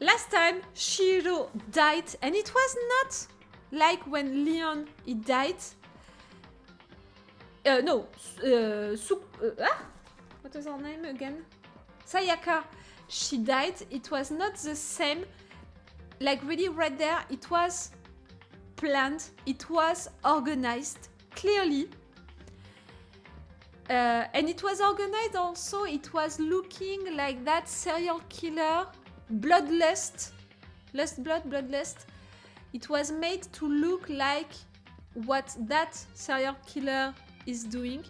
last time Chihiro died, and it was not like when Leon he died. What was her name again? Sayaka. She died. It was not the same. Like really right there, it was planned. It was organized clearly. And it was organized also. It was looking like that serial killer, bloodlust. It was made to look like what that serial killer is doing.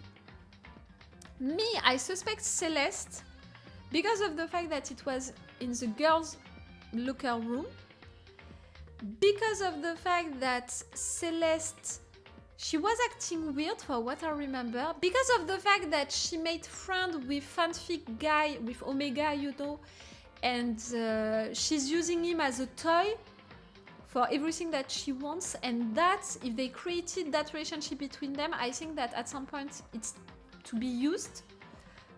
Me, I suspect Celeste because of the fact that it was in the girls' locker room. Because of the fact that Celeste, she was acting weird for what I remember. Because of the fact that she made friend with fanfic guy, with Omega, you know, and she's using him as a toy for everything that she wants. And that, if they created that relationship between them, I think that at some point it's to be used.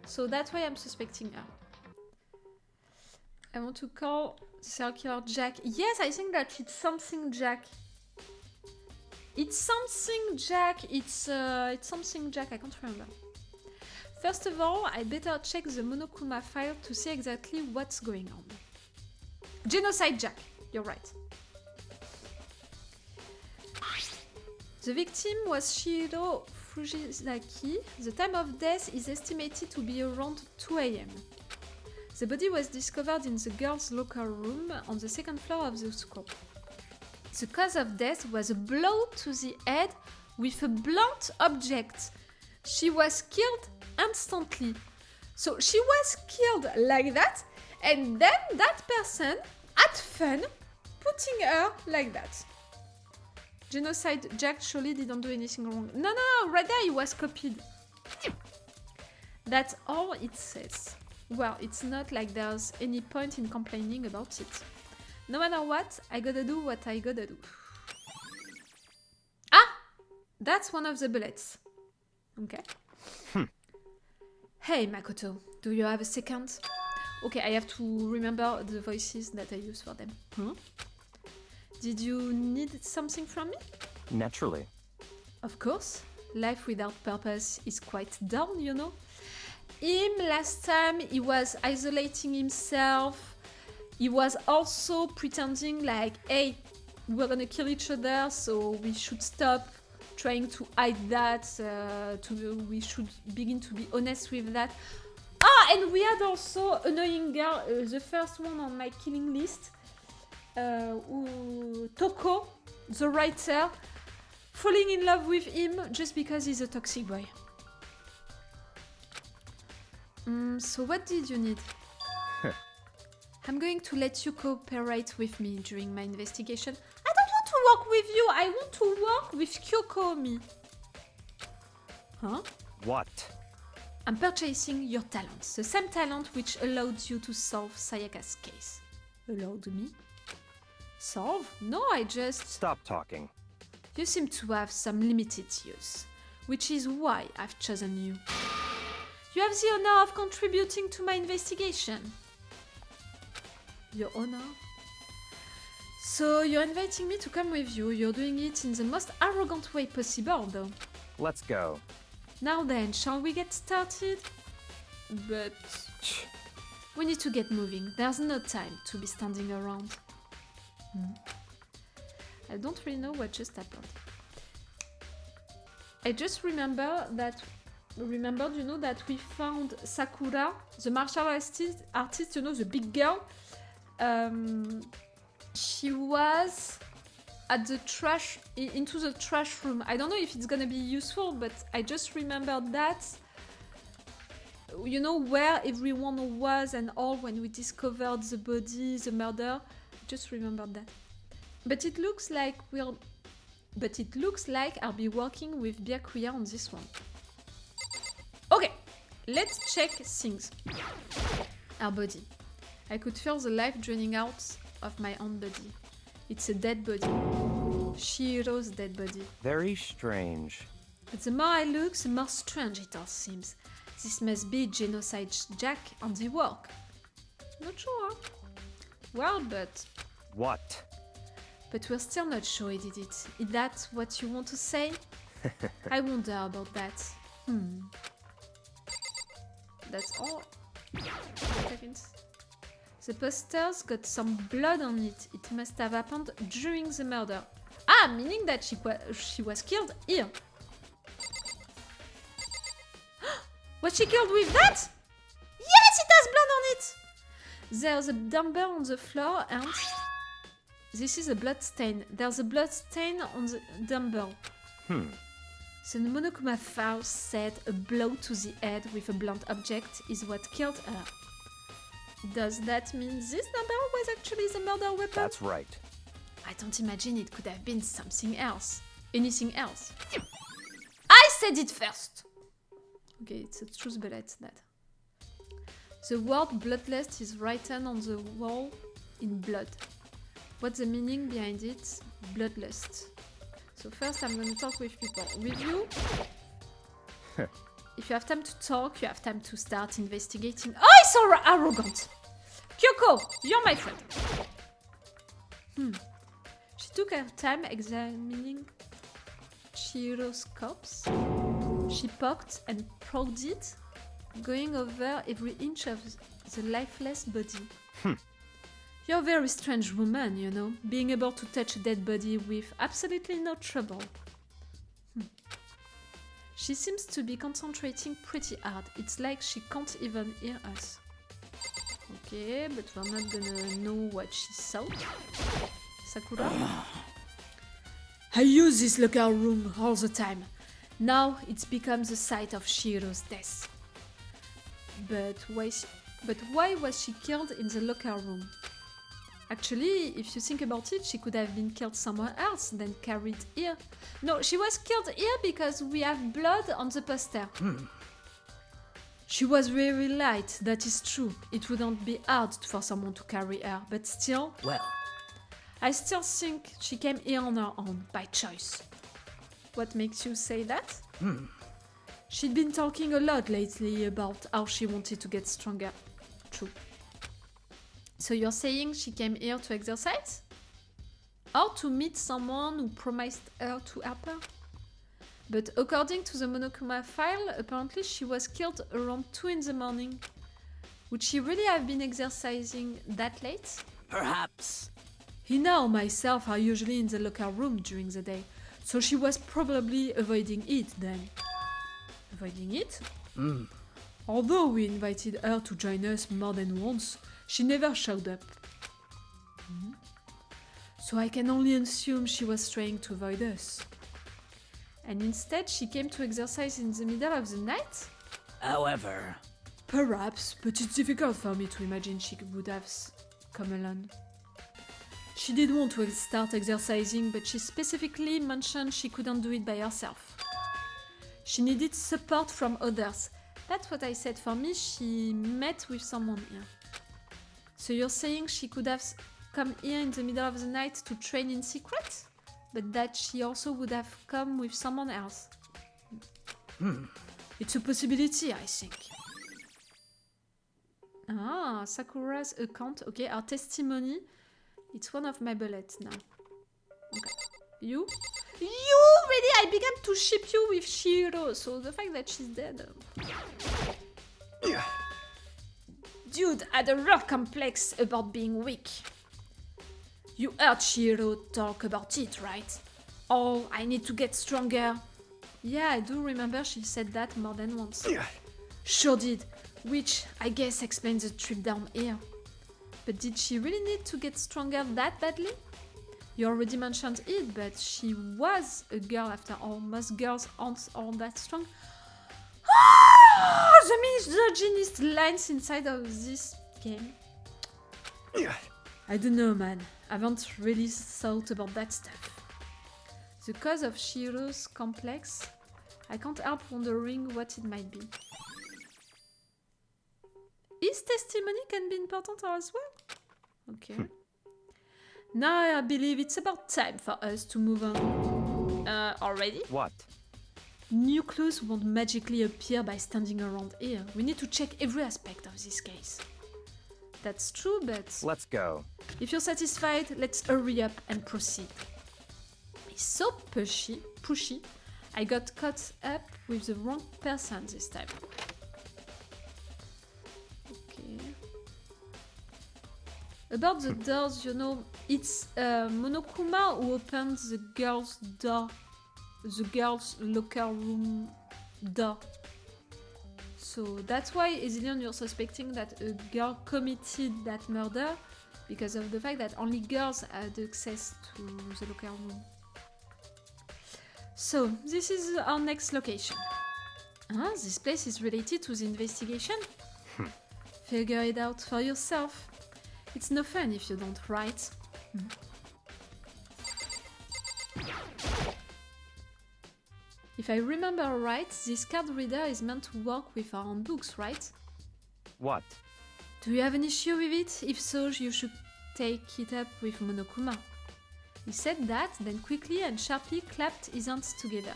So that's why I'm suspecting her. I want to call serial killer Jack. Yes, I think that it's something Jack. It's something Jack. It's something Jack. I can't remember. First of all, I better check the Monokuma file to see exactly what's going on. Genocide Jack. You're right. The victim was Chihiro Fujisaki. The time of death is estimated to be around 2 a.m. The body was discovered in the girls' locker room on the second floor of the school. The cause of death was a blow to the head with a blunt object. She was killed instantly. So she was killed like that, and then that person had fun putting her like that. Genocide Jack surely didn't do anything wrong. No, right there he was copied. That's all it says. Well, it's not like there's any point in complaining about it. No matter what, I gotta do what I gotta do. Ah! That's one of the bullets. Okay. Hey, Makoto, do you have a second? Okay, I have to remember the voices that I use for them. Did you need something from me? Naturally. Of course. Life without purpose is quite dull, you know? Last time, he was isolating himself. He was also pretending like, hey, we're gonna kill each other, so we should stop trying to hide that. We should begin to be honest with that. And we had also Annoying Girl, the first one on my killing list. Toko, the writer, falling in love with him just because he's a toxic boy. So what did you need? I'm going to let you cooperate with me during my investigation. I don't want to work with you. I want to work with Kyokomi. Huh? What? I'm purchasing your talents. The same talent which allowed you to solve Sayaka's case. Allowed me? Solve? No, I just... Stop talking. You seem to have some limited use, which is why I've chosen you. You have the honor of contributing to my investigation. Your honor? So you're inviting me to come with you. You're doing it in the most arrogant way possible, though. Let's go. Now then, shall we get started? But... we need to get moving. There's no time to be standing around. I don't really know what just happened. I just remembered, you know, that we found Sakura, the martial artist, you know, the big girl. She was at the trash, into the trash room. I don't know if it's gonna be useful, but I just remembered that. You know, where everyone was and all when we discovered the body, the murder. Just remembered that. But it looks like I'll be working with Byakuya on this one. Okay, let's check things. Our body. I could feel the life draining out of my own body. It's a dead body. Chihiro's dead body. Very strange. But the more I look, the more strange it all seems. This must be Genocide Jack handiwork. Not sure. world, but What? we're still not sure he did it. Is that what you want to say? I wonder about that. That's all. Seconds. The posters got some blood on it. It must have happened during the murder. Ah, meaning that she was killed here. Was she killed with that? Yes, it has blood on it! There's a dumbbell on the floor and... This is a blood stain. There's a blood stain on the dumbbell. The Monokuma file said a blow to the head with a blunt object is what killed her. Does that mean this dumbbell was actually the murder weapon? That's right. I don't imagine it could have been something else. Anything else. I said it first! Okay, it's a truth bullet, that. The word bloodlust is written on the wall in blood. What's the meaning behind it? Bloodlust. So first I'm gonna talk with people. With you, if you have time to talk, you have time to start investigating. Oh, it's so arrogant! Kyoko, you're my friend. She took her time examining Chihiro's corpse. She poked and prodded, going over every inch of the lifeless body. You're a very strange woman, you know, being able to touch a dead body with absolutely no trouble. She seems to be concentrating pretty hard. It's like she can't even hear us. Okay, but we're not gonna know what she saw. Sakura? I use this locker room all the time. Now it's become the site of Chihiro's death. But why was she killed in the locker room? Actually, if you think about it, she could have been killed somewhere else, then carried here. No, she was killed here because we have blood on the poster. She was very light, that is true. It wouldn't be hard for someone to carry her, but still... Well, I still think she came here on her own, by choice. What makes you say that? She'd been talking a lot lately about how she wanted to get stronger. True. So you're saying she came here to exercise? Or to meet someone who promised her to help her? But according to the Monokuma file, apparently she was killed around 2 in the morning. Would she really have been exercising that late? perhaps. Hina or myself are usually in the locker room during the day, so she was probably avoiding it then. Avoiding it? Although we invited her to join us more than once, she never showed up. So I can only assume she was trying to avoid us. And instead she came to exercise in the middle of the night? However, Perhaps, but it's difficult for me to imagine she would have come alone. She did want to start exercising, but she specifically mentioned she couldn't do it by herself. She needed support from others. That's what I said. For me, she met with someone here. So you're saying she could have come here in the middle of the night to train in secret? But that she also would have come with someone else? It's a possibility, I think. Ah, Sakura's account. Okay, our testimony. It's one of my bullets now. Okay. You? You! Really? I began to ship you with Chihiro, so the fact that she's dead... Dude had a real complex about being weak. You heard Chihiro talk about it, right? Oh, I need to get stronger. Yeah, I do remember she said that more than once. Sure did, which I guess explains the trip down here. But did she really need to get stronger that badly? You already mentioned it, but she was a girl after all. Most girls aren't all that strong. Ah, the misogynist lines inside of this game. I don't know, man. I haven't really thought about that stuff. The cause of Chihiro's complex, I can't help wondering what it might be. His testimony can be important as well? Okay. Now I believe it's about time for us to move on. Already? What? New clues won't magically appear by standing around here. We need to check every aspect of this case. That's true, but Let's go. if you're satisfied, let's hurry up and proceed. He's so pushy. I got caught up with the wrong person this time. Okay. About the doors, you know, it's Monokuma who opens the girl's door, the girl's locker room door. So that's why, Ezilion, you're suspecting that a girl committed that murder because of the fact that only girls had access to the locker room. So, this is our next location. This place is related to the investigation? Figure it out for yourself. It's no fun if you don't write. If I remember right, this card reader is meant to work with our handbooks, right? What? Do you have an issue with it? If so, you should take it up with Monokuma. He said that, then quickly and sharply clapped his hands together.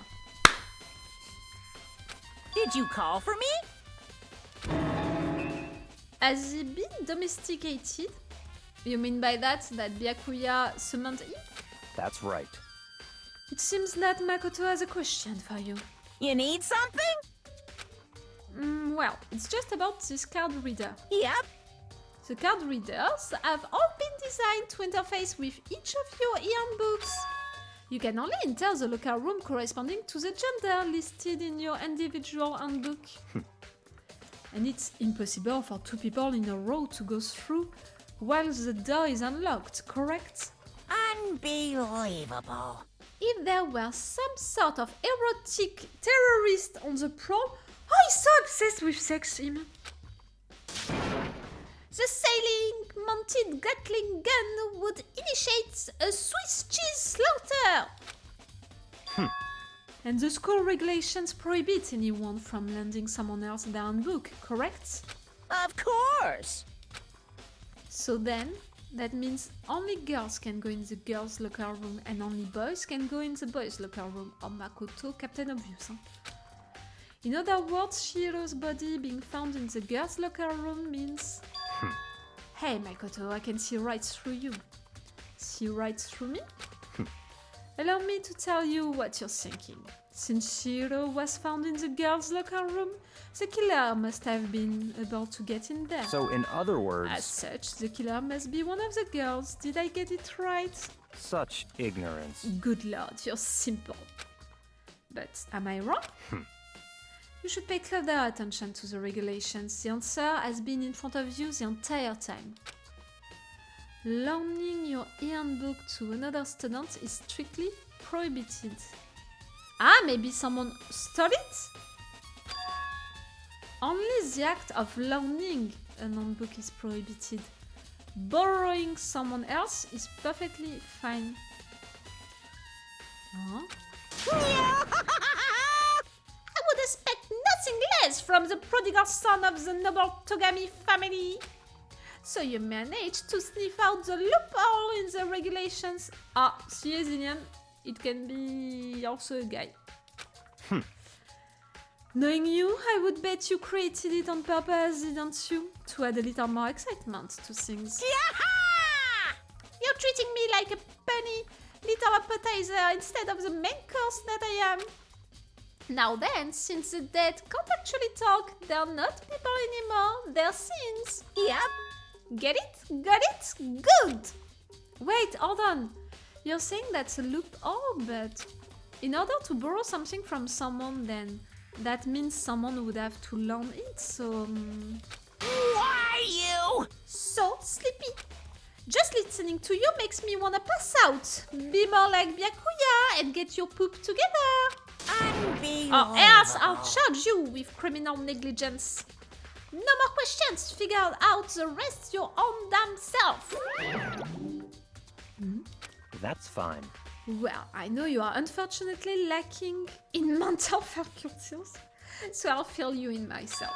Did you call for me? Has he been domesticated? You mean by that Byakuya summoned him? That's right. It seems that Makoto has a question for you. You need something? Well, it's just about this card reader. Yep. The card readers have all been designed to interface with each of your handbooks. You can only enter the locker room corresponding to the gender listed in your individual handbook. And it's impossible for two people in a row to go through while the door is unlocked, correct? Unbelievable. If there were some sort of erotic terrorist on the prowl, he's so obsessed with sex him. The sailing mounted Gatling gun would initiate a Swiss cheese slaughter. And the school regulations prohibit anyone from lending someone else their handbook, correct? Of course. So then, that means only girls can go in the girls' locker room and only boys can go in the boys' locker room, or Makoto, Captain Obvious. In other words, Chihiro's body being found in the girls' locker room means... Hey Makoto, I can see right through you. See right through me? Allow me to tell you what you're thinking. Since Chihiro was found in the girls' locker room, the killer must have been able to get in there. So, in other words, As such, the killer must be one of the girls. Did I get it right? such ignorance. Good lord, you're simple. But am I wrong? You should pay closer attention to the regulations. The answer has been in front of you the entire time. Loaning your handbook to another student is strictly prohibited. Maybe someone stole it? Only the act of loaning an handbook is prohibited. Borrowing someone else is perfectly fine. I would expect nothing less from the prodigal son of the noble Togami family. So you managed to sniff out the loophole in the regulations. See, Ezilion, it can be also a guy. Knowing you, I would bet you created it on purpose, didn't you? To add a little more excitement to things. You're treating me like a bunny little appetizer instead of the main course that I am. Now then, since the dead can't actually talk, they're not people anymore, they're scenes. Yep. Get it? Got it? Good! Wait, hold on. You're saying that's a loophole, but in order to borrow something from someone, then that means someone would have to loan it, so... Why you? So sleepy. Just listening to you makes me wanna pass out. Be more like Byakuya and get your poop together. Unbelievable. Or else I'll charge you with criminal negligence. No more questions. Figure out the rest your own damn self. That's fine. Well, I know you are unfortunately lacking in mental faculties, so I'll fill you in myself.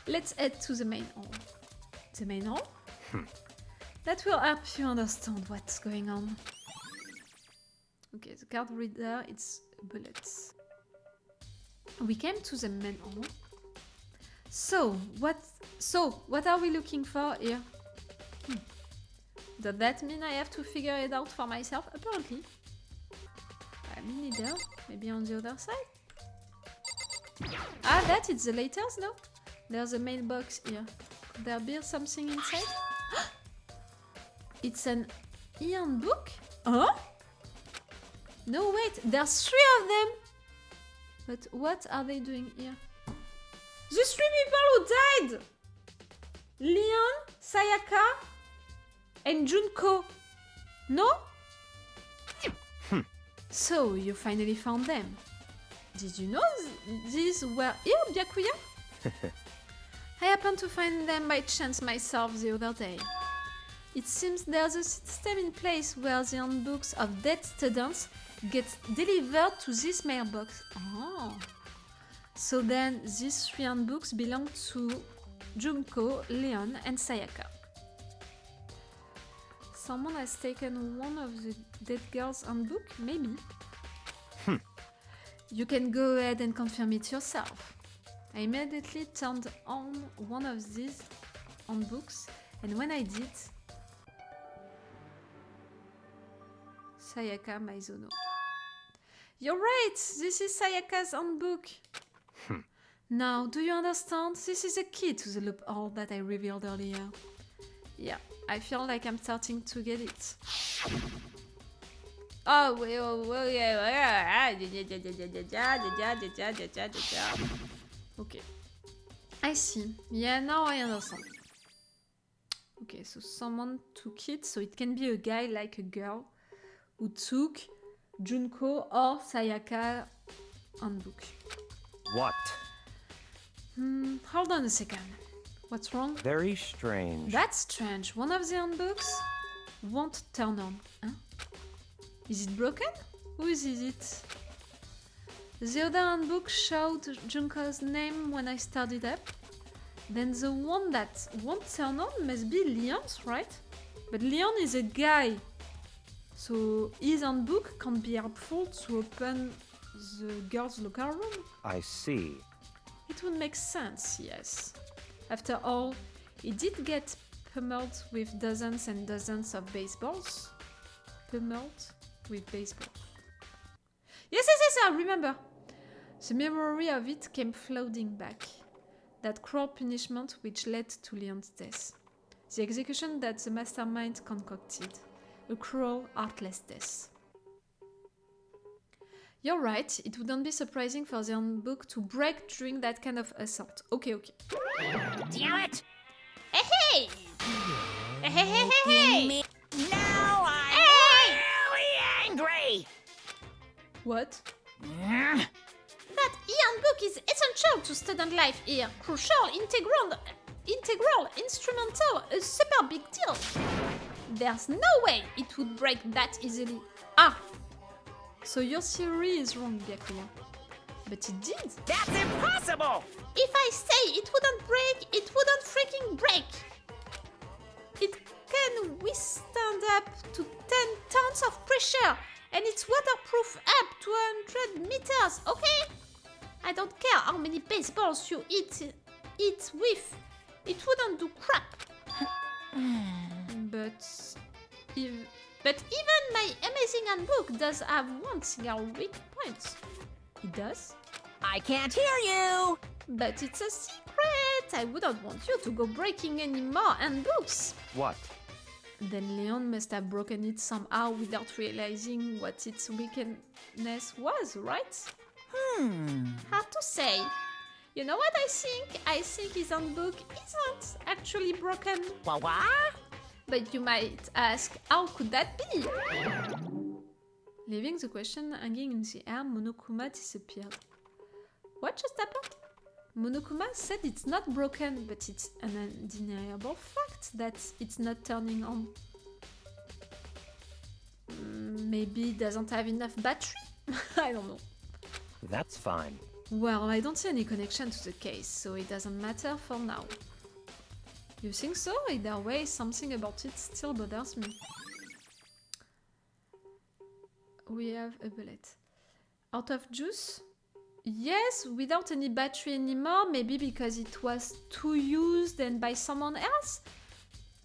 Let's head to the main hall. The main hall? That will help you understand what's going on. Okay, the card reader, it's bullets. We came to the main hall. So what are we looking for here? Does that mean I have to figure it out for myself? Apparently. Me neither. Maybe on the other side? Ah, that is the letters, no? There's a mailbox here. Could there be something inside? It's an handbook? Huh? No, wait, there's 3 of them! But what are they doing here? The 3 people who died! Leon, Sayaka, and Junko. No? So, you finally found them. Did you know these were here, Byakuya? I happened to find them by chance myself the other day. It seems there's a system in place where the handbooks of dead students get delivered to this mailbox. Oh. So then, these 3 handbooks belong to Junko, Leon, and Sayaka. Someone has taken one of the dead girl's handbook? Maybe. You can go ahead and confirm it yourself. I immediately turned on one of these handbooks, and when I did, Sayaka Maizono. You're right! This is Sayaka's handbook! Now, do you understand? This is a key to the loophole that I revealed earlier. Yeah, I feel like I'm starting to get it. Oh, okay. I see. Yeah, now I understand. Okay, so someone took it, so it can be a guy like a girl who took Junko or Sayaka handbook. What? Hold on a second. What's wrong? Very strange. That's strange. One of the handbooks won't turn on. Huh? Is it broken? Whose is it? The other handbook showed Junko's name when I started up. Then the one that won't turn on must be Leon's, right? But Leon is a guy. So his handbook can't be helpful to open the girls' locker room. I see. It would make sense, yes. After all, he did get pummeled with dozens and dozens of baseballs. Pummeled with baseballs. Yes, I remember. The memory of it came flooding back. That cruel punishment which led to Leon's death. The execution that the mastermind concocted. A cruel, heartless death. You're right, it wouldn't be surprising for the handbook to break during that kind of assault. Okay. Damn it! Hey! Hey! Now I'm really angry! What? That handbook is essential to student life here. Crucial, integral, instrumental, a super big deal. There's no way it would break that easily. Ah! So your theory is wrong, Byakuya. But it did. That's impossible! If I say it wouldn't break, it wouldn't freaking break. It can withstand up to 10 tons of pressure, and it's waterproof up to 100 meters, okay? I don't care how many baseballs you eat with. It wouldn't do crap. But even my amazing handbook does have one single weak point. It does? I can't hear you! But it's a secret! I wouldn't want you to go breaking any more handbooks. What? Then Leon must have broken it somehow without realizing what its weakness was, right? Hard to say. You know what I think? I think his handbook isn't actually broken. What? But you might ask, how could that be? Leaving the question hanging in the air, Monokuma disappeared. What just happened? Monokuma said it's not broken, but it's an undeniable fact that it's not turning on. Maybe it doesn't have enough battery? I don't know. That's fine. Well, I don't see any connection to the case, so it doesn't matter for now. You think so? Either way, something about it still bothers me. We have a bullet. Out of juice? Yes, without any battery anymore, maybe because it was too used and by someone else?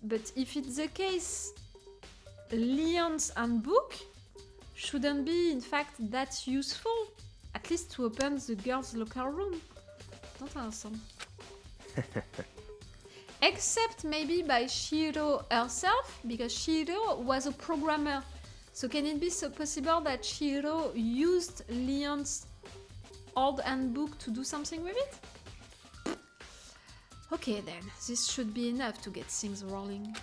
But if it's the case, Leon's handbook shouldn't be, in fact, that useful. At least to open the girls' locker room. Don't understand. Except maybe by Chihiro herself, because Chihiro was a programmer. So can it be so possible that Chihiro used Leon's old handbook to do something with it? Okay then, this should be enough to get things rolling.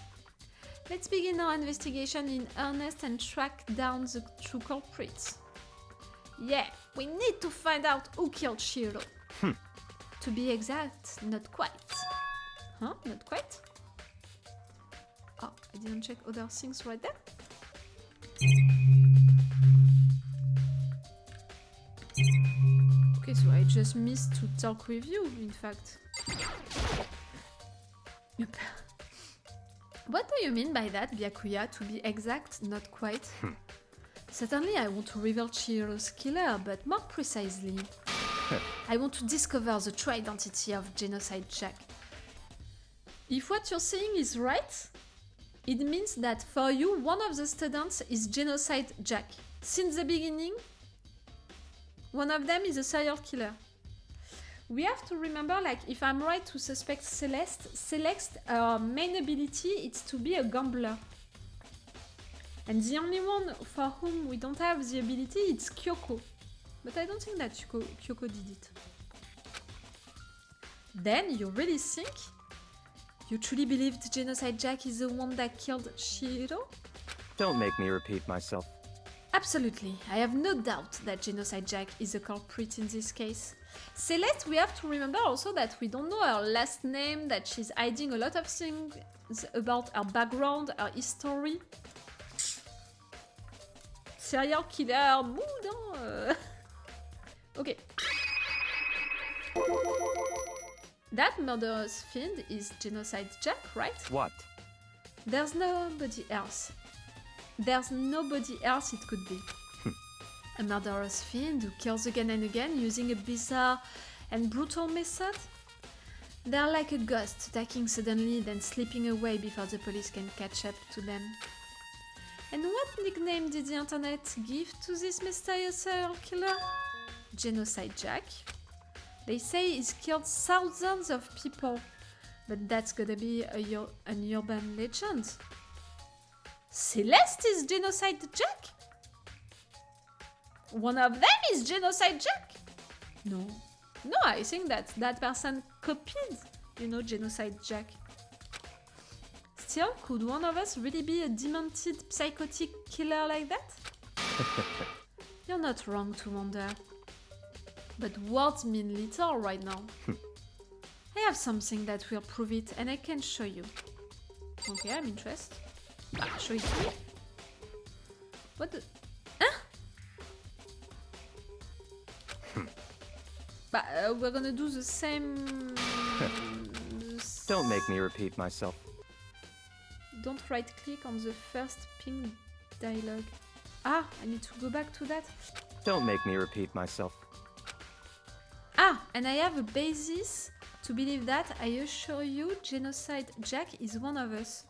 Let's begin our investigation in earnest and track down the true culprits. Yeah, we need to find out who killed Chihiro. To be exact, not quite. Huh? Not quite? Oh, I didn't check other things right there. Okay, so I just missed to talk with you, in fact. Yep. What do you mean by that, Byakuya? To be exact, not quite? Certainly I want to reveal Chihiro's killer, but more precisely, I want to discover the true identity of Genocide Jack. If what you're saying is right, it means that for you, one of the students is Genocide Jack. Since the beginning, one of them is a serial killer. We have to remember, like, if I'm right to suspect Celeste, her main ability is to be a gambler. And the only one for whom we don't have the ability is Kyoko. But I don't think that Kyoko did it. Then you really think? You truly believed Genocide Jack is the one that killed Chihiro? Don't make me repeat myself. Absolutely. I have no doubt that Genocide Jack is the culprit in this case. Celeste, we have to remember also that we don't know her last name, that she's hiding a lot of things about her background, her history. Serial killer mood, hein? Okay. That murderous fiend is Genocide Jack, right? What? There's nobody else. There's nobody else it could be. A murderous fiend who kills again and again using a bizarre and brutal method. They're like a ghost, attacking suddenly, then slipping away before the police can catch up to them. And what nickname did the internet give to this mysterious serial killer? Genocide Jack. They say he's killed thousands of people, but that's gonna be an urban legend. Celeste is Genocide Jack? One of them is Genocide Jack? No. No, I think that person copied, Genocide Jack. Still, could one of us really be a demented, psychotic killer like that? You're not wrong to wonder. But words mean little right now. I have something that will prove it, and I can show you. Okay, I'm interested. Show it to me. What the... We're gonna do the same... Don't make me repeat myself. Don't right-click on the first ping dialogue. I need to go back to that. Don't make me repeat myself. And I have a basis to believe that. I assure you, Genocide Jack is one of us.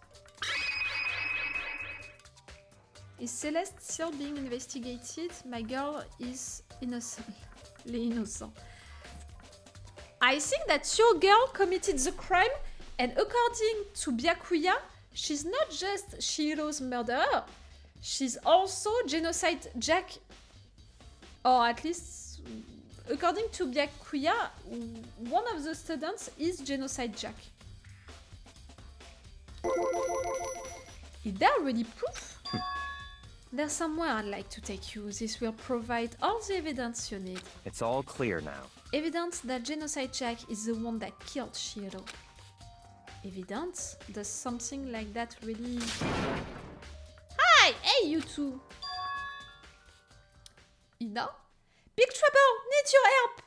Is Celeste still being investigated? My girl is innocently innocent. I think that your girl committed the crime, and according to Byakuya, she's not just Chihiro's murderer, she's also Genocide Jack. Or at least, according to Byakuya, one of the students is Genocide Jack. Is there really proof? There's somewhere I'd like to take you. This will provide all the evidence you need. It's all clear now. Evidence that Genocide Jack is the one that killed Chihiro. Evidence? Does something like that really... Hi! Hey, you two! Ina? Big trouble! Need your help!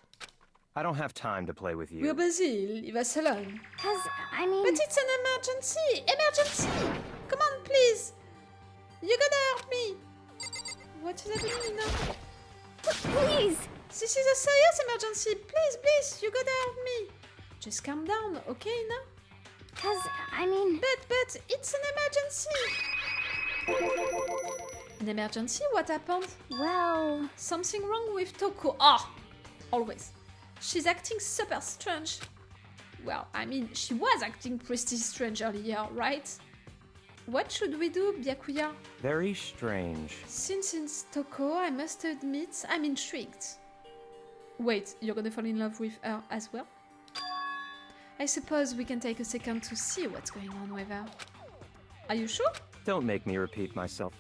I don't have time to play with you. We're busy. Leave us alone. But But it's an emergency! Emergency! Come on, please! You're gonna help me! What is happening, Ina? Please! This is a serious emergency! Please, you gotta help me! Just calm down, okay, Ina? Because, But it's an emergency! An emergency? What happened? Well, Something wrong with Toko. Ah, always. She's acting super strange. Well, I mean, she was acting pretty strange earlier, right? What should we do, Byakuya? Very strange. Since it's Toko, I must admit, I'm intrigued. Wait, you're gonna fall in love with her as well? I suppose we can take a second to see what's going on with her. Are you sure? Don't make me repeat myself.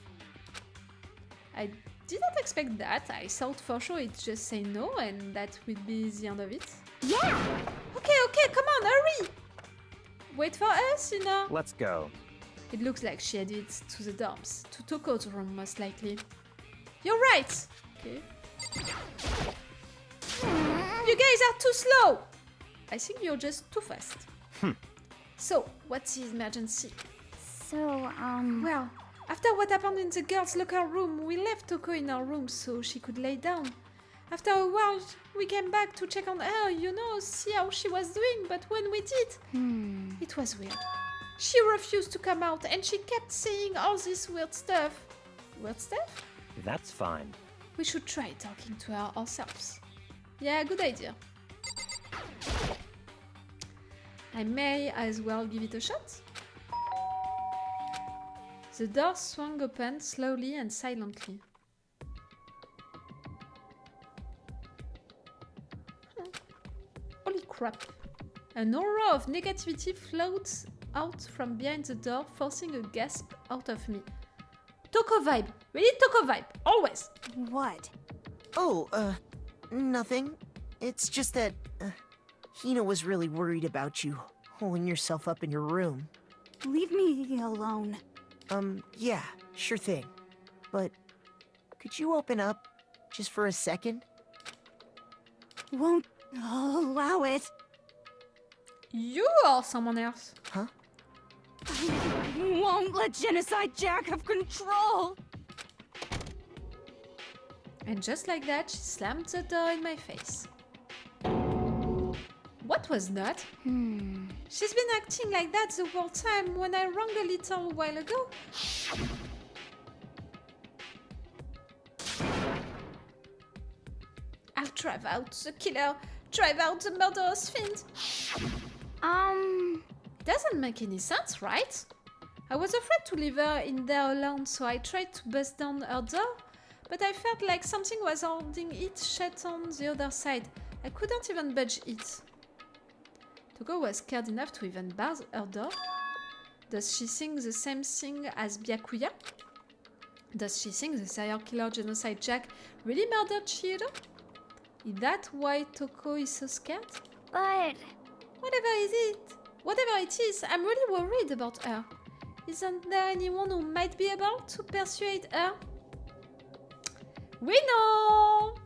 I didn't expect that. I thought for sure it'd just say no and that would be the end of it. yeah. Okay, come on, hurry! Wait for us, you know. Let's go. It looks like she headed to the dorms, to Toko's room most likely. You're right! Okay. You guys are too slow! I think you're just too fast. So, what's the emergency? So, Well, after what happened in the girls' locker room, we left Toko in her room so she could lay down. After a while, we came back to check on her, you know, see how she was doing, but when we did, it was weird. She refused to come out and she kept saying all this weird stuff. Weird stuff? That's fine. We should try talking to her ourselves. Yeah, good idea. I may as well give it a shot. The door swung open slowly and silently. Holy crap. An aura of negativity floats out from behind the door, forcing a gasp out of me. Toko vibe. Really Toko vibe. Always. what? Oh, nothing. It's just that, Hina was really worried about you, holding yourself up in your room. Leave me alone. Yeah, sure thing. But, could you open up, just for a second? Won't allow it. You or someone else? Huh? I won't let Genocide Jack have control. And just like that, she slammed the door in my face. What was that? She's been acting like that the whole time when I rang a little while ago. I'll drive out the killer, drive out the murderous fiend. Doesn't make any sense, right? I was afraid to leave her in there alone, so I tried to bust down her door, but I felt like something was holding it shut on the other side. I couldn't even budge it. Toko was scared enough to even bar her door. Does she think the same thing as Byakuya? Does she think the serial killer Genocide Jack really murdered Chihiro? Is that why Toko is so scared? But Whatever it is, I'm really worried about her. Isn't there anyone who might be able to persuade her? We know!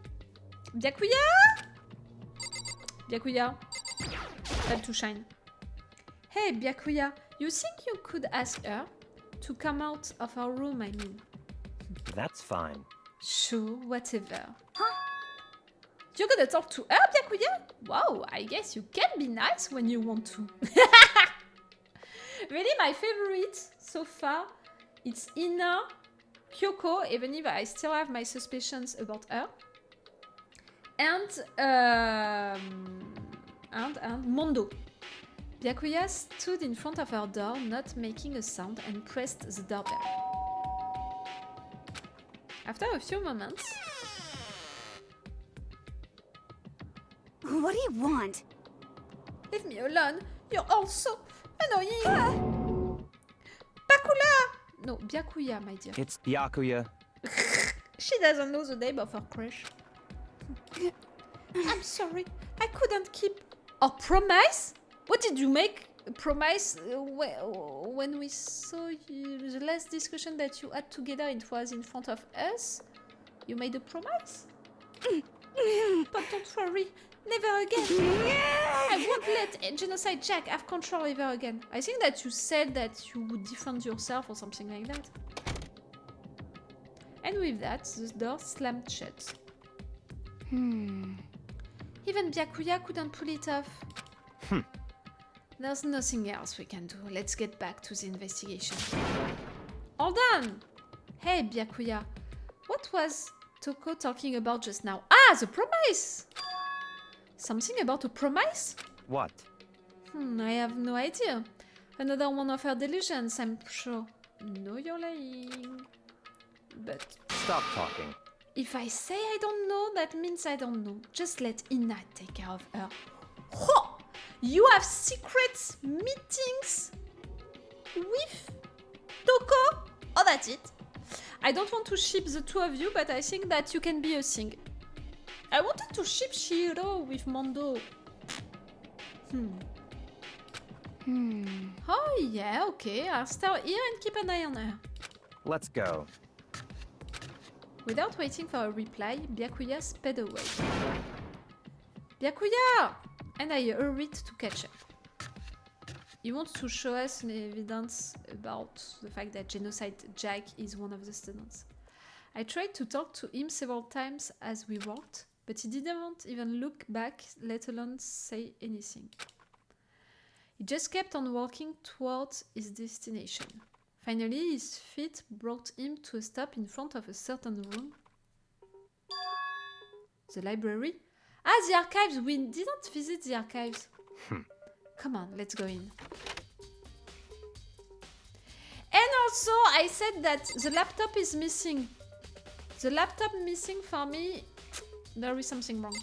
Byakuya? Byakuya. Time to shine. Hey, Byakuya, you think you could ask her to come out of her room, I mean? That's fine. Sure, whatever. You're gonna talk to her, Byakuya? Wow, I guess you can be nice when you want to. Really, my favorite so far, it's Ina, Kyoko, even if I still have my suspicions about her, and Mondo. Byakuya stood in front of her door, not making a sound, and pressed the doorbell. After a few moments, what do you want? leave me alone. You're all so annoying. Bakula! No, Byakuya, my dear. It's Byakuya. She doesn't know the name of her crush. I'm sorry. I couldn't keep our promise. What did you make? A promise when we saw you, the last discussion that you had together, it was in front of us? You made a promise? But don't worry. Never again. I won't let Genocide Jack have control ever again. I think that you said that you would defend yourself or something like that. And with that, the door slammed shut. Even Byakuya couldn't pull it off. There's nothing else we can do. Let's get back to the investigation. All hold on! Hey, Byakuya, what was Toko talking about just now? Ah, the promise! Something about a promise? What? I have no idea. Another one of her delusions, I'm sure. No, you're lying. But Stop talking. if I say I don't know, that means I don't know. Just let Ina take care of her. Ho! You have secret meetings with Toko? Oh, that's it. I don't want to ship the two of you, but I think that you can be a thing. I wanted to ship Chihiro with Mondo. Oh, yeah, okay. I'll start here and keep an eye on her. Let's go. Without waiting for a reply, Byakuya sped away. Byakuya! And I hurried to catch up. He wants to show us an evidence about the fact that Genocide Jack is one of the students. I tried to talk to him several times as we walked, but he didn't even look back, let alone say anything. He just kept on walking towards his destination. Finally, his feet brought him to a stop in front of a certain room. The library? Ah, the archives! We didn't visit the archives. Come on, let's go in. And also, I said that the laptop is missing. The laptop missing for me, there is something wrong.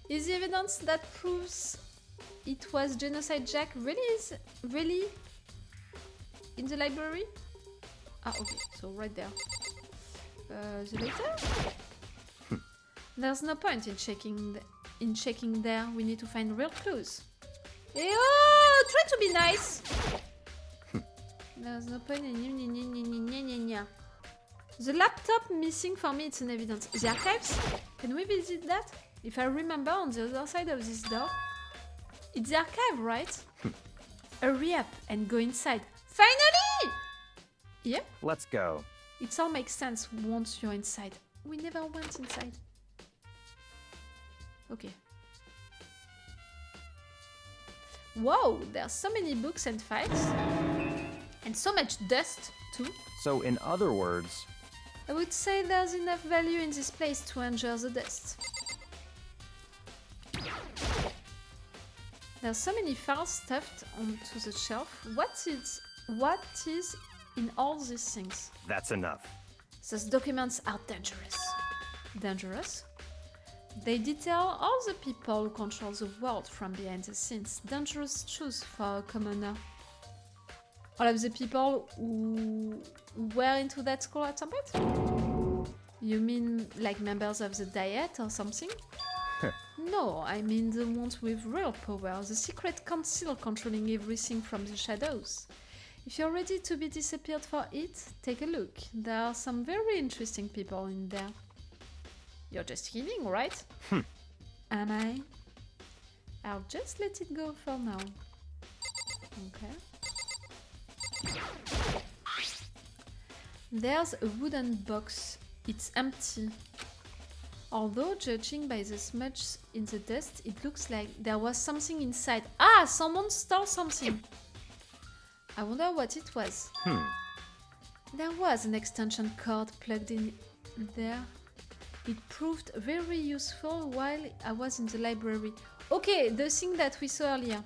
Is the evidence that proves it was Genocide Jack really in the library? Ah, okay, so right there. The letter? There's no point in checking there. We need to find real clues. Oh, try to be nice. There's no point in The laptop missing for me, it's an evidence. The archives? Can we visit that? If I remember, on the other side of this door, it's the archive, right? Hurry up and go inside. Finally! Yeah? Let's go. It all makes sense once you're inside. We never went inside. Okay. Whoa, there's so many books and files. And so much dust, too. So, in other words, I would say there's enough value in this place to endure the dust. There's so many files stuffed onto the shelf. What is in all these things? that's enough. Those documents are dangerous. Dangerous? They detail all the people who control the world from behind the scenes. Dangerous truths for a commoner. All of the people who were into that school at some point? You mean like members of the Diet or something? No, I mean the ones with real power, the secret council controlling everything from the shadows. If you're ready to be disappeared for it, take a look. There are some very interesting people in there. You're just kidding, right? Am I? I'll just let it go for now. Okay. There's a wooden box. It's empty. Although, judging by the smudge in the dust, it looks like there was something inside. Ah! Someone stole something! I wonder what it was. There was an extension cord plugged in there. It proved very useful while I was in the library. Okay, the thing that we saw earlier.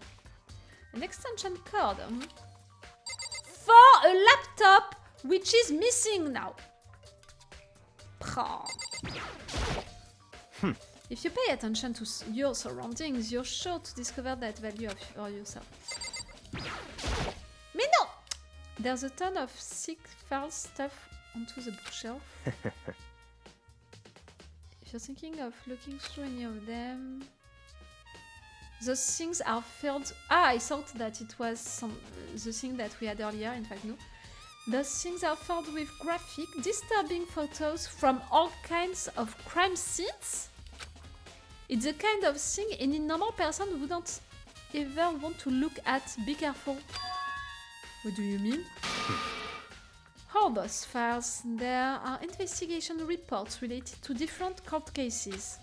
An extension cord. For a laptop, which is missing now. If you pay attention to your surroundings, you're sure to discover that value for yourself. Mais no! There's a ton of sick file stuff onto the bookshelf. If you're thinking of looking through any of them... Those things are filled... Ah, I thought that it was the thing that we had earlier, in fact no. Those things are filled with graphic, disturbing photos from all kinds of crime scenes. It's the kind of thing any normal person wouldn't ever want to look at. Be careful. What do you mean? All those files, there are investigation reports related to different court cases.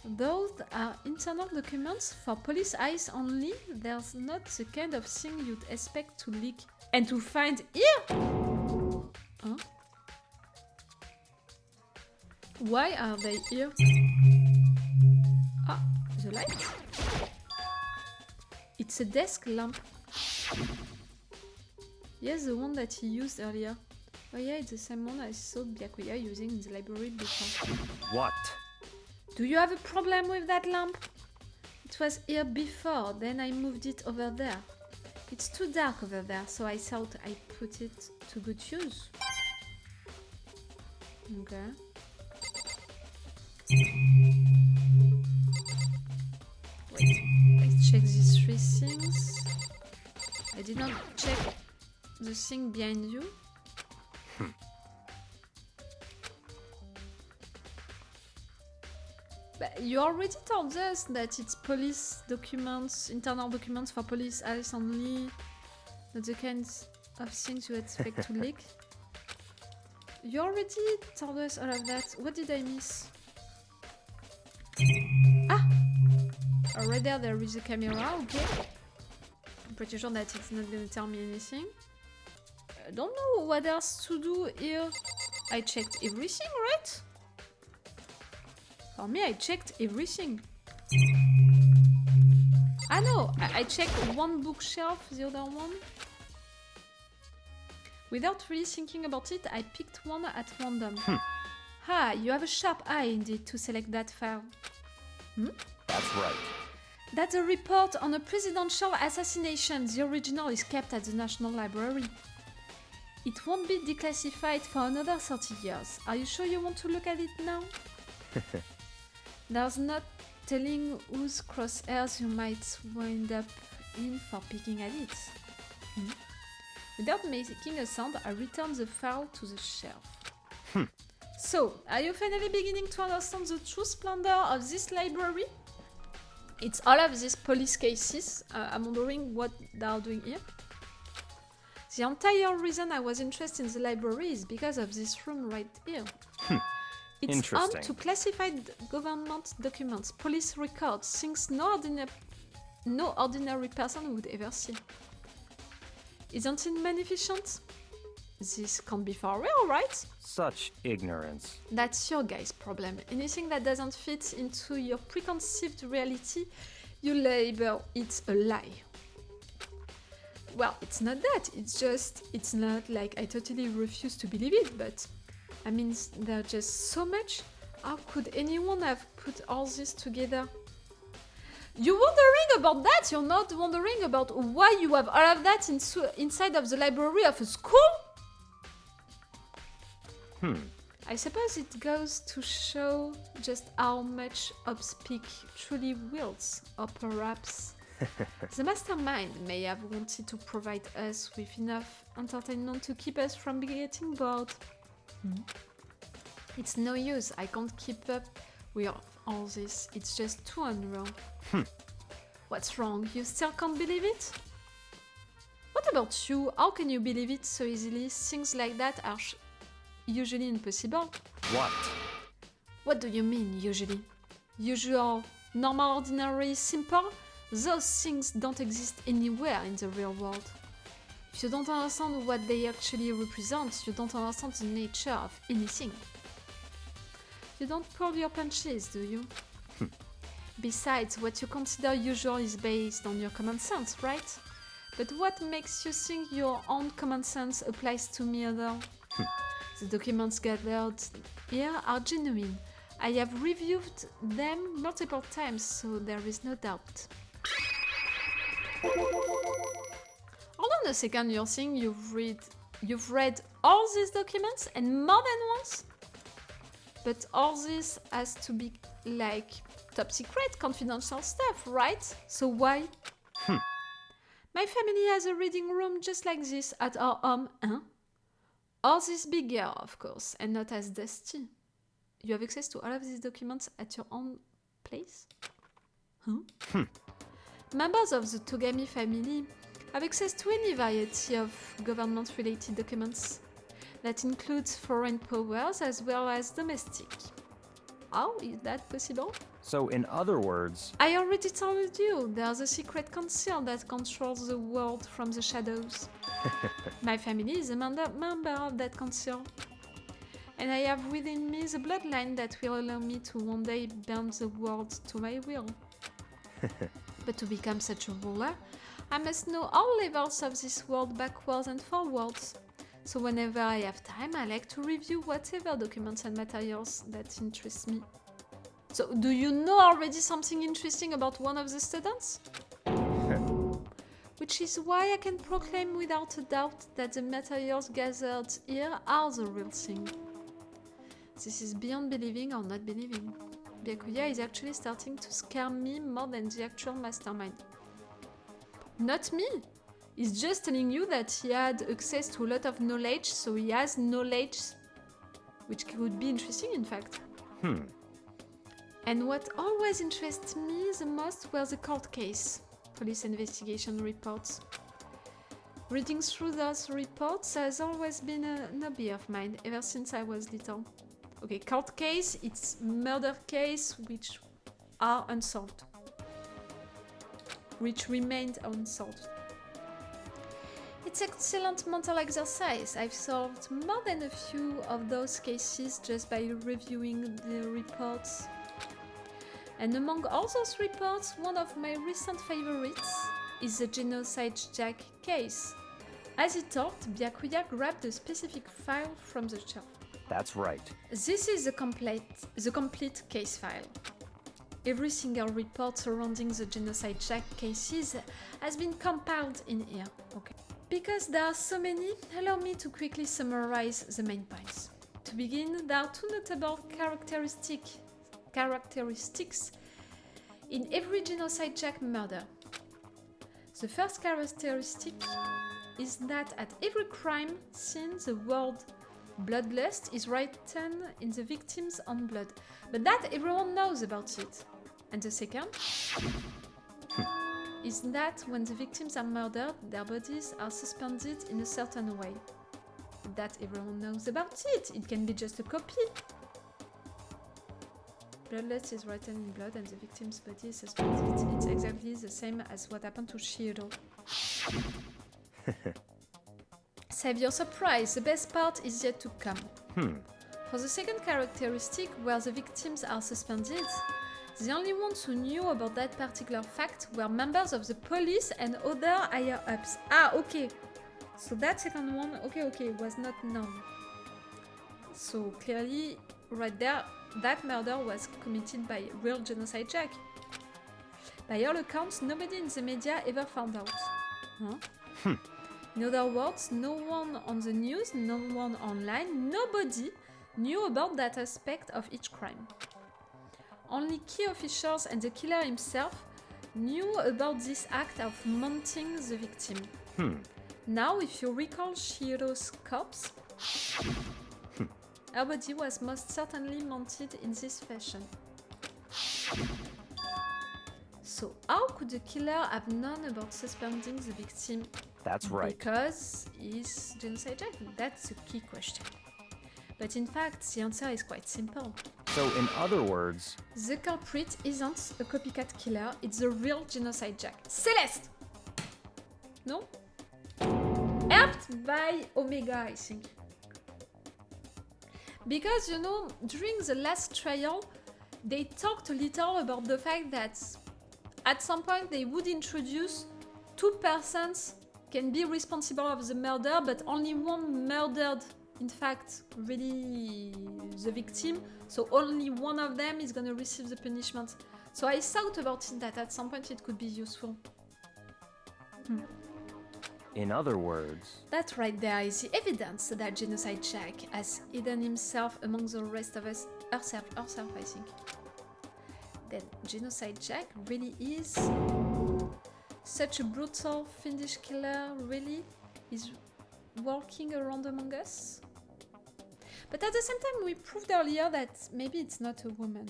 Those are internal documents for police eyes only. There's not the kind of thing you'd expect to leak and to find here. Huh? Why are they here? Ah, the light. It's a desk lamp. Yes, the one that he used earlier. Oh yeah, it's the same one I saw Byakuya using in the library before. What? Do you have a problem with that lamp? It was here before, then I moved it over there. It's too dark over there, so I thought I'd put it to good use. Okay. Wait, let's check these 3 things. I did not check the thing behind you. But you already told us that it's police documents, internal documents for police eyes only, not the kinds of things you expect to leak. You already told us all of that. What did I miss? Ah! Already there is a camera, okay. I'm pretty sure that it's not gonna tell me anything. I don't know what else to do here. I checked everything, right? For me, I checked everything. Ah no, I checked one bookshelf, the other one. Without really thinking about it, I picked one at random. Ah, you have a sharp eye indeed to select that file. That's right. That's a report on a presidential assassination. The original is kept at the National Library. It won't be declassified for another 30 years. Are you sure you want to look at it now? There's not telling whose crosshairs you might wind up in for picking at it. Without making a sound, I return the file to the shelf. So, are you finally beginning to understand the true splendor of this library? It's all of these police cases. I'm wondering what they are doing here. The entire reason I was interested in the library is because of this room right here. It's home to classified government documents, police records, things no ordinary person would ever see. Isn't it magnificent? This can't be for real, right? Such ignorance. That's your guy's problem. Anything that doesn't fit into your preconceived reality, you label it a lie. Well, it's not that. It's not like I totally refuse to believe it, but I mean, there's just so much. How could anyone have put all this together? You're wondering about that? You're not wondering about why you have all of that inside of the library of a school? I suppose it goes to show just how much Obspeak truly wields, or perhaps the mastermind may have wanted to provide us with enough entertainment to keep us from getting bored. It's no use, I can't keep up with all this, it's just too unreal. What's wrong? You still can't believe it? What about you? How can you believe it so easily? Things like that are usually impossible. What? What do you mean, usually? Usual, normal, ordinary, simple? Those things don't exist anywhere in the real world. If you don't understand what they actually represent, you don't understand the nature of anything. You don't pull your punches, do you? Besides, what you consider usual is based on your common sense, right? But what makes you think your own common sense applies to me other? The documents gathered here are genuine. I have reviewed them multiple times, so there is no doubt. Hold on a second, you're saying you've read all these documents and more than once? But all this has to be like top secret, confidential stuff, right? So why? My family has a reading room just like this at our home, huh? All this bigger, of course, and not as dusty. You have access to all of these documents at your own place? Members of the Togami family have access to any variety of government-related documents. That includes foreign powers as well as domestic. How is that possible? So, in other words, I already told you, there's a secret council that controls the world from the shadows. My family is a member of that council. And I have within me the bloodline that will allow me to one day bend the world to my will. But to become such a ruler, I must know all levels of this world backwards and forwards. So whenever I have time, I like to review whatever documents and materials that interest me. So, do you know already something interesting about one of the students? Which is why I can proclaim without a doubt that the materials gathered here are the real thing. This is beyond believing or not believing. Byakuya is actually starting to scare me more than the actual mastermind. Not me! He's just telling you that he had access to a lot of knowledge, so he has knowledge, which could be interesting in fact. And what always interests me the most were the court case, police investigation reports. Reading through those reports has always been a hobby of mine, ever since I was little. Okay, court case, it's murder case which are unsolved. Which remained unsolved. It's excellent mental exercise. I've solved more than a few of those cases just by reviewing the reports. And among all those reports, one of my recent favorites is the Genocide Jack case. As he talked, Byakuya grabbed a specific file from the shelf. that's right. This is the complete case file. Every single report surrounding the Genocide Jack cases has been compiled in here. Okay. Because there are so many, allow me to quickly summarize the main points. To begin, there are two notable characteristics in every Genocide Jack murder. The first characteristic is that at every crime scene, the word bloodlust is written in the victim's own blood, but that everyone knows about it. And the second is that when the victims are murdered, their bodies are suspended in a certain way. That everyone knows about it. It can be just a copy. Bloodlust is written in blood and the victim's body is suspended. It's exactly the same as what happened to Chihiro. Save your surprise, the best part is yet to come. For the second characteristic, where the victims are suspended, the only ones who knew about that particular fact were members of the police and other higher-ups. Ah, okay. So that second one, okay, was not known. So clearly, right there, that murder was committed by real Genocide Jack. By all accounts, nobody in the media ever found out. In other words, no one on the news, no one online, nobody knew about that aspect of each crime. Only key officials and the killer himself knew about this act of mounting the victim. Now, if you recall Chihiro's corpse, her body was most certainly mounted in this fashion. So how could the killer have known about suspending the victim? That's right. Because he's Genocide Jack? That's a key question. But in fact, the answer is quite simple. So, in other words, The culprit isn't a copycat killer, it's the real Genocide Jack. Celeste! No? Helped by Omega, I think. Because, you know, during the last trial, they talked a little about the fact that at some point they would introduce two persons can be responsible of the murder, but only one murdered, in fact, really the victim. So only one of them is gonna receive the punishment. So I thought about it that at some point it could be useful. in other words, That right there is the evidence that Genocide Jack has hidden himself among the rest of us, herself, I think. Then Genocide Jack really is such a brutal, fiendish killer, really is walking around among us. But at the same time, we proved earlier that maybe it's not a woman.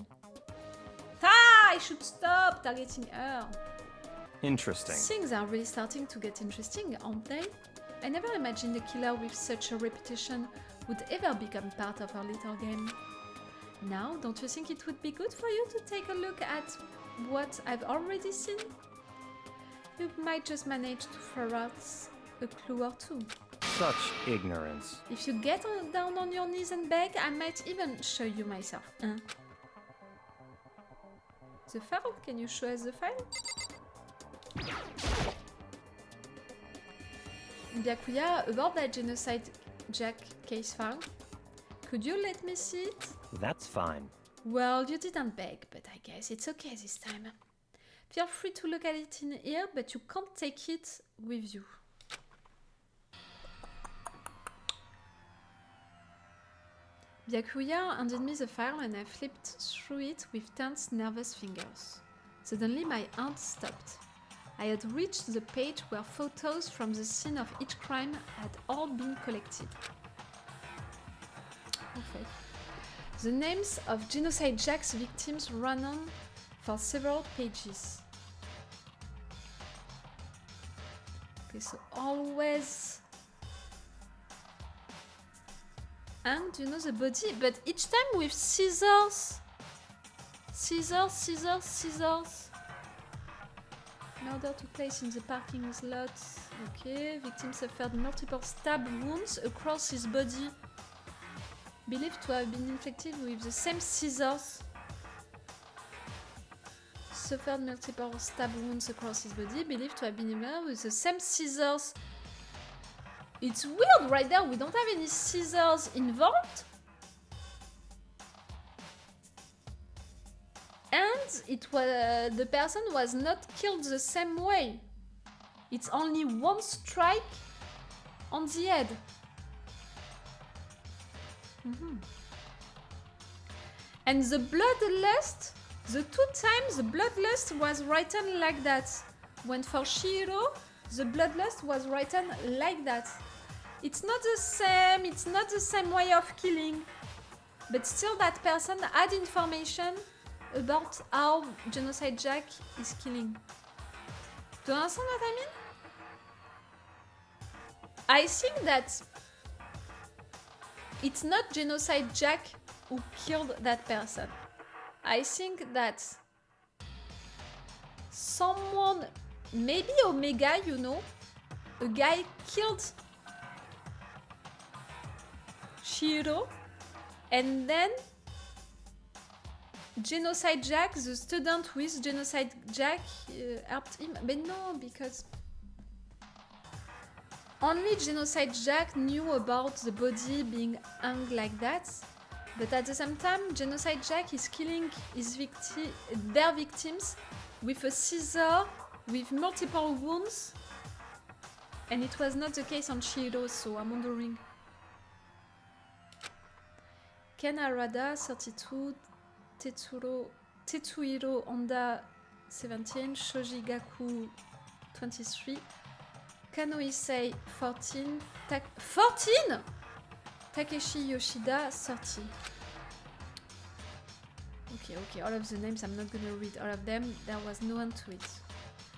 Ah, I should stop targeting her. interesting. Things are really starting to get interesting, aren't they? I never imagined a killer with such a reputation would ever become part of our little game. Now, don't you think it would be good for you to take a look at what I've already seen? You might just manage to throw out a clue or two. Such ignorance. If you get down on your knees and beg, I might even show you myself. The file? Can you show us the file? Byakuya, about that Genocide Jack case file. Could you let me see it? That's fine. Well, you didn't beg, but I guess it's okay this time. Feel free to look at it in here, but you can't take it with you. Byakuya handed me the file and I flipped through it with tense, nervous fingers. Suddenly my hand stopped. I had reached the page where photos from the scene of each crime had all been collected. Okay. The names of Genocide Jack's victims ran on for several pages. Okay, so always... And you know the body, but each time with scissors. Scissors, scissors, scissors. In order to place in the parking lot. Okay, victim suffered multiple stab wounds across his body. Believed to have been inflicted with the same scissors. Suffered multiple stab wounds across his body. Believed to have been inflicted with the same scissors. It's weird right there, we don't have any scissors involved. And it was the person was not killed the same way. It's only one strike on the head. And the bloodlust, the two times the bloodlust was written like that. When for Chihiro, the bloodlust was written like that. It's not the same way of killing. But still that person had information about how Genocide Jack is killing. Do you understand what I mean? I think that it's not Genocide Jack who killed that person. I think that someone, maybe Omega, you know, a guy killed Chihiro, and then Genocide Jack, the student with Genocide Jack, helped him. But no, because only Genocide Jack knew about the body being hung like that. But at the same time, Genocide Jack is killing their victims with a scissor, with multiple wounds. And it was not the case on Chihiro, so I'm wondering. Ken Arada, 32, Tetsuhiro Honda, 17, Shoji Gaku, 23, Kano Issei, 14, 14? Takeshi Yoshida, 30. Okay, all of the names, I'm not gonna read all of them, there was no end to it.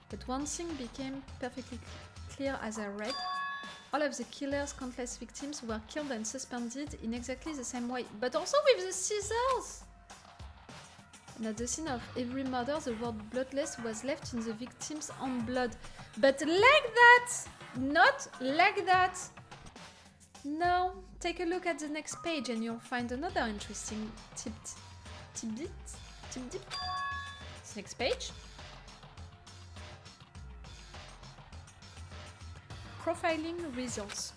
But one thing became perfectly clear as I read. All of the killer's countless victims were killed and suspended in exactly the same way, but also with the scissors! And at the scene of every murder, the word bloodless was left in the victim's own blood. But like that! Not like that! Now, take a look at the next page and you'll find another interesting tidbit. Next page. Profiling results.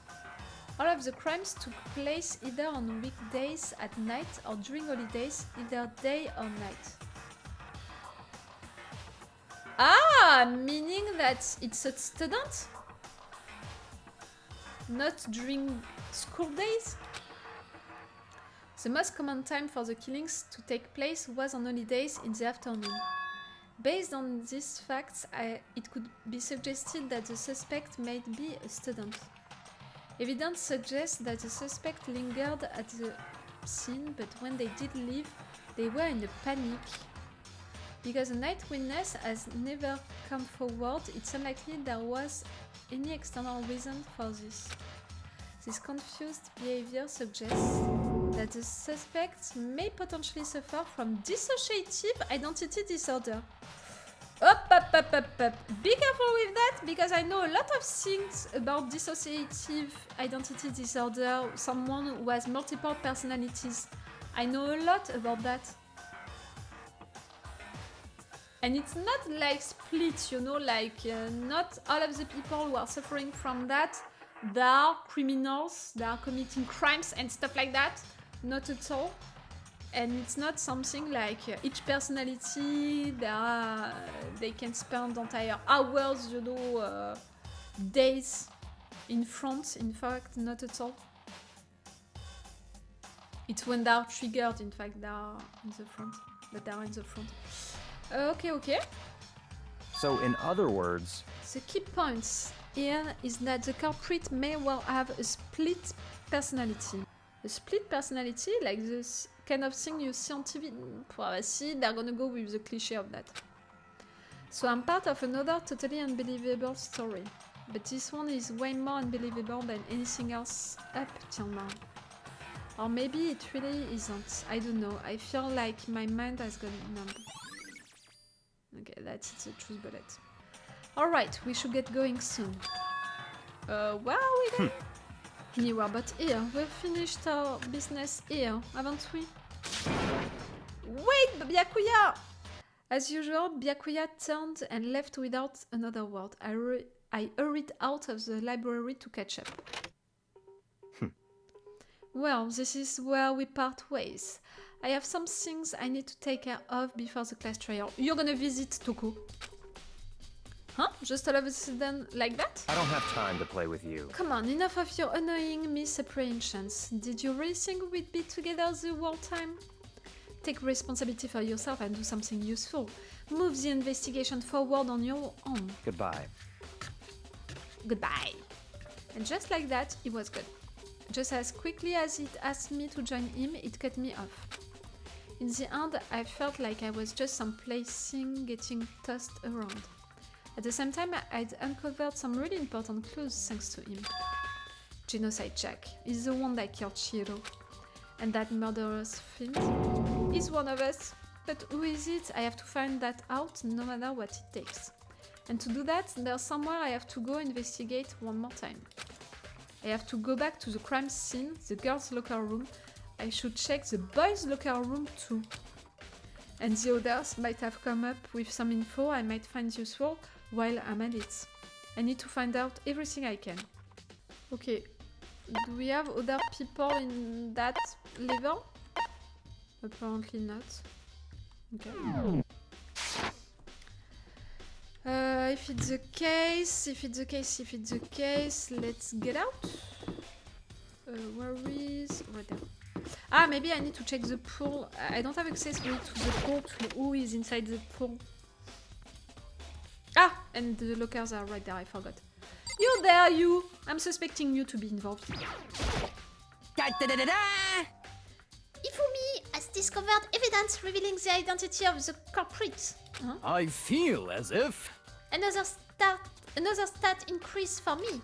All of the crimes took place either on weekdays at night or during holidays, either day or night. Ah, meaning that it's a student? Not during school days? The most common time for the killings to take place was on holidays in the afternoon. Based on these facts, it could be suggested that the suspect might be a student. Evidence suggests that the suspect lingered at the scene, but when they did leave, they were in a panic. Because a night witness has never come forward, it's unlikely there was any external reason for this. This confused behavior suggests that the suspect may potentially suffer from dissociative identity disorder. Up. Be careful with that, because I know a lot of things about dissociative identity disorder, someone who has multiple personalities. I know a lot about that. And it's not like split, you know, like not all of the people who are suffering from that, they are criminals, they are committing crimes and stuff like that. Not at all. And it's not something like each personality, they can spend entire hours, you know, days in front. In fact, not at all. It's when they are triggered, in fact, they are in the front. That they are in the front. Okay. So, in other words, The key points here is that the culprit may well have a split personality. A split personality, like this kind of thing you see on TV. See, they're gonna go with the cliché of that. So I'm part of another totally unbelievable story. But this one is way more unbelievable than anything else up till now. Or maybe it really isn't. I don't know. I feel like my mind has gone numb. Okay, that's the truth bullet. Alright, we should get going soon. Where are we going? Anywhere but here. We've finished our business here, haven't we? Wait, Byakuya! As usual, Byakuya turned and left without another word. I hurried out of the library to catch up. Well, this is where we part ways. I have some things I need to take care of before the class trial. You're gonna visit Toko. Huh? Just all of a sudden like that? I don't have time to play with you. Come on, enough of your annoying misapprehensions. Did you really think we'd be together the whole time? Take responsibility for yourself and do something useful. Move the investigation forward on your own. Goodbye. Goodbye. And just like that, it was good. Just as quickly as it asked me to join him, it cut me off. In the end, I felt like I was just some plaything getting tossed around. At the same time, I'd uncovered some really important clues thanks to him. Genocide Jack is the one that killed Chihiro. And that murderous fiend is one of us. But who is it? I have to find that out no matter what it takes. And to do that, there's somewhere I have to go investigate one more time. I have to go back to the crime scene, the girls' locker room. I should check the boys' locker room too. And the others might have come up with some info I might find useful while I'm at it. I need to find out everything I can. Okay, do we have other people in that level? Apparently not. Okay. If it's the case, let's get out. Where is... right there. Ah, maybe I need to check the pool. I don't have access really to the pool, to who is inside the pool. Ah, and the lockers are right there, I forgot. You there, you! I'm suspecting you to be involved. Da-da-da-da-da! Ifumi has discovered evidence revealing the identity of the culprit. Huh? I feel as if... Another stat increase for me.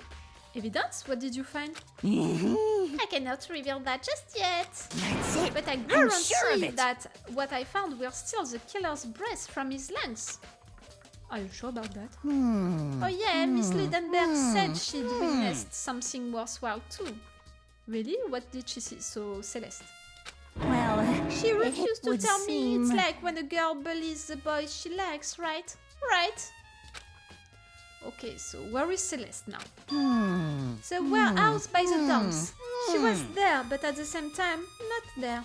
Evidence? What did you find? I cannot reveal that just yet. That's it. But I I'm sure of guarantee it. that what I found were still the killer's breath from his lungs. Are you sure about that? Oh yeah, Miss Lidenberg said she'd witnessed something worthwhile too. Really? What did she see? So, Celeste. Well, She refused to would tell me. It's seem- like when a girl bullies the boys she likes, right? Right. Okay, so where is Celeste now? The warehouse by the dumps. She was there, but at the same time, not there.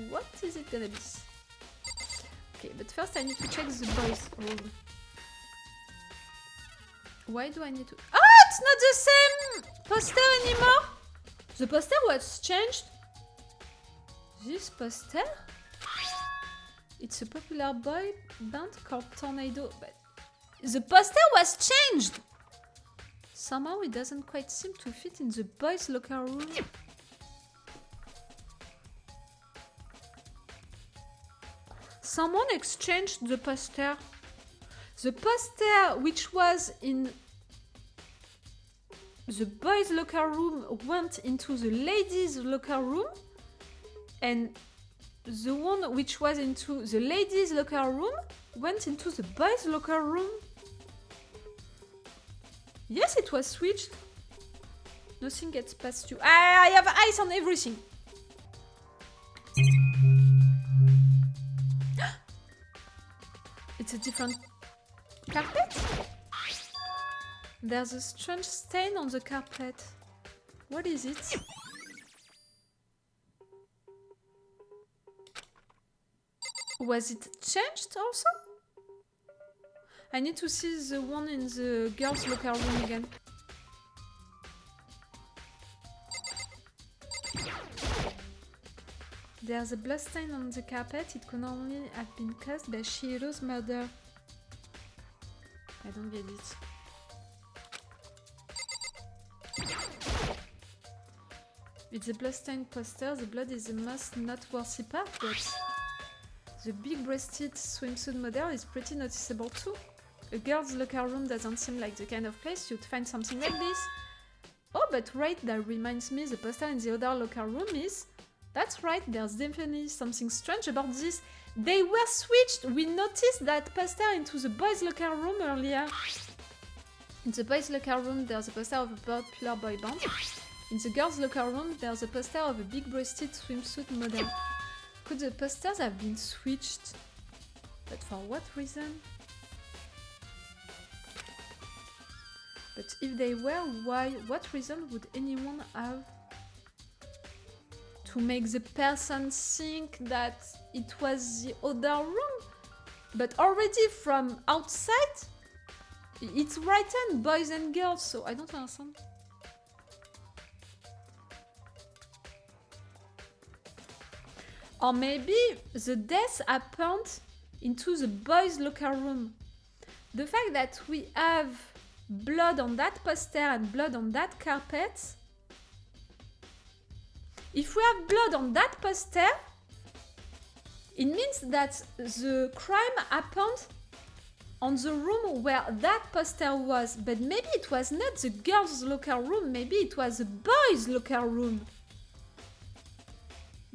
What is it gonna be? Okay, but first I need to check the boys' room. Why do I need to... Oh, it's not the same poster anymore! The poster was changed? This poster? It's a popular boy band called Tornado, but... The poster was changed! Somehow it doesn't quite seem to fit in the boys' locker room. Someone exchanged the poster. The poster which was in the boys' locker room went into the ladies' locker room, and the one which was into the ladies' locker room went into the boys' locker room. Yes, it was switched. Nothing gets past you. I have eyes on everything. It's a different carpet? There's a strange stain on the carpet. What is it? Was it changed also? I need to see the one in the girls' locker room again. There's a blood stain on the carpet. It could only have been caused by Chihiro's murder. I don't get it. It's a blood-stained poster. The blood is the most noteworthy part, but the big-breasted swimsuit model is pretty noticeable too. A girl's locker room doesn't seem like the kind of place you'd find something like this. Oh, but right, that reminds me, the poster in the other locker room is... That's right, there's definitely something strange about this. They were switched! We noticed that poster into the boys' locker room earlier. In the boys' locker room, there's a poster of a popular boy band. In the girls' locker room, there's a poster of a big-breasted swimsuit model. Could the posters have been switched? But for what reason? But if they were, why? What reason would anyone have to make the person think that it was the other room? But already from outside, it's written boys and girls, so I don't understand. Or maybe the death happened into the boys' locker room. The fact that we have blood on that poster and blood on that carpet. If we have blood on that poster, it means that the crime happened on the room where that poster was. But maybe it was not the girls' locker room, maybe it was the boys' locker room.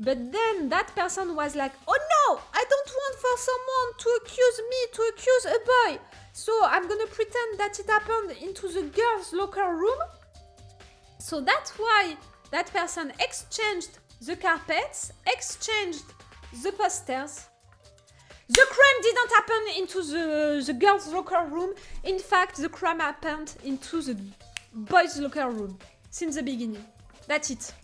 But then that person was like, oh no, I don't want for someone to accuse me, to accuse a boy. So I'm gonna pretend that it happened into the girls' locker room. So that's why that person exchanged the carpets, exchanged the posters. The crime didn't happen into the girls' locker room. In fact, the crime happened into the boys' locker room since the beginning. That's it.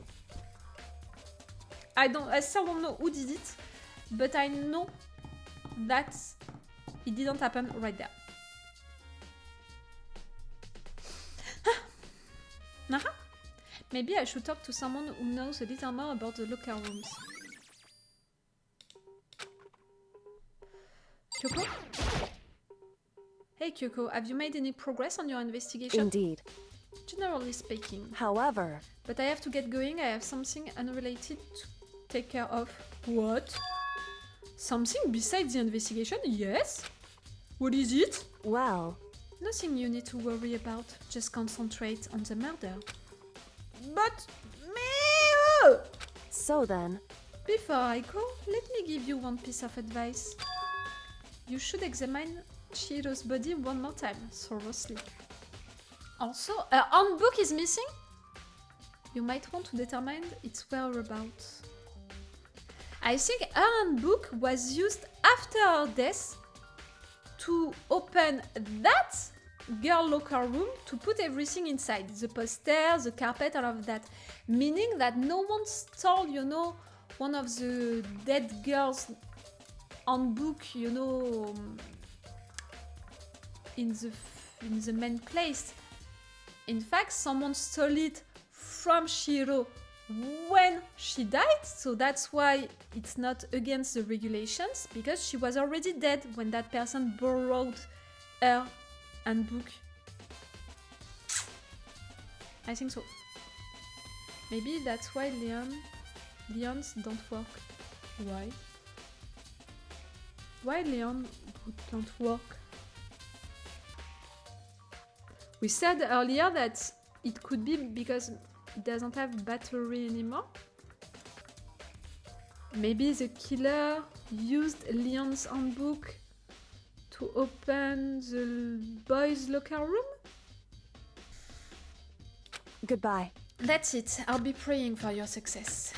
I still don't know who did it, but I know that it didn't happen right there. Maybe I should talk to someone who knows a little more about the locker rooms. Kyoko? Hey Kyoko, have you made any progress on your investigation? Indeed. Generally speaking. However... But I have to get going, I have something unrelated to take care of. What? Something besides the investigation? Yes? What is it? Well... Nothing you need to worry about. Just concentrate on the murder. But... me. So then... Before I go, let me give you one piece of advice. You should examine Chihiro's body one more time, thoroughly. Also, a handbook is missing? You might want to determine its whereabouts. I think her handbook was used after her death to open that girl locker room to put everything inside. The poster, the carpet, all of that. Meaning that no one stole, you know, one of the dead girls' handbook, you know, in the main place. In fact, someone stole it from Chihiro when she died, so that's why it's not against the regulations, because she was already dead when that person borrowed her handbook. I think so. Maybe that's why Leons don't work. Why? Why Leon don't work? We said earlier that it could be because it doesn't have battery anymore. Maybe the killer used Leon's handbook to open the boys' locker room? Goodbye. That's it. I'll be praying for your success.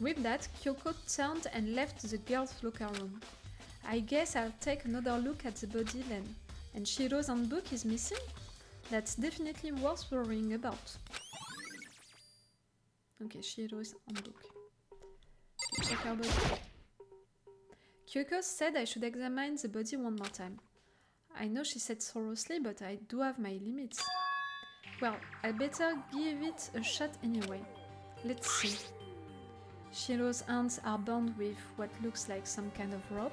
With that, Kyoko turned and left the girls' locker room. I guess I'll take another look at the body then. And Chihiro's handbook is missing? That's definitely worth worrying about. Okay, Chihiro's handbook. Check her body. Kyoko said I should examine the body one more time. I know she said thoroughly, but I do have my limits. Well, I better give it a shot anyway. Let's see. Chihiro's hands are bound with what looks like some kind of rope.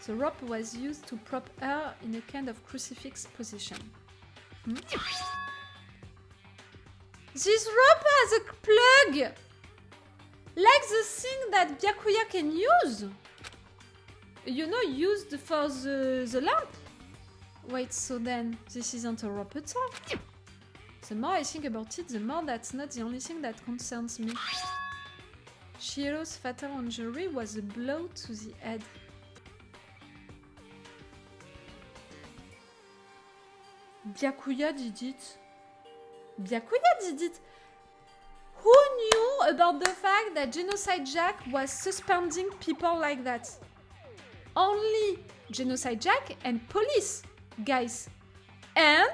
The rope was used to prop her in a kind of crucifix position. This rope has a plug! Like the thing that Byakuya can use! You know, used for the lamp? Wait, so then, this isn't a rope at all? The more I think about it, the more that's not the only thing that concerns me. Chihiro's fatal injury was a blow to the head. Byakuya did it. Byakuya did it! Who knew about the fact that Genocide Jack was suspending people like that? Only Genocide Jack and police, guys. And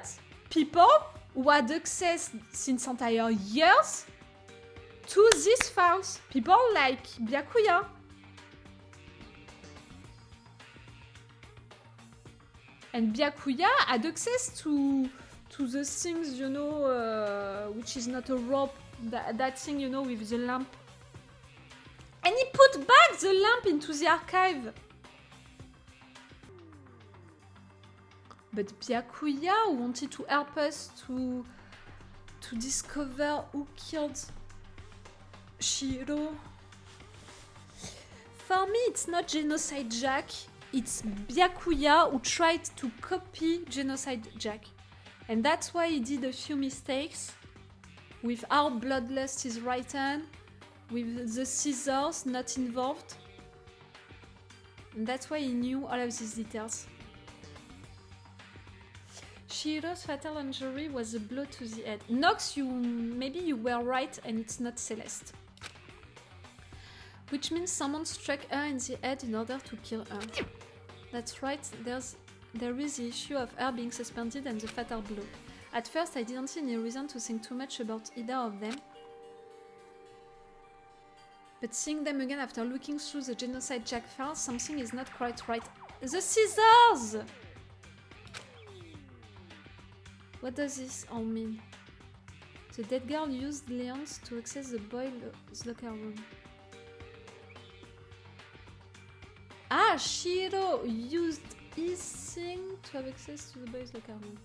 people who had access since entire years to these files. People like Byakuya. And Byakuya had access to the things, you know, which is not a rope, that thing, you know, with the lamp. And he put back the lamp into the archive. But Byakuya wanted to help us to discover who killed Chihiro. For me, it's not Genocide Jack. It's Byakuya who tried to copy Genocide Jack. And that's why he did a few mistakes with how bloodlust is written, with the scissors not involved. And that's why he knew all of these details. Chihiro's fatal injury was a blow to the head. Nox, maybe you were right and it's not Celeste. Which means someone struck her in the head in order to kill her. That's right, there is the issue of her being suspended and the fatal blow. At first I didn't see any reason to think too much about either of them. But seeing them again after looking through the Genocide Jack files, something is not quite right. The scissors! What does this all mean? The dead girl used Leon's to access the boys' locker room. Ah, Chihiro used his thing to have access to the boys' locker room.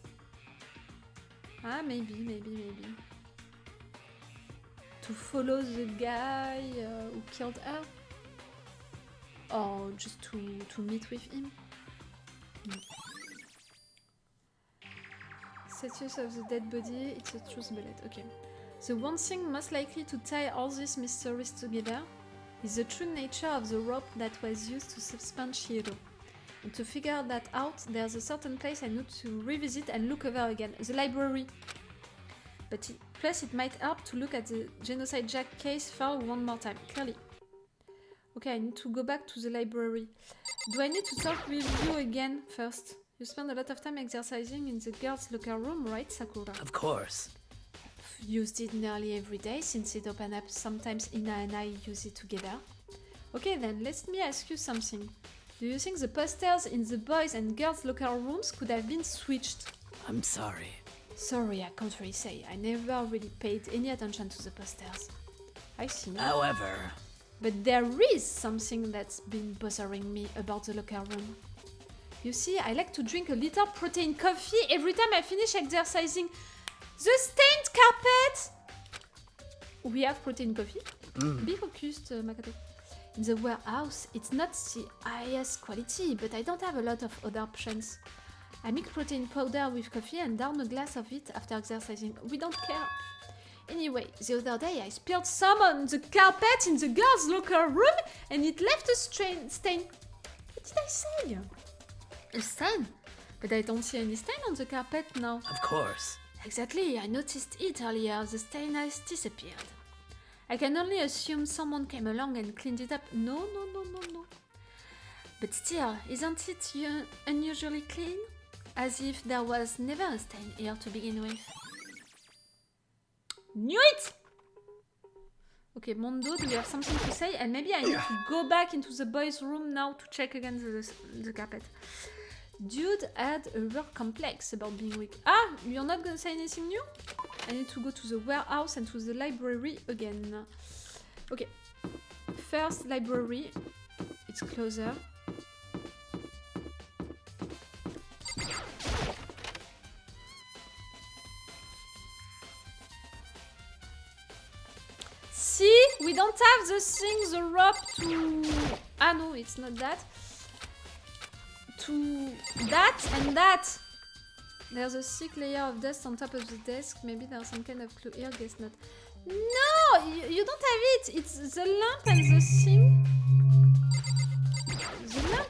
Ah, maybe. To follow the guy who killed her? Or just to meet with him? Status of the dead body, it's a truth bullet, okay. The one thing most likely to tie all these mysteries together is the true nature of the rope that was used to suspend Chihiro. And to figure that out, there's a certain place I need to revisit and look over again, the library. But plus it might help to look at the Genocide Jack case file one more time, clearly. Okay, I need to go back to the library. Do I need to talk with you again first? You spend a lot of time exercising in the girls' locker room, right, Sakura? Of course. Used it nearly every day since it opened up. Sometimes Ina and I use it together. Okay then, let me ask you something. Do you think the posters in the boys' and girls' locker rooms could have been switched? I'm sorry. Sorry, I can't really say. I never really paid any attention to the posters. I see. However... But there is something that's been bothering me about the locker room. You see, I like to drink a little protein coffee every time I finish exercising. The stained carpet! We have protein coffee. Be focused, Makoto. In the warehouse, it's not the highest quality, but I don't have a lot of other options. I mix protein powder with coffee and down a glass of it after exercising. We don't care. Anyway, the other day I spilled some on the carpet in the girls' locker room and it left a stain. What did I say? A stain? But I don't see any stain on the carpet now. Of course. Exactly, I noticed it earlier. The stain has disappeared. I can only assume someone came along and cleaned it up. No. But still, isn't it unusually clean? As if there was never a stain here to begin with. Knew it! Okay, Mondo, do you have something to say? And maybe I need to go back into the boys' room now to check again the carpet. Dude had a work complex about being weak. Ah, you're not gonna say anything new? I need to go to the warehouse and to the library again. Okay. First, library. It's closer. See? We don't have the thing, the rope to... Ah no, it's not that. To that and that. There's a thick layer of dust on top of the desk. Maybe there's some kind of clue here, guess not. No! You don't have it! It's the lamp and the thing. The lamp?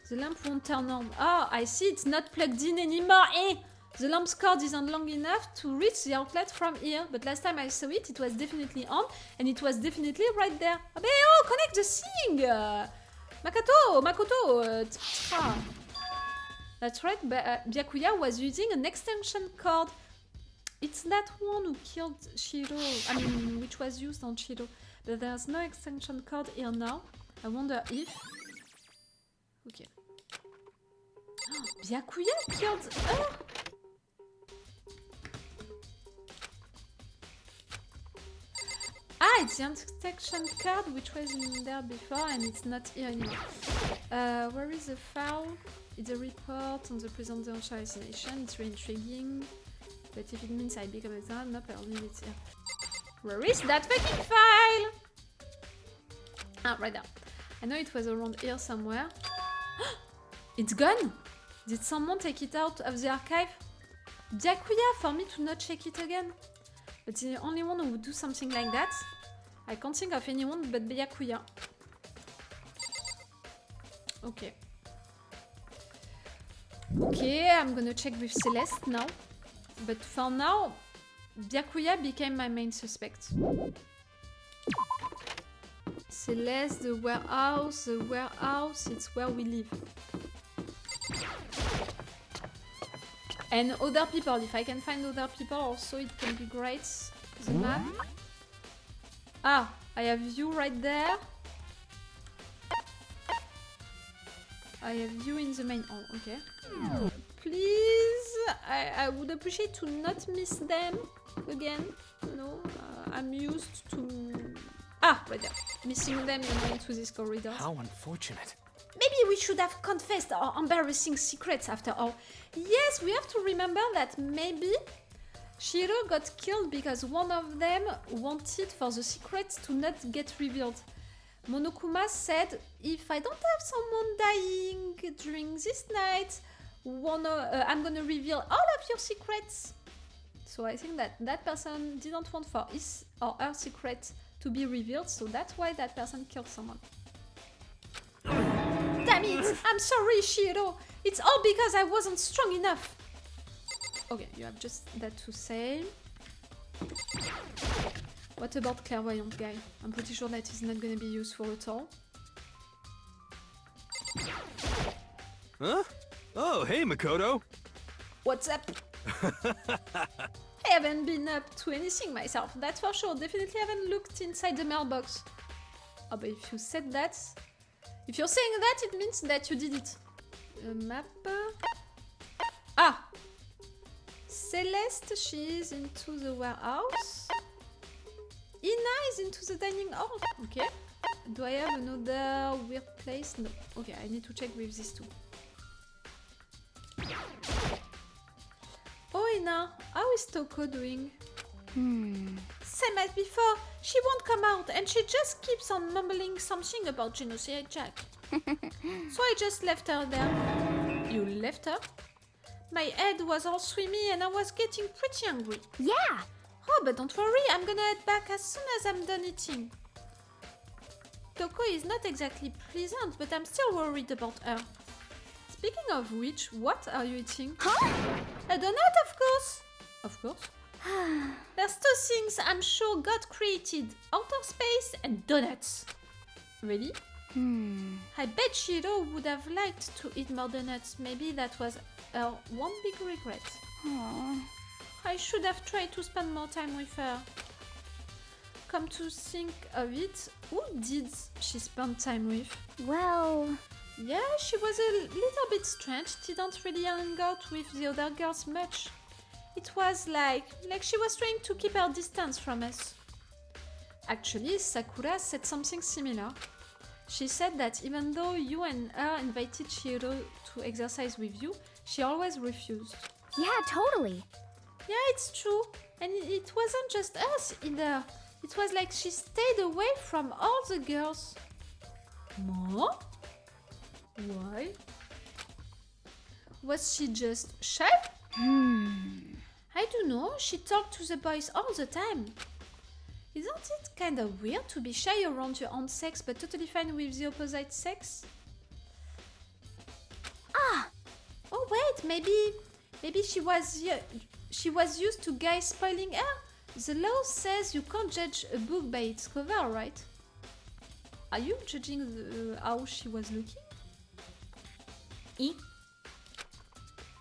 The lamp won't turn on. Oh, I see, it's not plugged in anymore. Eh? The lamp's cord isn't long enough to reach the outlet from here. But last time I saw it, it was definitely on. And it was definitely right there. Oh, connect the thing! Makoto! That's right, Byakuya was using an extension cord. It's that one who killed Chihiro. I mean, which was used on Chihiro. But there's no extension cord here now. I wonder if... Okay. Byakuya killed her? Ah, it's the extension card which was in there before and it's not here anymore. Where is the file? It's a report on the presidential assassination. It's really intriguing. But if it means I become a son, nope, I'll leave it here. Where is that fucking file? Ah, right there. I know it was around here somewhere. It's gone? Did someone take it out of the archive? Byakuya for me to not check it again. But the only one who would do something like that. I can't think of anyone but Byakuya. Okay. Okay, I'm gonna check with Celeste now. But for now, Byakuya became my main suspect. Celeste, the warehouse, it's where we live. And other people, if I can find other people also, it can be great. The map. Ah, I have you right there. I have you in the main hall, okay. Please, I would appreciate to not miss them again. No, I'm used to... Ah, right there. Missing them, into these corridors. How unfortunate. Maybe we should have confessed our embarrassing secrets after all. Yes, we have to remember that maybe Chihiro got killed because one of them wanted for the secrets to not get revealed. Monokuma said, if I don't have someone dying during this night, I'm gonna reveal all of your secrets. So I think that that person didn't want for his or her secret to be revealed, so that's why that person killed someone. Damn it! I'm sorry, Chihiro! It's all because I wasn't strong enough! Okay, you have just that to say. What about clairvoyant guy? I'm pretty sure that is not gonna be useful at all. Huh? Oh, hey, Makoto! What's up? I haven't been up to anything myself, that's for sure. Definitely haven't looked inside the mailbox. Oh, but if you said that... If you're saying that, it means that you did it. Map... Ah! Celeste, she is into the warehouse. Ina is into the dining hall. Okay. Do I have another weird place? No. Okay, I need to check with these two. Oh, Ina, how is Toko doing? Same as before. She won't come out and she just keeps on mumbling something about Genocide Jack. So I just left her there. You left her? My head was all swimmy and I was getting pretty angry. Yeah. Oh, but don't worry, I'm gonna head back as soon as I'm done eating. Toko is not exactly pleasant, but I'm still worried about her. Speaking of which, what are you eating? Huh? A donut, of course! Of course. There's two things I'm sure God created. Outer space and donuts. Really? I bet Chihiro would have liked to eat more donuts. Maybe that was her one big regret. Aww. I should have tried to spend more time with her. Come to think of it, who did she spend time with? Well, Yeah, she was a little bit strange, didn't really hang out with the other girls much. It was like she was trying to keep her distance from us. Actually, Sakura said something similar. She said that even though you and her invited Chihiro to exercise with you, she always refused. yeah, totally. Yeah, it's true. And it wasn't just us either. It was like she stayed away from all the girls. More? Why? Was she just shy? I don't know. She talked to the boys all the time. Isn't it kind of weird to be shy around your own sex but totally fine with the opposite sex? Ah, Oh wait, maybe she was used to guys spoiling her. The law says you can't judge a book by its cover, right? Are you judging how she was looking?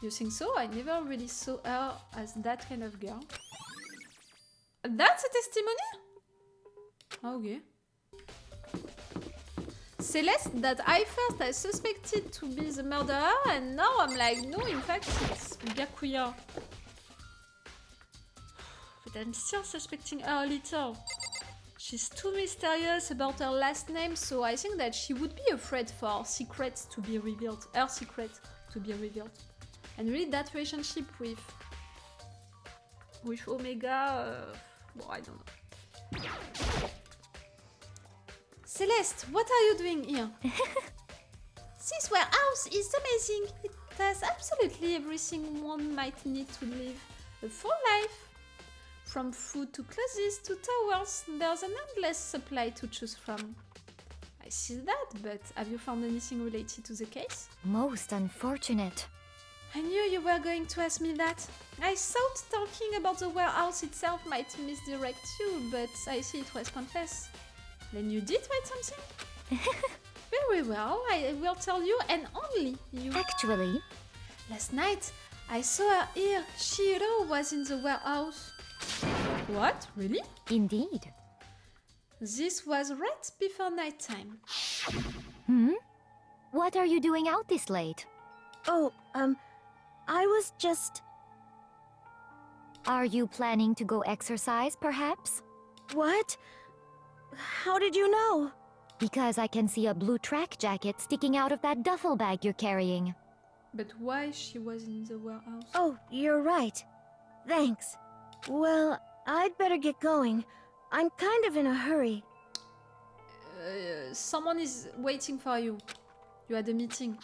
You think so? I never really saw her as that kind of girl. That's a testimony? Okay. Celeste, that I suspected to be the murderer, and now I'm like, no, in fact, it's Byakuya. But I'm still suspecting her a little. She's too mysterious about her last name, so I think that she would be afraid for her secret to be revealed. And really, that relationship with Omega, well, I don't know. Celeste, what are you doing here? This warehouse is amazing. It has absolutely everything one might need to live a full life. From food to clothes to towels, there's an endless supply to choose from. I see that, but have you found anything related to the case? most unfortunate. I knew you were going to ask me that. I thought talking about the warehouse itself might misdirect you, but I see it was pointless. Then you did write something? Very well, I will tell you and only you. Actually, Last night, I saw her here. Chihiro was in the warehouse. What? Really? indeed. This was right before nighttime. What are you doing out this late? Oh, I was just... Are you planning to go exercise, perhaps? What? How did you know? Because I can see a blue track jacket sticking out of that duffel bag you're carrying. But why she was in the warehouse? Oh, you're right. Thanks. Well, I'd better get going. I'm kind of in a hurry. Someone is waiting for you. You had a meeting.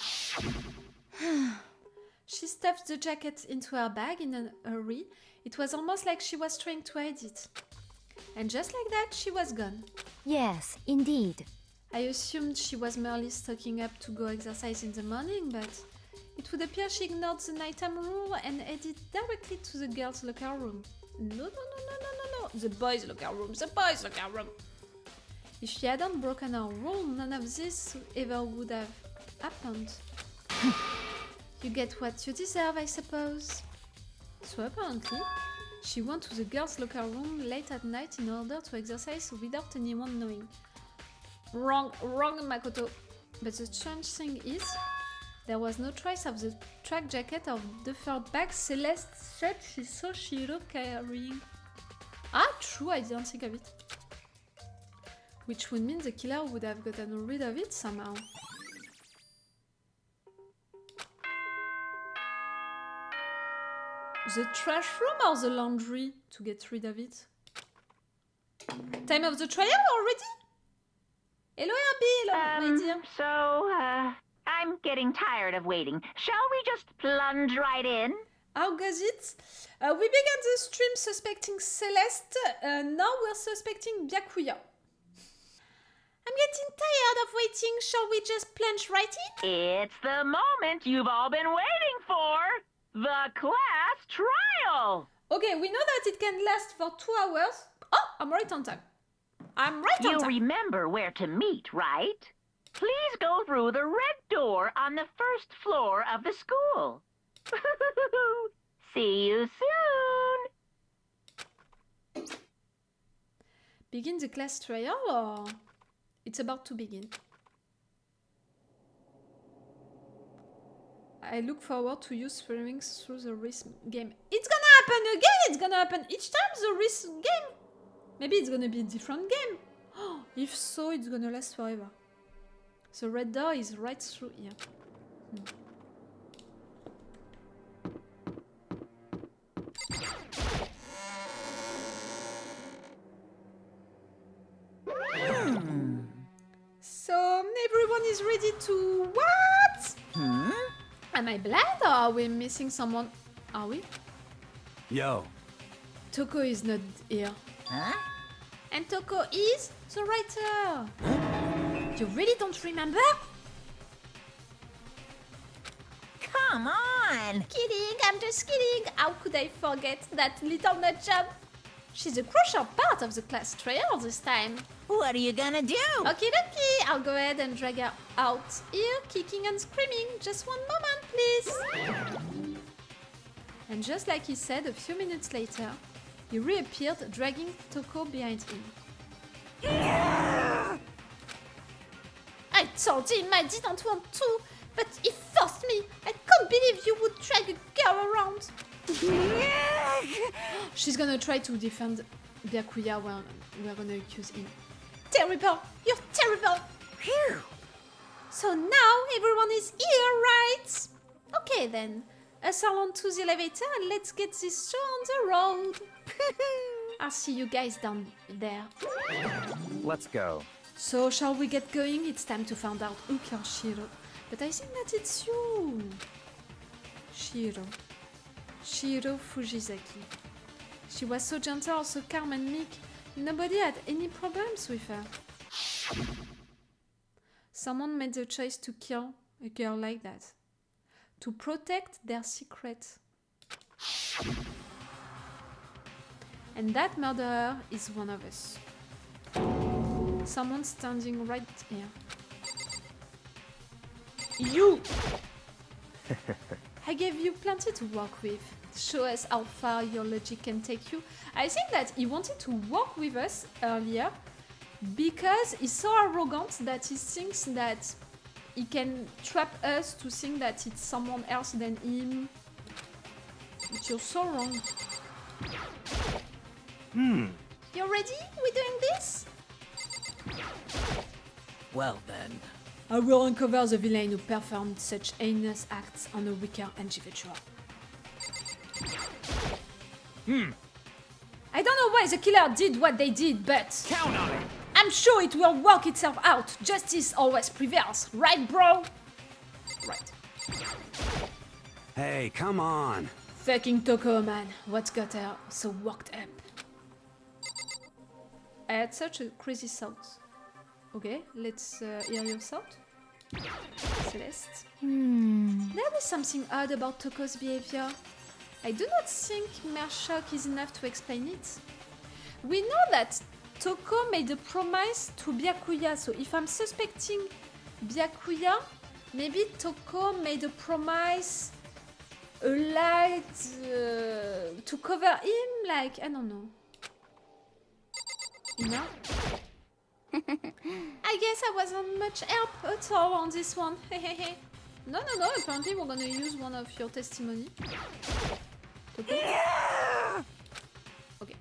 She stuffed the jacket into her bag in a hurry. It was almost like she was trying to hide it. And just like that, she was gone. Yes, indeed. I assumed she was merely stocking up to go exercise in the morning, but it would appear she ignored the nighttime rule and headed directly to the girls' locker room. No. The boys' locker room. If she hadn't broken her rule, none of this ever would have happened. You get what you deserve, I suppose. So apparently, she went to the girls' locker room late at night in order to exercise without anyone knowing. Wrong, Makoto. But the strange thing is, there was no trace of the track jacket or the third bag Celeste said she saw Chihiro carrying. Ah, true, I didn't think of it. Which would mean the killer would have gotten rid of it somehow. The trash room or the laundry to get rid of it? Time of the trial already? Hello, Herbie, hello, my dear. So, I'm getting tired of waiting. Shall we just plunge right in? How goes it? We began the stream suspecting Celeste. Now we're suspecting Byakuya. I'm getting tired of waiting. Shall we just plunge right in? It's the moment you've all been waiting for. The class trial. Okay, we know that it can last for 2 hours. Oh, I'm right on time. I'm right on You time. remember where to meet, right? Please go through the red door on the first floor of the school. See you soon. Begin the class trial or it's about to begin? I look forward to you swimming through the risk game. It's gonna happen again! It's gonna happen each time the risk game! Maybe it's gonna be a different game. If so, it's gonna last forever. The red door is right through here. So everyone is ready to what? Am I blind or are we missing someone? Are we? Yo. Toko is not here. And Toko is the writer. You really don't remember? Come on! Kidding, I'm just kidding. How could I forget that little nut job? She's a crucial part of the class trial this time. What are you gonna do? Okie dokie, I'll go ahead and drag her out here, kicking and screaming. Just one moment, please. And just like he said, a few minutes later, he reappeared, dragging Toko behind him. I told him I didn't want to, but he forced me. I can't believe you would drag a girl around. She's gonna try to defend Byakuya when we're gonna accuse him. Terrible! You're terrible! Phew. So now everyone is here, right? Okay then. Hustle onto the elevator and let's get this show on the road. I'll see you guys down there. Let's go. So shall we get going? It's time to find out who killed Chihiro. But I think that it's you. Chihiro Fujisaki. She was so gentle, so calm and meek. Nobody had any problems with her. Someone made the choice to kill a girl like that. To protect their secret. And that murderer is one of us. Someone standing right here. You! I gave you plenty to work with. Show us how far your logic can take you. I think that he wanted to work with us earlier because he's so arrogant that he thinks that he can trap us to think that it's someone else than him. But you're so wrong. You ready? We're doing this? Well then. I will uncover the villain who performed such heinous acts on a weaker individual. I don't know why the killer did what they did, but Count on it! I'm sure it will work itself out. Justice always prevails, right, bro? Right. Hey, come on. Fucking Toko, man. What's got her so worked up? I had such a crazy thought. Okay, let's hear your thought. Celeste. There is something odd about Toko's behavior. I do not think mere shock is enough to explain it. We know that Toko made a promise to Byakuya, so if I'm suspecting Byakuya, maybe Toko made a promise, a light to cover him, like, I don't know. You know? I guess I wasn't much help at all on this one. No, apparently we're gonna use one of your testimony. Toko? Okay.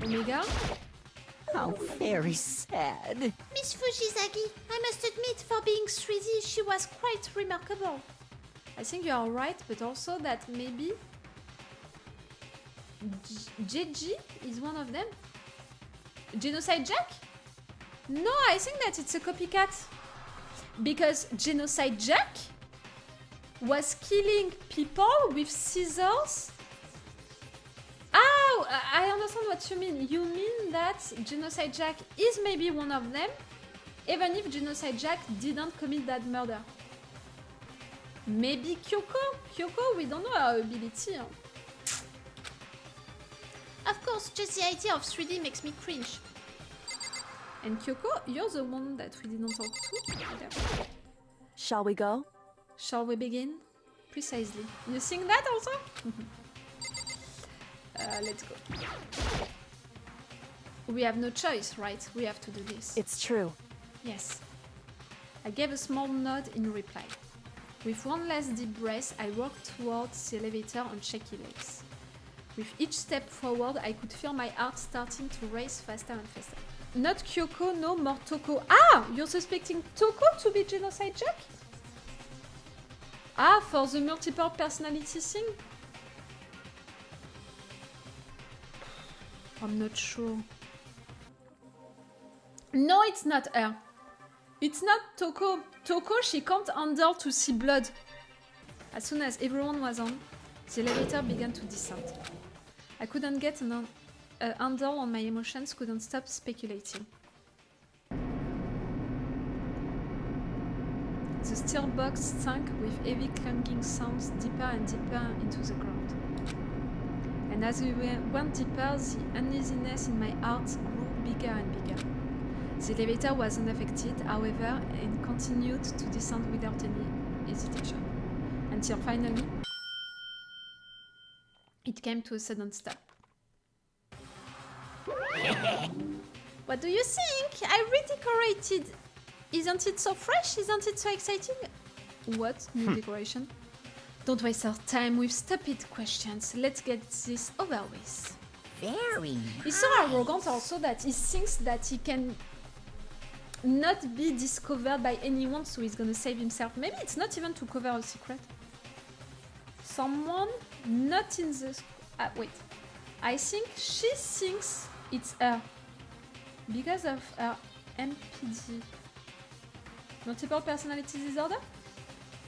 Omega? How very sad. Miss Fujisaki, I must admit, for being 3D, she was quite remarkable. I think you are right, but also that maybe JG is one of them. Genocide Jack? No, I think that it's a copycat. Because Genocide Jack was killing people with scissors. Oh, I understand what you mean. You mean that Genocide Jack is maybe one of them, even if Genocide Jack didn't commit that murder. Maybe Kyoko? Kyoko, we don't know her ability. Huh? Of course, just the idea of 3D makes me cringe. And Kyoko, you're the one that we didn't talk to. Shall we go? Shall we begin? Precisely. You sing that also? Let's go. We have no choice, right? We have to do this. It's true. Yes. I gave a small nod in reply. With one last deep breath, I walked towards the elevator on shaky legs. With each step forward, I could feel my heart starting to race faster and faster. Not Kyoko, no, more Toko. Ah! You're suspecting Toko to be Genocide Jack? Ah, for the multiple personality thing? I'm not sure. No, it's not her. It's not Toko. Toko, she can't handle to see blood. As soon as everyone was on, the elevator began to descend. I couldn't get a handle on my emotions, couldn't stop speculating. The steel box sank with heavy clanging sounds deeper and deeper into the ground. And as we went deeper, the uneasiness in my heart grew bigger and bigger. The elevator was unaffected, however, and continued to descend without any hesitation. Until finally, it came to a sudden stop. What do you think? I redecorated. Isn't it so fresh? Isn't it so exciting? What new decoration? Don't waste our time with stupid questions. Let's get this over with. Very. He's so arrogant also that he thinks that he can not be discovered by anyone, so he's gonna save himself. Maybe it's not even to cover a secret. Someone not in the... wait. I think she thinks it's her. Because of her MPD. Multiple personality disorder?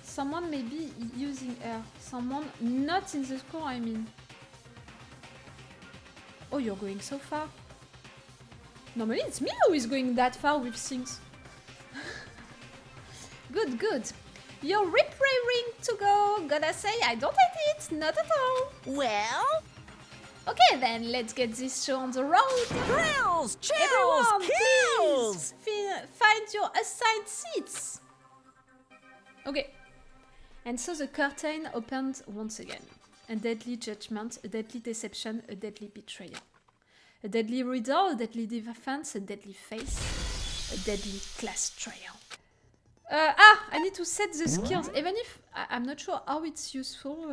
Someone may be using her. Someone not in the score, I mean. Oh, you're going so far. Normally it's me who is going that far with things. Good, good. You're preparing to go. Gotta say, I don't hate it. Not at all. Well? Okay then, let's get this show on the road. Thrills! Chills! Everyone, Kills! please find your assigned seats. Okay. And so the curtain opened once again. A deadly judgment, a deadly deception, a deadly betrayal. A deadly riddle, a deadly defense, a deadly face, a deadly class trial. I need to set the skills, even if I'm not sure how it's useful.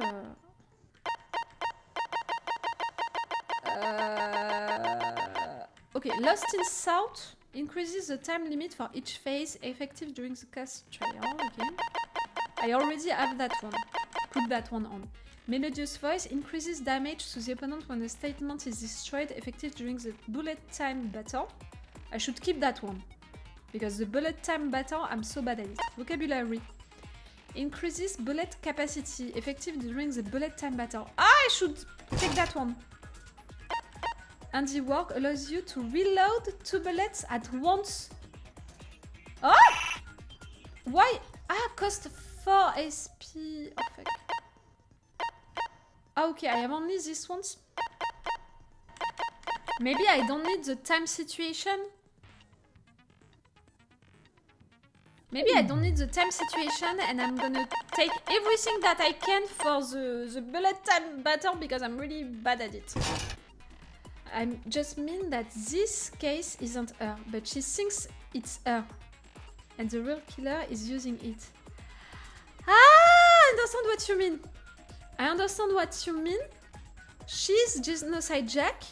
Okay, Lost in South increases the time limit for each phase effective during the class trial. Okay. I already have that one. Put that one on. Melodious Voice increases damage to the opponent when a statement is destroyed effective during the bullet time battle. I should keep that one. Because the bullet time battle, I'm so bad at it. Vocabulary. Increases bullet capacity effective during the bullet time battle. I should take that one. Handiwork allows you to reload 2 bullets at once. Oh! Why? Cost 4 SP. Oh, fuck. Okay, I have only these ones. Maybe I don't need the time situation. Maybe I don't need the time situation and I'm gonna take everything that I can for the bullet time battle because I'm really bad at it. I just mean that this case isn't her, but she thinks it's her. And the real killer is using it. I understand what you mean. I understand what you mean. She's Genocide Jack,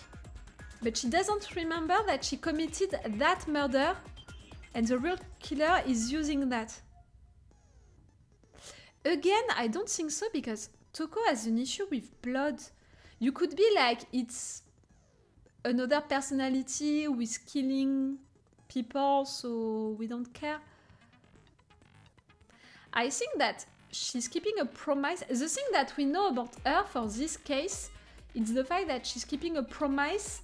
but she doesn't remember that she committed that murder and the real killer is using that. Again, I don't think so because Toko has an issue with blood. You could be like, it's another personality who is killing people, so we don't care. I think that she's keeping a promise. The thing that we know about her for this case, it's the fact that she's keeping a promise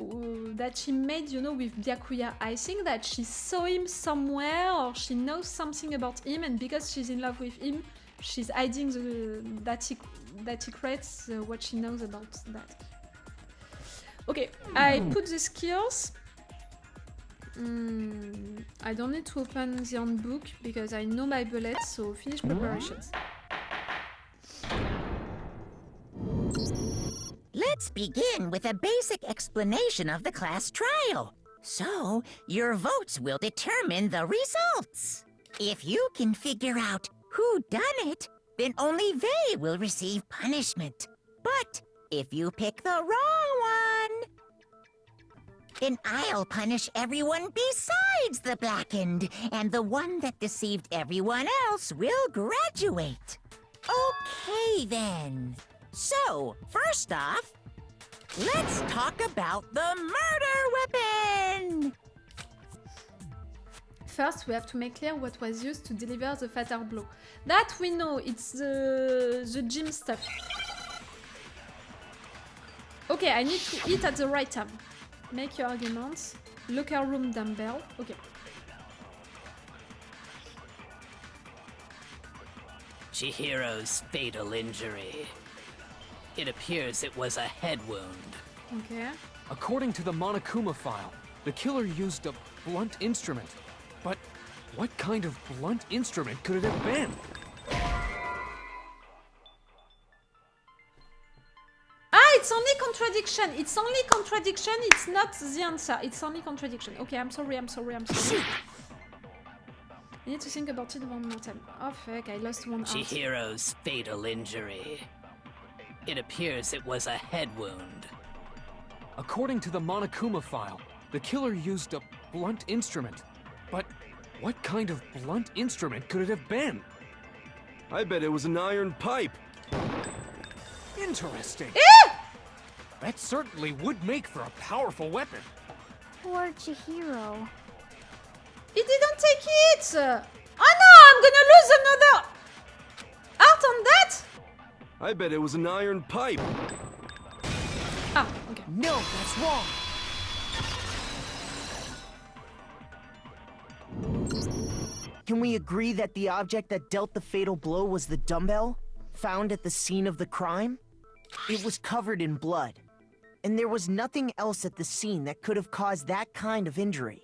that she made, you know, with Byakuya. I think that she saw him somewhere, or she knows something about him, and because she's in love with him, she's hiding that secrets, what she knows about that. Okay, I put the skills. I don't need to open the handbook because I know my bullets, so finish preparations. Let's begin with a basic explanation of the class trial. So, your votes will determine the results. If you can figure out who done it, then only they will receive punishment. But if you pick the wrong one, then I'll punish everyone besides the blackened, and the one that deceived everyone else will graduate. Okay, then. So, first off, let's talk about the murder weapon! First, we have to make clear what was used to deliver the fatal blow. That we know, it's the gym stuff. Okay, I need to eat at the right time. Make your arguments. Locker room dumbbell. Okay. Chihiro's fatal injury. It appears it was a head wound. Okay. According to the Monokuma file, the killer used a blunt instrument. But what kind of blunt instrument could it have been? It's only contradiction. It's only contradiction. It's not the answer. It's only contradiction. Okay, I'm sorry. I need to think about it one more time. Oh fuck, I lost one out. Chihiro's fatal injury. It appears it was a head wound. According to the Monokuma file, the killer used a blunt instrument. But what kind of blunt instrument could it have been? I bet it was an iron pipe. Interesting. That certainly would make for a powerful weapon. Poor Chihiro. He didn't take it! Oh no, I'm gonna lose another art on that? I bet it was an iron pipe. Ah, okay. No, that's wrong. Can we agree that the object that dealt the fatal blow was the dumbbell, found at the scene of the crime? It was covered in blood, and there was nothing else at the scene that could have caused that kind of injury.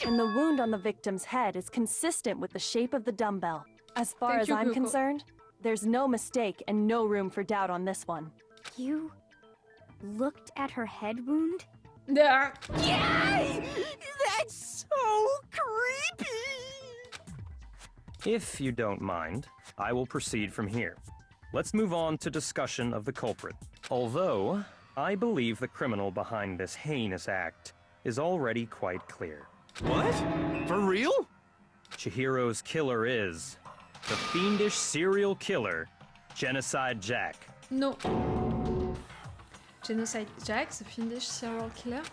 And the wound on the victim's head is consistent with the shape of the dumbbell. As far as I'm concerned, there's no mistake and no room for doubt on this one. You looked at her head wound? Yeah. Yay! That's so creepy! If you don't mind, I will proceed from here. Let's move on to discussion of the culprit. Although, I believe the criminal behind this heinous act is already quite clear. What? For real? Chihiro's killer is the fiendish serial killer, Genocide Jack. No. Genocide Jack, the fiendish serial killer.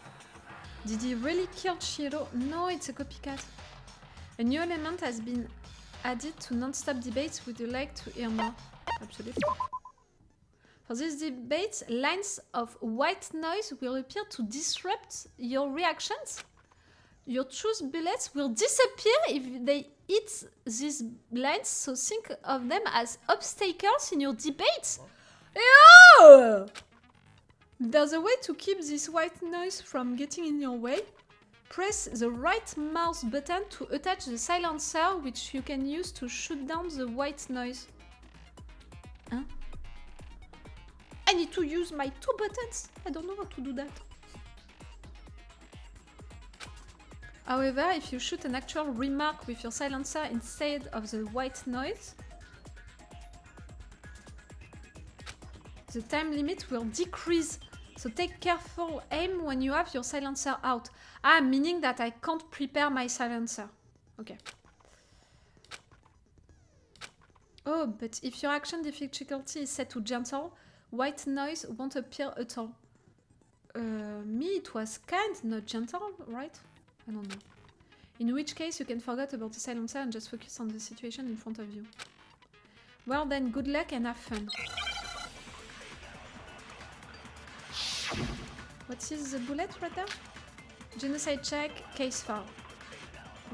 Did he really kill Chihiro? No, it's a copycat. A new element has been added to non-stop debates. Would you like to hear more? Absolutely. For this debate, lines of white noise will appear to disrupt your reactions. Your choose bullets will disappear if they hit these lines, so think of them as obstacles in your debates. Ew! There's a way to keep this white noise from getting in your way. Press the right mouse button to attach the silencer, which you can use to shoot down the white noise. Huh? I need to use my two buttons. I don't know how to do that. However, if you shoot an actual remark with your silencer instead of the white noise, the time limit will decrease. So take careful aim when you have your silencer out. Ah, meaning that I can't prepare my silencer. Okay. Oh, but if your action difficulty is set to gentle, white noise won't appear at all. Me, it was kind, not gentle, right? I don't know. In which case you can forget about the silencer and just focus on the situation in front of you. Well then, good luck and have fun. What is the bullet right there? Genocide Jack, case file.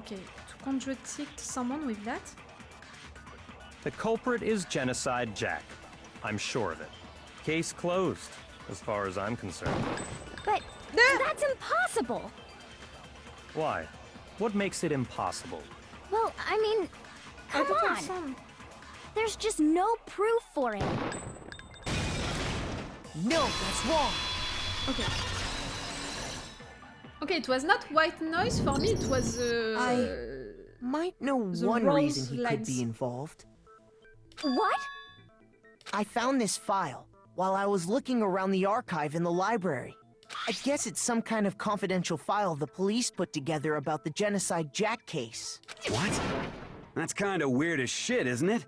Okay, to contradict someone with that? The culprit is Genocide Jack. I'm sure of it. Case closed, as far as I'm concerned. But that's impossible! Why? What makes it impossible? Well, I mean, come on! There's just no proof for it. No, that's wrong. Okay. Okay, it was not white noise for me, it was I might know one reason he could be involved. What? I found this file while I was looking around the archive in the library. I guess it's some kind of confidential file the police put together about the Genocide Jack case. What? That's kind of weird as shit, isn't it?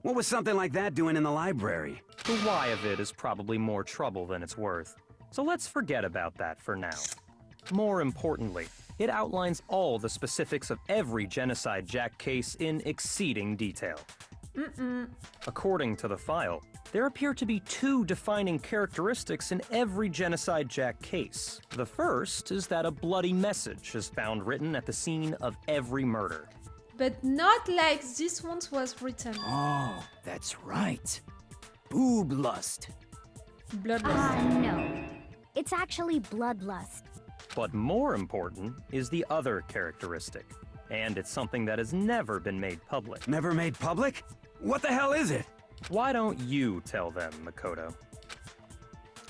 What was something like that doing in the library? The why of it is probably more trouble than it's worth. So let's forget about that for now. More importantly, it outlines all the specifics of every Genocide Jack case in exceeding detail. According to the file, there appear to be two defining characteristics in every Genocide Jack case. The first is that a bloody message is found written at the scene of every murder. But not like this one was written. Oh, that's right. Boob lust. Bloodlust. No. It's actually bloodlust. But more important is the other characteristic, and it's something that has never been made public. Never made public? What the hell is it? Why don't you tell them, Makoto?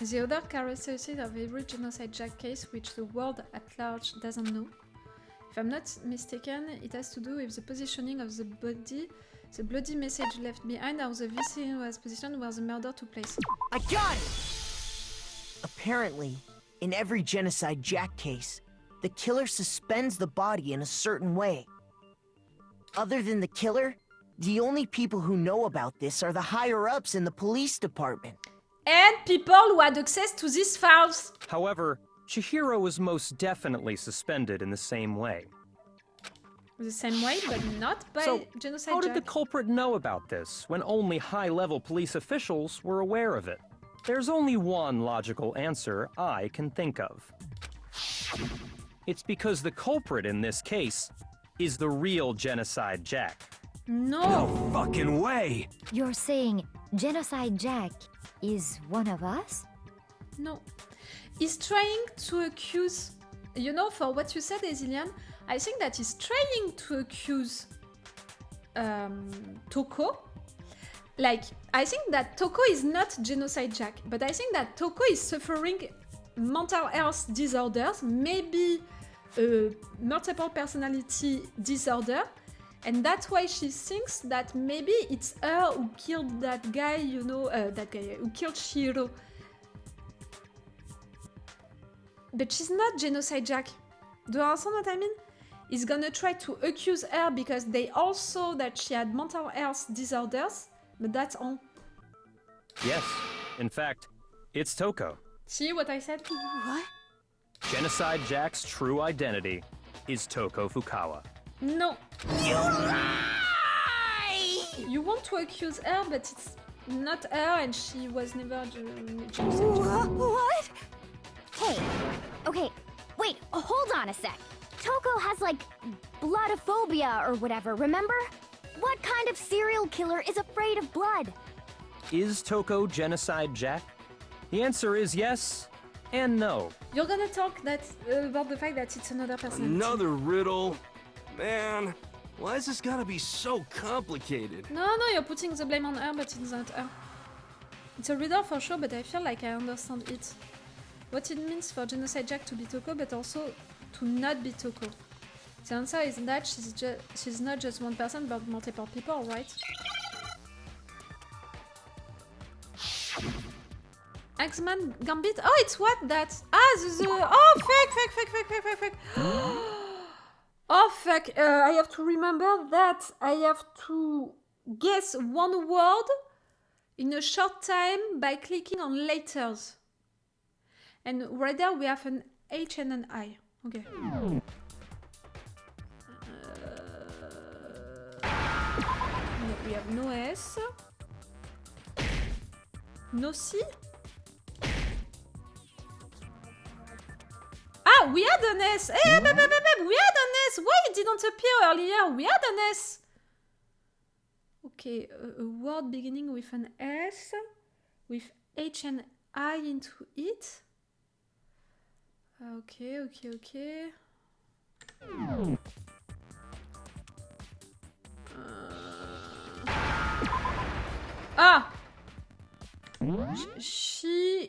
The other characteristic of every Genocide Jack case which the world at large doesn't know. If I'm not mistaken, it has to do with the positioning of the body, the bloody message left behind, or the vicinity was positioned where the murder took place. I got it! Apparently, in every Genocide Jack case, the killer suspends the body in a certain way. Other than the killer, the only people who know about this are the higher-ups in the police department. And people who had access to these files. However, Chihiro was most definitely suspended in the same way. The same way, but not by So, Genocide how did Jack. the culprit know about this when only high-level police officials were aware of it? There's only one logical answer I can think of. It's because the culprit in this case is the real Genocide Jack. No fucking way! You're saying Genocide Jack is one of us? No. He's trying to accuse... You know, for what you said, Ezilian, I think that he's trying to accuse Toko. Like, I think that Toko is not Genocide Jack, but I think that Toko is suffering mental health disorders, maybe multiple personality disorder, and that's why she thinks that maybe it's her who killed that guy, you know, that guy who killed Chihiro. But she's not Genocide Jack. Do you understand what I mean? He's gonna try to accuse her because they all saw that she had mental health disorders, but that's all. Yes, in fact, it's Toko. See what I said? What? Genocide Jack's true identity is Toko Fukawa. No. You lie! You want to accuse her, but it's not her, and she was never Genocide Jack. What? Hey, okay, wait, hold on a sec. Toko has, like, bloodophobia or whatever, remember? What kind of serial killer is afraid of blood? Is Toko Genocide Jack? The answer is yes and no. You're gonna talk about the fact that it's another personality. Another riddle? Man, why is this gotta be so complicated? No, you're putting the blame on her, but it's not her. It's a riddle for sure, but I feel like I understand it. What it means for Genocide Jack to be Toko, but also to not be Toko. The answer is that she's not just one person, but multiple people, right? Axeman Gambit? Oh, it's what? That? Ah, oh, fake! Oh, fuck! I have to remember that I have to guess one word in a short time by clicking on letters. And right there we have an H and an I. Okay. we have no S. No C? Ah, we had an S! Hey, we had an S! Why it didn't appear earlier? We had an S! Okay, a word beginning with an S, with H and I into it. Okay. Ah! She.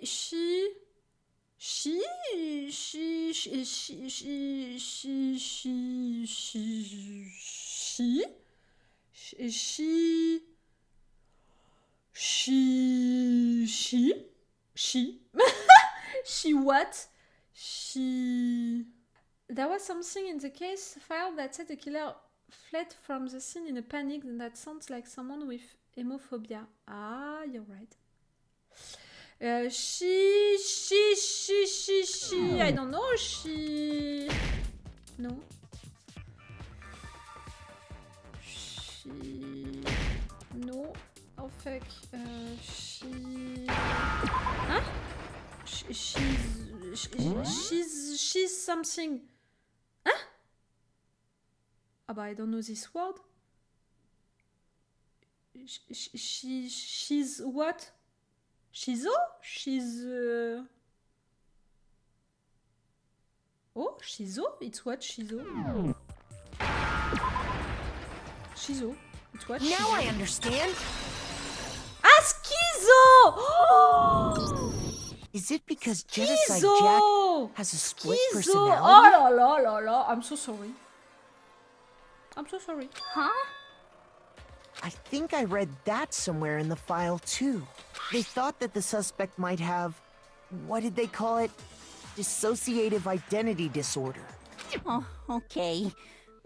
She what? She... There was something in the case file that said the killer fled from the scene in a panic, and that sounds like someone with hemophobia. Ah, you're right. She... I don't know, she... No. She... No. Oh, fuck. She... Huh? She's something. Huh? Ah, but I don't know this word. She's what? Shizo? She's... Oh, Shizo? It's what, Shizo? Shizo. It's what? Now I understand. Ah, Schizo! Is it because Genocide Jack has a split personality? Oh la. I'm so sorry. Huh? I think I read that somewhere in the file too. They thought that the suspect might have, what did they call it? Dissociative identity disorder. Oh, okay.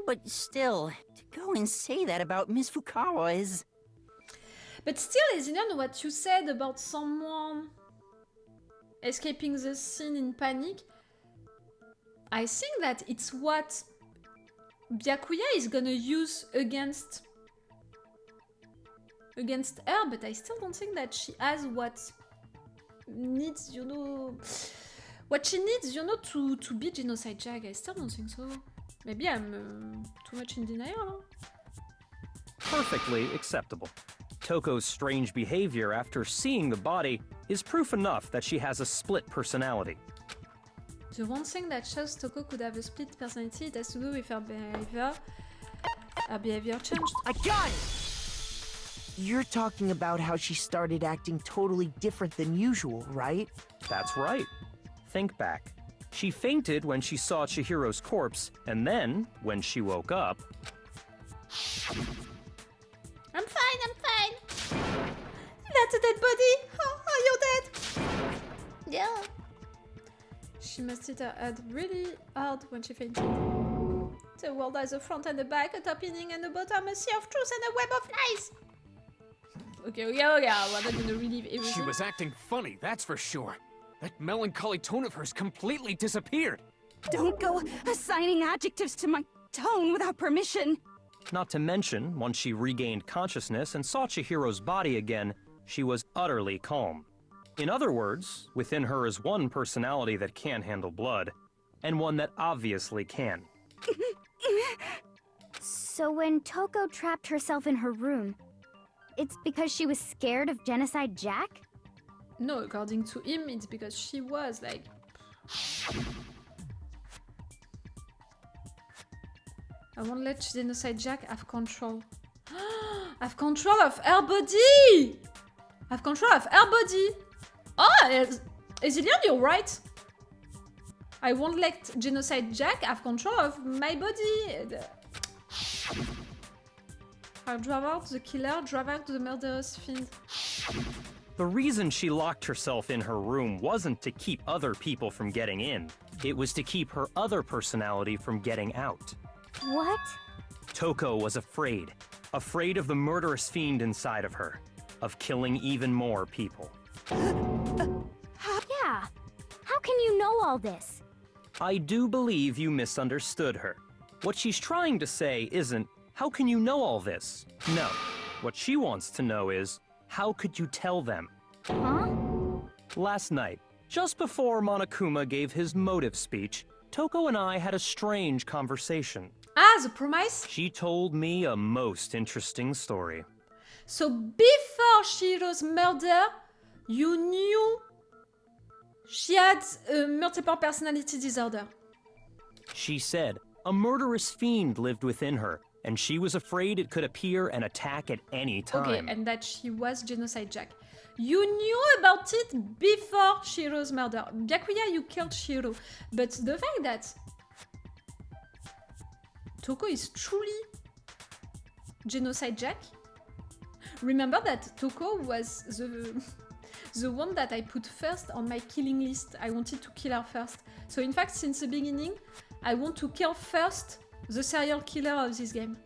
But still, to go and say that about Miss Fukawa is... But still, Ezilian, what you said about someone escaping the scene in panic, I think that it's what Byakuya is gonna use against her, but I still don't think that she has what needs, what she needs, to be Genocide Jack. I still don't think so. Maybe I'm too much in denial. Perfectly acceptable. Toko's strange behavior after seeing the body is proof enough that she has a split personality. The one thing that shows Toko could have a split personality, it has to do with her behavior. Her behavior changed. I got it! You're talking about how she started acting totally different than usual, right? That's right. Think back. She fainted when she saw Chihiro's corpse, and then, when she woke up... I'm fine. That's a dead body. Oh, you're dead. Yeah. She must hit her head really hard when she fainted. The world has a front and a back, a top inning and a bottom, a sea of truth and a web of lies. Okay, we're not gonna relieve everything. She was acting funny, that's for sure. That melancholy tone of hers completely disappeared. Don't go assigning adjectives to my tone without permission. Not to mention, once she regained consciousness and saw Chihiro's body again, she was utterly calm. In other words, within her is one personality that can't handle blood, and one that obviously can. So when Toko trapped herself in her room, it's because she was scared of Genocide Jack? No, according to him, it's because she was like... I won't let Genocide Jack have control. Have control of her body! Have control of her body! Oh, Ezilian, you're right. I won't let Genocide Jack have control of my body. I'll drive out the killer, drive out the murderous fiend. The reason she locked herself in her room wasn't to keep other people from getting in. It was to keep her other personality from getting out. What? Toko was afraid. Afraid of the murderous fiend inside of her. Of killing even more people. Yeah. How can you know all this? I do believe you misunderstood her. What she's trying to say isn't, how can you know all this? No. What she wants to know is, how could you tell them? Huh? Last night, just before Monokuma gave his motive speech, Toko and I had a strange conversation. Ah, the promise? She told me a most interesting story. So before Chihiro's murder, you knew she had a multiple personality disorder. She said a murderous fiend lived within her, and she was afraid it could appear and attack at any time. Okay, and that she was Genocide Jack. You knew about it before Chihiro's murder. Byakuya, you killed Chihiro. But the fact that Toko is truly Genocide Jack. Remember that Toko was the one that I put first on my killing list. I wanted to kill her first. So in fact, since the beginning, I want to kill first the serial killer of this game.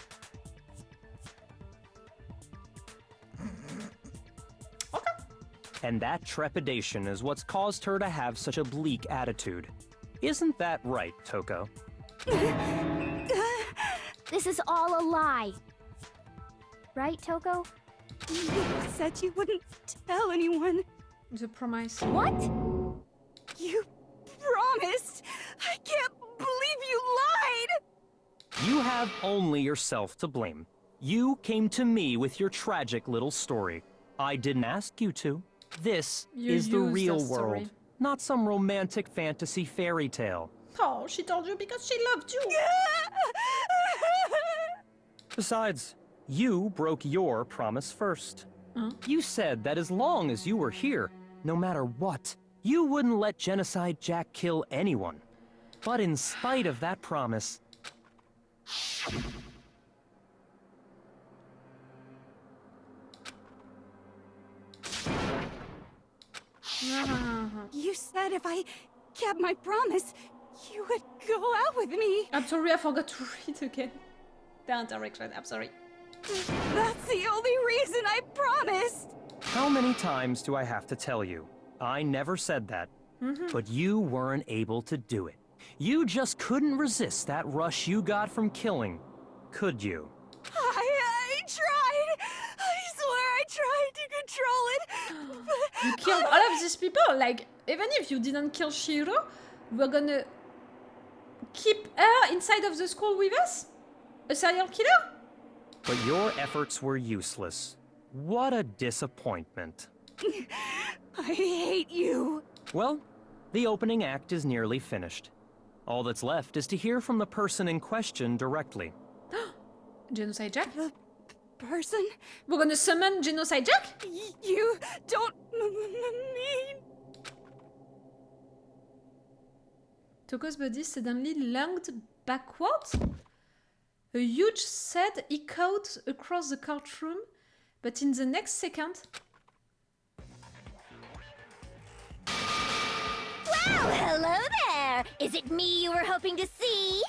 Okay. And that trepidation is what's caused her to have such a bleak attitude. Isn't that right, Toko? This is all a lie. Right, Toko? You said you wouldn't tell anyone. The promise. What? You promised! I can't believe you lied! You have only yourself to blame. You came to me with your tragic little story. I didn't ask you to. This is the real world, not some romantic fantasy fairy tale. Oh, she told you because she loved you. Besides, you broke your promise first. You said that as long as you were here, no matter what, you wouldn't let Genocide Jack kill anyone. But in spite of that promise... You said if I kept my promise, you would go out with me. I'm sorry, I forgot to read again. The interaction, I'm sorry. That's the only reason I promised. How many times do I have to tell you? I never said that. But you weren't able to do it. You just couldn't resist that rush you got from killing, could you? I tried. I swear I tried to control it. You killed all of these people. Like, even if you didn't kill Chihiro, we're gonna keep her inside of the school with us? A serial killer? But your efforts were useless. What a disappointment. I hate you. Well, the opening act is nearly finished. All that's left is to hear from the person in question directly. Genocide Jack? The person? We're gonna summon Genocide Jack? You don't mean... Toko's body suddenly lunged backwards. A huge thud echoed across the courtroom, but in the next second... Well, hello there! Is it me you were hoping to see?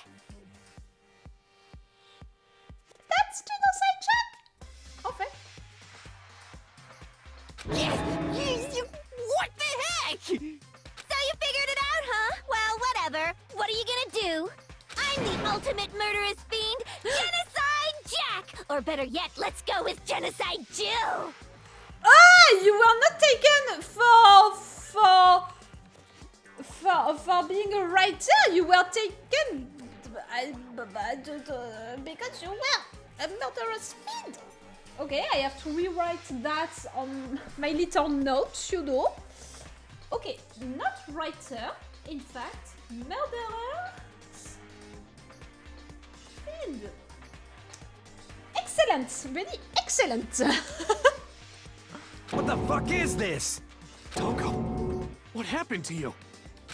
That's Genocide Jack! Okay. What the heck? So you figured it out, huh? Well, whatever. What are you gonna do? I'm the ultimate murderous fiend, Genocide Jack! Or better yet, let's go with Genocide Jill! Ah! You were not taken for being a writer! You were taken because you were a murderous fiend! Okay, I have to rewrite that on my little notes, you know. Okay, not writer, in fact, murderer. Fiend. Excellent, really excellent. What the fuck is this? Toko, what happened to you?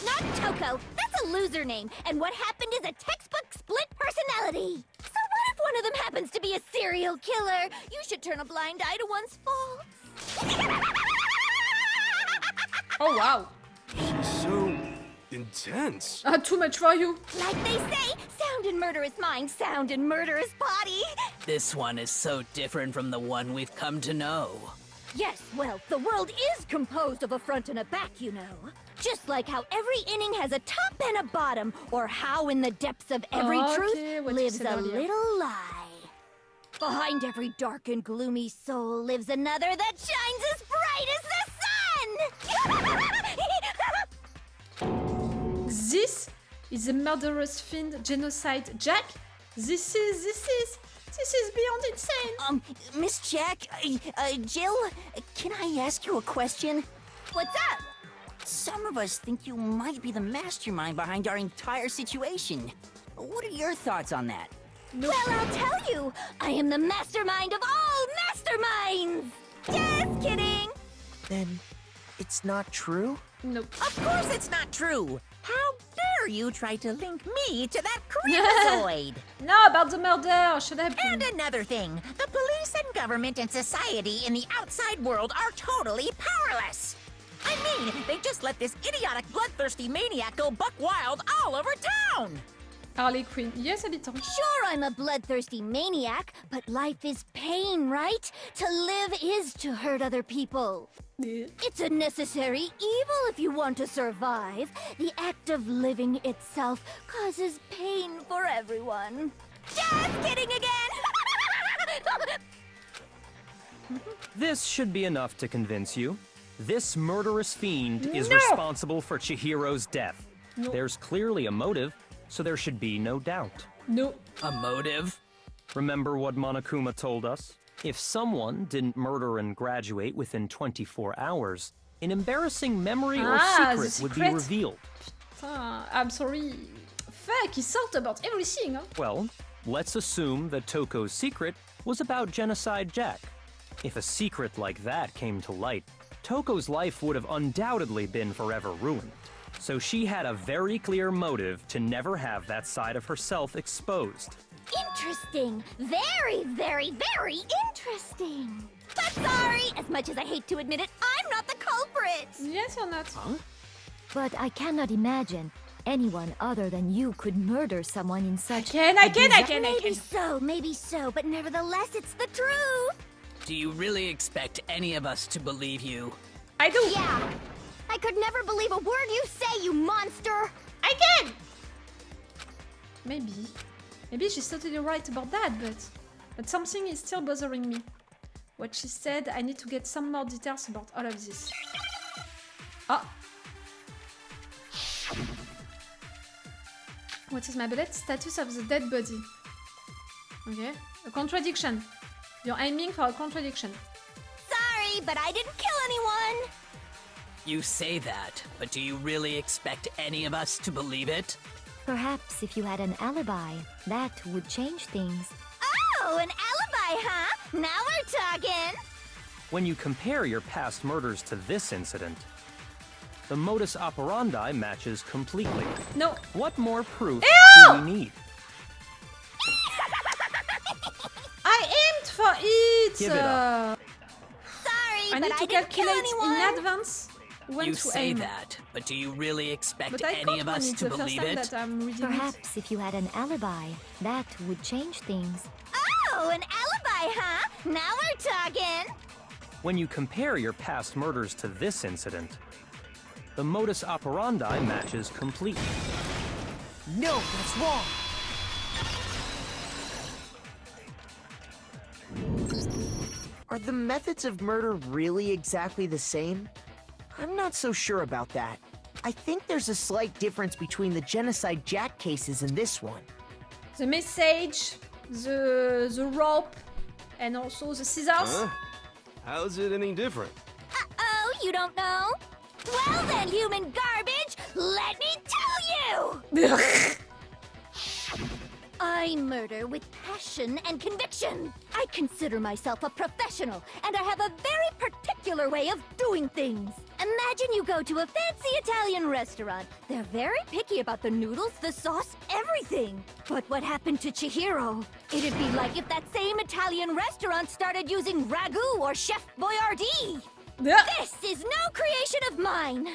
Not Toko, that's a loser name, and what happened is a textbook split personality. So what if one of them happens to be a serial killer? You should turn a blind eye to one's faults. Oh wow. So intense. Too much for you. Like they say, sound in murderous mind, sound in murderous body. This one is so different from the one we've come to know. Yes, well, the world is composed of a front and a back, you know. Just like how every inning has a top and a bottom, or how in the depths of every truth lives a little lie. Behind every dark and gloomy soul lives another that shines as bright as the sun! This is the murderous fiend Genocide Jack? This is beyond insane! Miss Jack, Jill, can I ask you a question? What's up? Some of us think you might be the mastermind behind our entire situation. What are your thoughts on that? Well, I'll tell you, I am the mastermind of all masterminds! Just kidding! Then it's not true? Nope. Of course it's not true! How dare you try to link me to that creepazoid? No, about the murder, shut up. And another thing, the police and government and society in the outside world are totally powerless! I mean, they just let this idiotic, bloodthirsty maniac go buck wild all over town! Harley Quinn, yes, a little. Sure, I'm a bloodthirsty maniac, but life is pain, right? To live is to hurt other people. It's a necessary evil if you want to survive. The act of living itself causes pain for everyone. Just kidding again! This should be enough to convince you. This murderous fiend is responsible for Chihiro's death. No. There's clearly a motive, so there should be no doubt. No. A motive? Remember what Monokuma told us? If someone didn't murder and graduate within 24 hours, an embarrassing memory or secret would be revealed. I'm sorry. Fuck, he thought about everything, huh? Well, let's assume that Toko's secret was about Genocide Jack. If a secret like that came to light, Toko's life would have undoubtedly been forever ruined. So she had a very clear motive to never have that side of herself exposed. Interesting. Very, very, very interesting. But sorry, as much as I hate to admit it, I'm not the culprit. Yes or not? Huh? But I cannot imagine anyone other than you could murder someone in such... I can. Maybe so, but nevertheless, it's the truth. Do you really expect any of us to believe you? I do. Yeah. I could never believe a word you say, you monster! I can! Maybe she's totally right about that, but something is still bothering me. What she said, I need to get some more details about all of this. Oh! What is my bullet? Status of the dead body. Okay. A contradiction. You're aiming for a contradiction. Sorry, but I didn't kill anyone! You say that, but do you really expect any of us to believe it? Perhaps if you had an alibi, that would change things. Oh, an alibi, huh? Now we're talking! When you compare your past murders to this incident, the modus operandi matches completely. No. What more proof Ew! do we need? I aimed for it! Give it up. Sorry, I but need to I didn't kill calculate anyone! in advance when You to say aim. that, but do you really expect But I any can't of when us it's to the first believe time it? that I'm reading Perhaps if you had an alibi, that would change things. Oh, an alibi, huh? Now we're talking! When you compare your past murders to this incident, the modus operandi matches completely. No, that's wrong! Are the methods of murder really exactly the same? I'm not so sure about that. I think there's a slight difference between the Genocide Jack cases and this one. The message, the rope, and also the scissors. Huh? How's it any different? Uh-oh, you don't know? Well then, human garbage, let me tell you! I murder with passion and conviction. I consider myself a professional, and I have a very particular way of doing things. Imagine you go to a fancy Italian restaurant. They're very picky about the noodles, the sauce, everything. But what happened to Chihiro? It'd be like if that same Italian restaurant started using ragu or Chef Boyardee. This is no creation of mine.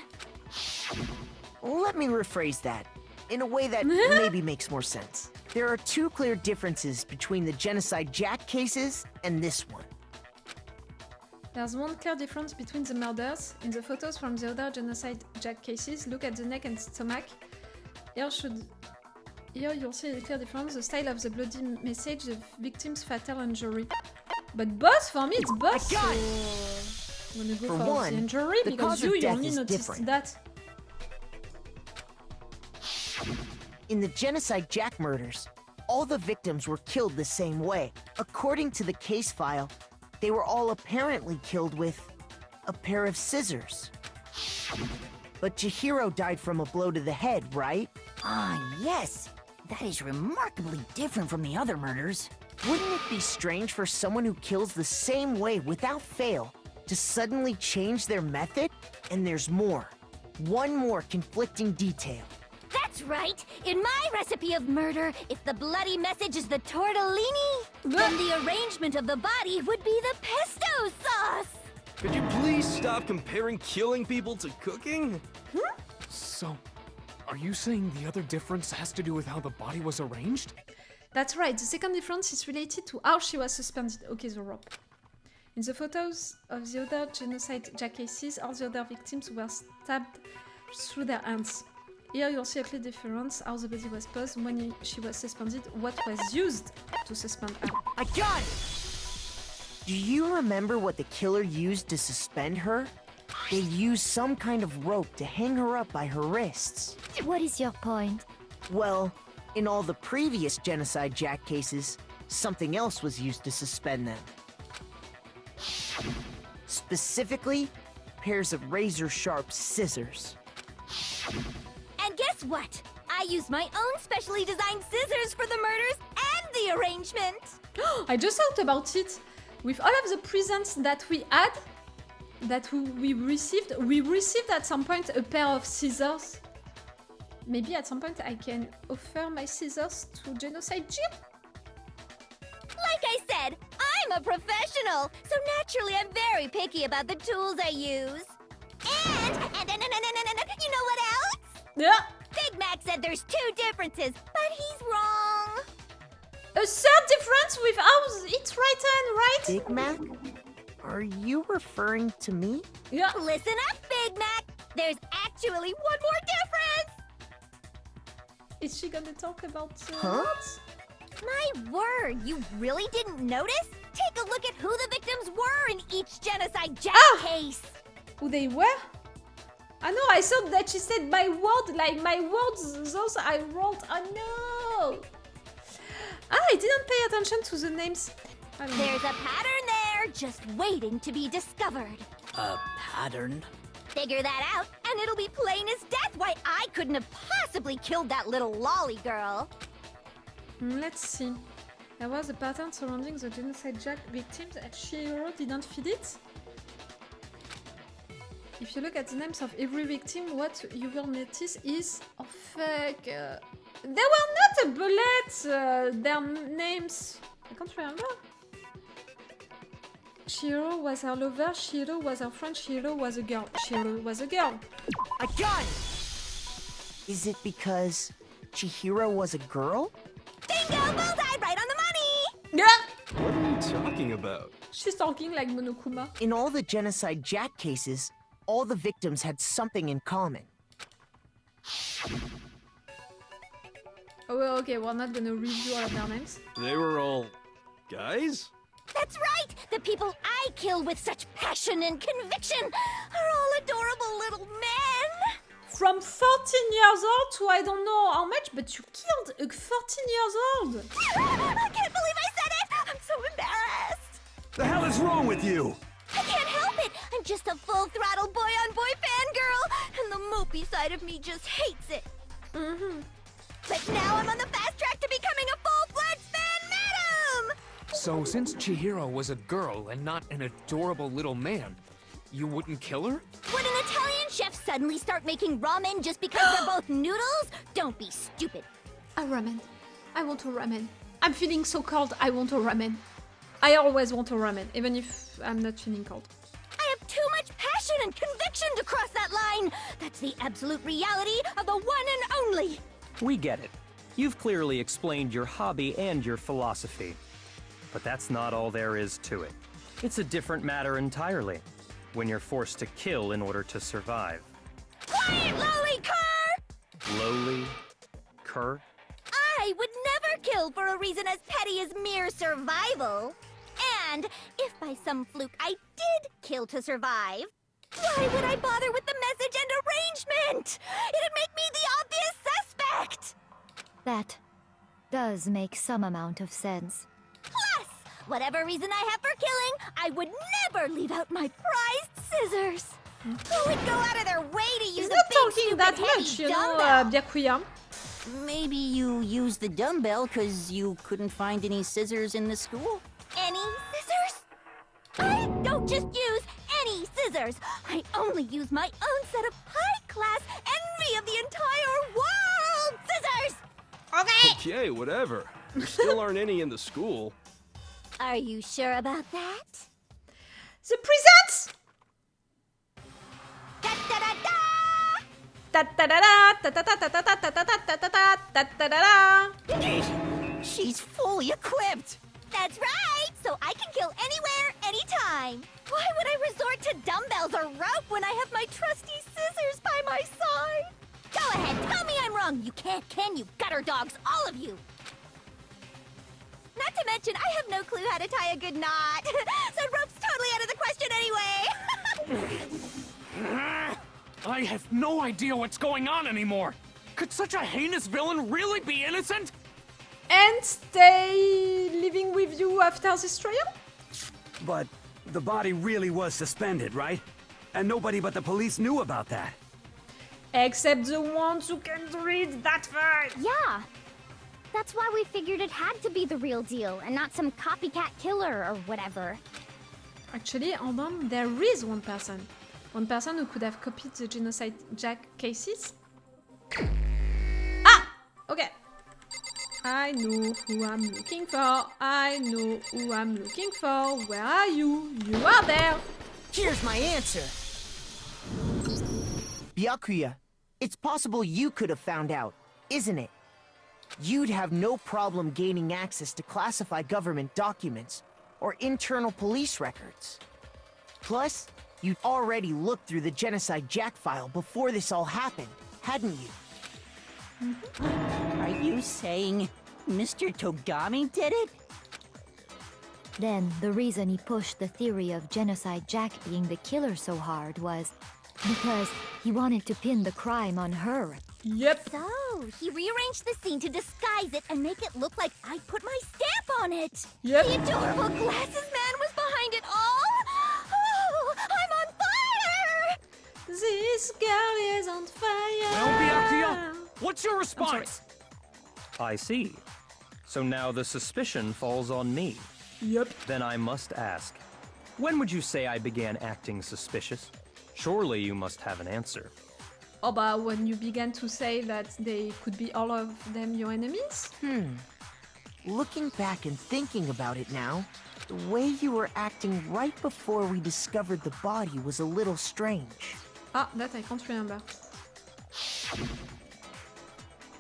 Let me rephrase that in a way that maybe makes more sense. There are two clear differences between the Genocide Jack cases and this one. There's one clear difference between the murders. In the photos from the other Genocide Jack cases, look at the neck and stomach. Here should Here you'll see a clear difference, the style of the bloody message, the victim's fatal injury. But both, for me, it's both. So I'm gonna go for one, the injury the because cause of you death only is noticed different. that. In the Genocide Jack murders, all the victims were killed the same way. According to the case file, they were all apparently killed with a pair of scissors. But Chihiro died from a blow to the head, right? Ah, yes. That is remarkably different from the other murders. Wouldn't it be strange for someone who kills the same way without fail to suddenly change their method? And there's more. One more conflicting detail. That's right! In my recipe of murder, if the bloody message is the tortellini, then the arrangement of the body would be the pesto sauce! Could you please stop comparing killing people to cooking? So, are you saying the other difference has to do with how the body was arranged? That's right, the second difference is related to how she was suspended. Okay, the rope. In the photos of the other Genocide Jack cases, all the other victims were stabbed through their hands. Here you'll see a clear difference, how the body was posed when she was suspended, what was used to suspend her. I got it! Do you remember what the killer used to suspend her? They used some kind of rope to hang her up by her wrists. What is your point? Well, in all the previous Genocide Jack cases, something else was used to suspend them. Specifically, pairs of razor-sharp scissors. And guess what? I used my own specially designed scissors for the murders and the arrangement! I just thought about it. With all of the presents that we had, that we received at some point a pair of scissors. Maybe at some point I can offer my scissors to Genocide Jack? Like I said, I'm a professional, so naturally I'm very picky about the tools I use. And you know what else? Yeah. Big Mac said there's 2 differences, but he's wrong. A third difference with how it's written, right? Big Mac? Are you referring to me? Yeah. Listen up, Big Mac. There's actually one more difference. Is she gonna talk about Huh? what? My word, you really didn't notice? Take a look at who the victims were in each Genocide Jack case. Who they were? I know, I thought that she said my word, like my words, those I wrote. Oh no! I didn't pay attention to the names. There's a pattern there, just waiting to be discovered. A pattern? Figure that out, and it'll be plain as death why I couldn't have possibly killed that little lolly girl. Let's see. There was a pattern surrounding the Genocide Jack victims and Chihiro didn't feed it. If you look at the names of every victim, what you will notice is... Oh fuck... They were not a bullet, their names... I can't remember. Chihiro was her lover, Chihiro was her friend, Chihiro was a girl. Chihiro was a girl. I got it! Is it because Chihiro was a girl? Bingo! Bullseye! Right on the money! Yeah! What are you talking about? She's talking like Monokuma. In all the Genocide Jack cases, all the victims had something in common. Oh, well, okay, we're not gonna review all of their names. They were all guys? That's right! The people I kill with such passion and conviction are all adorable little men! From 14 years old to I don't know how much, but you killed a 14 years old! I can't believe I said it! I'm so embarrassed! The hell is wrong with you? I can't help it! I'm just a full-throttle boy-on-boy fangirl, and the mopey side of me just hates it. But now I'm on the fast track to becoming a full-fledged fan madam! So, since Chihiro was a girl and not an adorable little man, you wouldn't kill her? Would an Italian chef suddenly start making ramen just because they're both noodles? Don't be stupid. A ramen. I want a ramen. I'm feeling so cold, I want a ramen. I always want a ramen, even if I'm not feeling cold. I have too much passion and conviction to cross that line! That's the absolute reality of the one and only! We get it. You've clearly explained your hobby and your philosophy. But that's not all there is to it. It's a different matter entirely, when you're forced to kill in order to survive. Quiet, lowly cur! Lowly? Cur? I would never kill for a reason as petty as mere survival. And if by some fluke I did kill to survive, why would I bother with the message and arrangement? It'd make me the obvious suspect! That does make some amount of sense. Plus, whatever reason I have for killing, I would never leave out my prized scissors. Who would go out of their way to use He's a not big, talking stupid, that heavy much, you dumbbell? know, Byakuya. Maybe you used the dumbbell because you couldn't find any scissors in the school? Any scissors? I don't just use any scissors. I only use my own set of high-class envy of the entire world scissors! Okay! Okay, whatever. There still aren't any in the school. Are you sure about that? The presents! She's fully equipped! That's right! So I can kill anywhere, anytime! Why would I resort to dumbbells or rope when I have my trusty scissors by my side? Go ahead, tell me I'm wrong! You can't, can you? Gutter dogs, all of you! Not to mention, I have no clue how to tie a good knot. So rope's totally out of the question anyway! I have no idea what's going on anymore! Could such a heinous villain really be innocent? And stay living with you after this trial? But the body really was suspended, right? And nobody but the police knew about that. Except the ones who can read that fast. Yeah. That's why we figured it had to be the real deal and not some copycat killer or whatever. Actually, hold on, there is one person. One person who could have copied the Genocide Jack cases. Ah! Okay. I know who I'm looking for. I know who I'm looking for. Where are you? You are there. Here's my answer. Byakuya, it's possible you could have found out, isn't it? You'd have no problem gaining access to classified government documents or internal police records. Plus, you'd already looked through the Genocide Jack file before this all happened, hadn't you? Are you saying Mr. Togami did it? Then the reason he pushed the theory of Genocide Jack being the killer so hard was because he wanted to pin the crime on her. Yep. So, he rearranged the scene to disguise it and make it look like I put my stamp on it. Yep. The adorable glasses man was behind it all. Oh, I'm on fire! This girl is on fire. Well, Byakuya, what's your response? I see. So now the suspicion falls on me. Yep. Then I must ask, when would you say I began acting suspicious? Surely you must have an answer. Oh, but when you began to say that they could be all of them your enemies? Looking back and thinking about it now, the way you were acting right before we discovered the body was a little strange. Ah, that I can't remember.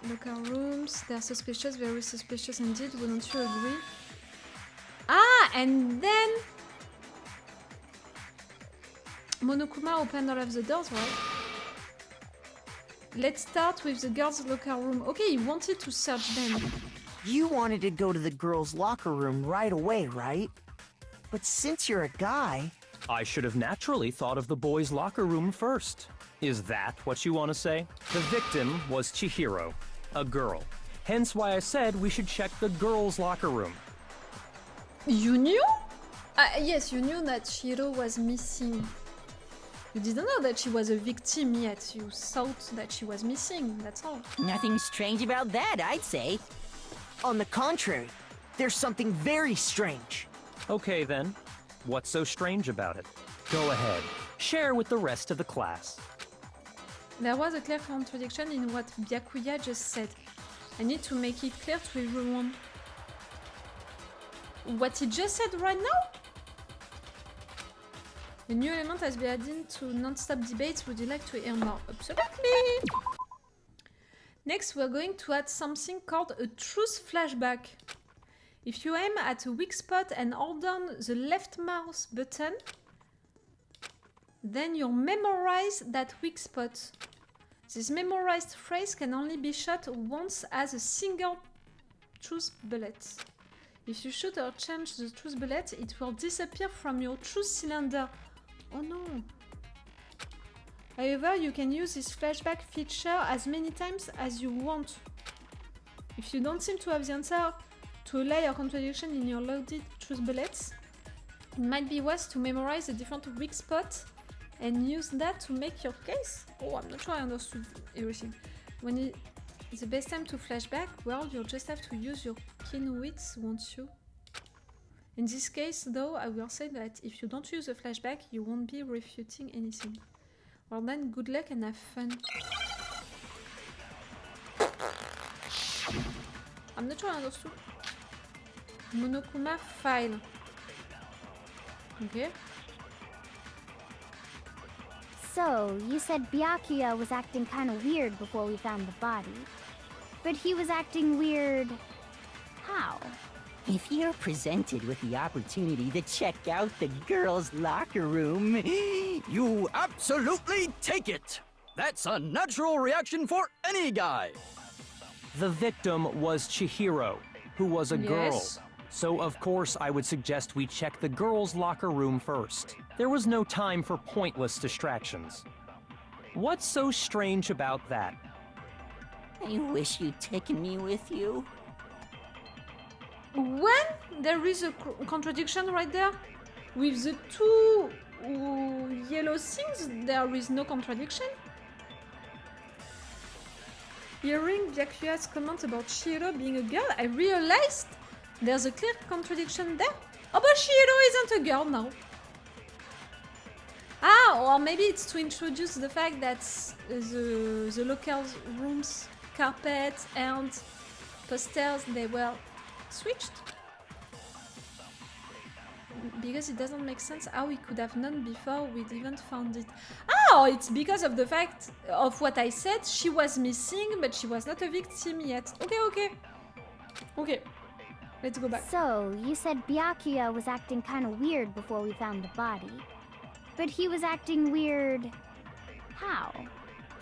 Locker rooms, they're suspicious, very suspicious indeed, wouldn't you agree? Ah, and then Monokuma opened all of the doors, right? Let's start with the girls' locker room. Okay, you wanted to search them. You wanted to go to the girls' locker room right away, right? But since you're a guy... I should have naturally thought of the boys' locker room first. Is that what you want to say? The victim was Chihiro, a girl. Hence why I said we should check the girls' locker room. You knew? Yes, you knew that Chihiro was missing. You didn't know that she was a victim yet. You thought that she was missing, that's all. Nothing strange about that, I'd say. On the contrary, there's something very strange. Okay then, what's so strange about it? Go ahead, share with the rest of the class. There was a clear contradiction in what Byakuya just said. I need to make it clear to everyone. What he just said right now? A new element has been added to non-stop debates. Would you like to hear more? Absolutely! Next, we're going to add something called a truth flashback. If you aim at a weak spot and hold down the left mouse button, then you'll memorize that weak spot. This memorized phrase can only be shot once as a single choose bullet. If you shoot or change the choose bullet, it will disappear from your choose cylinder. Oh no! However, you can use this flashback feature as many times as you want. If you don't seem to have the answer to a lie or contradiction in your loaded choose bullets, it might be wise to memorize a different weak spot and use that to make your case. Oh, I'm not sure I understood everything. When it's the best time to flashback, well, you'll just have to use your keen wits, won't you? In this case, though, I will say that if you don't use a flashback, you won't be refuting anything. Well then, good luck and have fun. I'm not sure I understood. Monokuma file. Okay. So, you said Byakuya was acting kind of weird before we found the body. But he was acting weird... how? If you're presented with the opportunity to check out the girls' locker room, You absolutely take it! That's a natural reaction for any guy! The victim was Chihiro, who was a girl. Yes. So of course I would suggest we check the girls' locker room first. There was no time for pointless distractions. What's so strange about that? I wish you'd taken me with you. When there is a contradiction right there, with the two yellow things, there is no contradiction. Hearing Byakuya's comment about Chihiro being a girl, I realized there's a clear contradiction there. Oh, but Chihiro isn't a girl now. Ah, or maybe it's to introduce the fact that the local rooms, carpet and posters, they were switched. Because it doesn't make sense how we could have known before we'd even found it. Oh, it's because of the fact of what I said. She was missing, but she was not a victim yet. Okay. Let's go back. So, you said Byakuya was acting kind of weird before we found the body. But he was acting weird... how?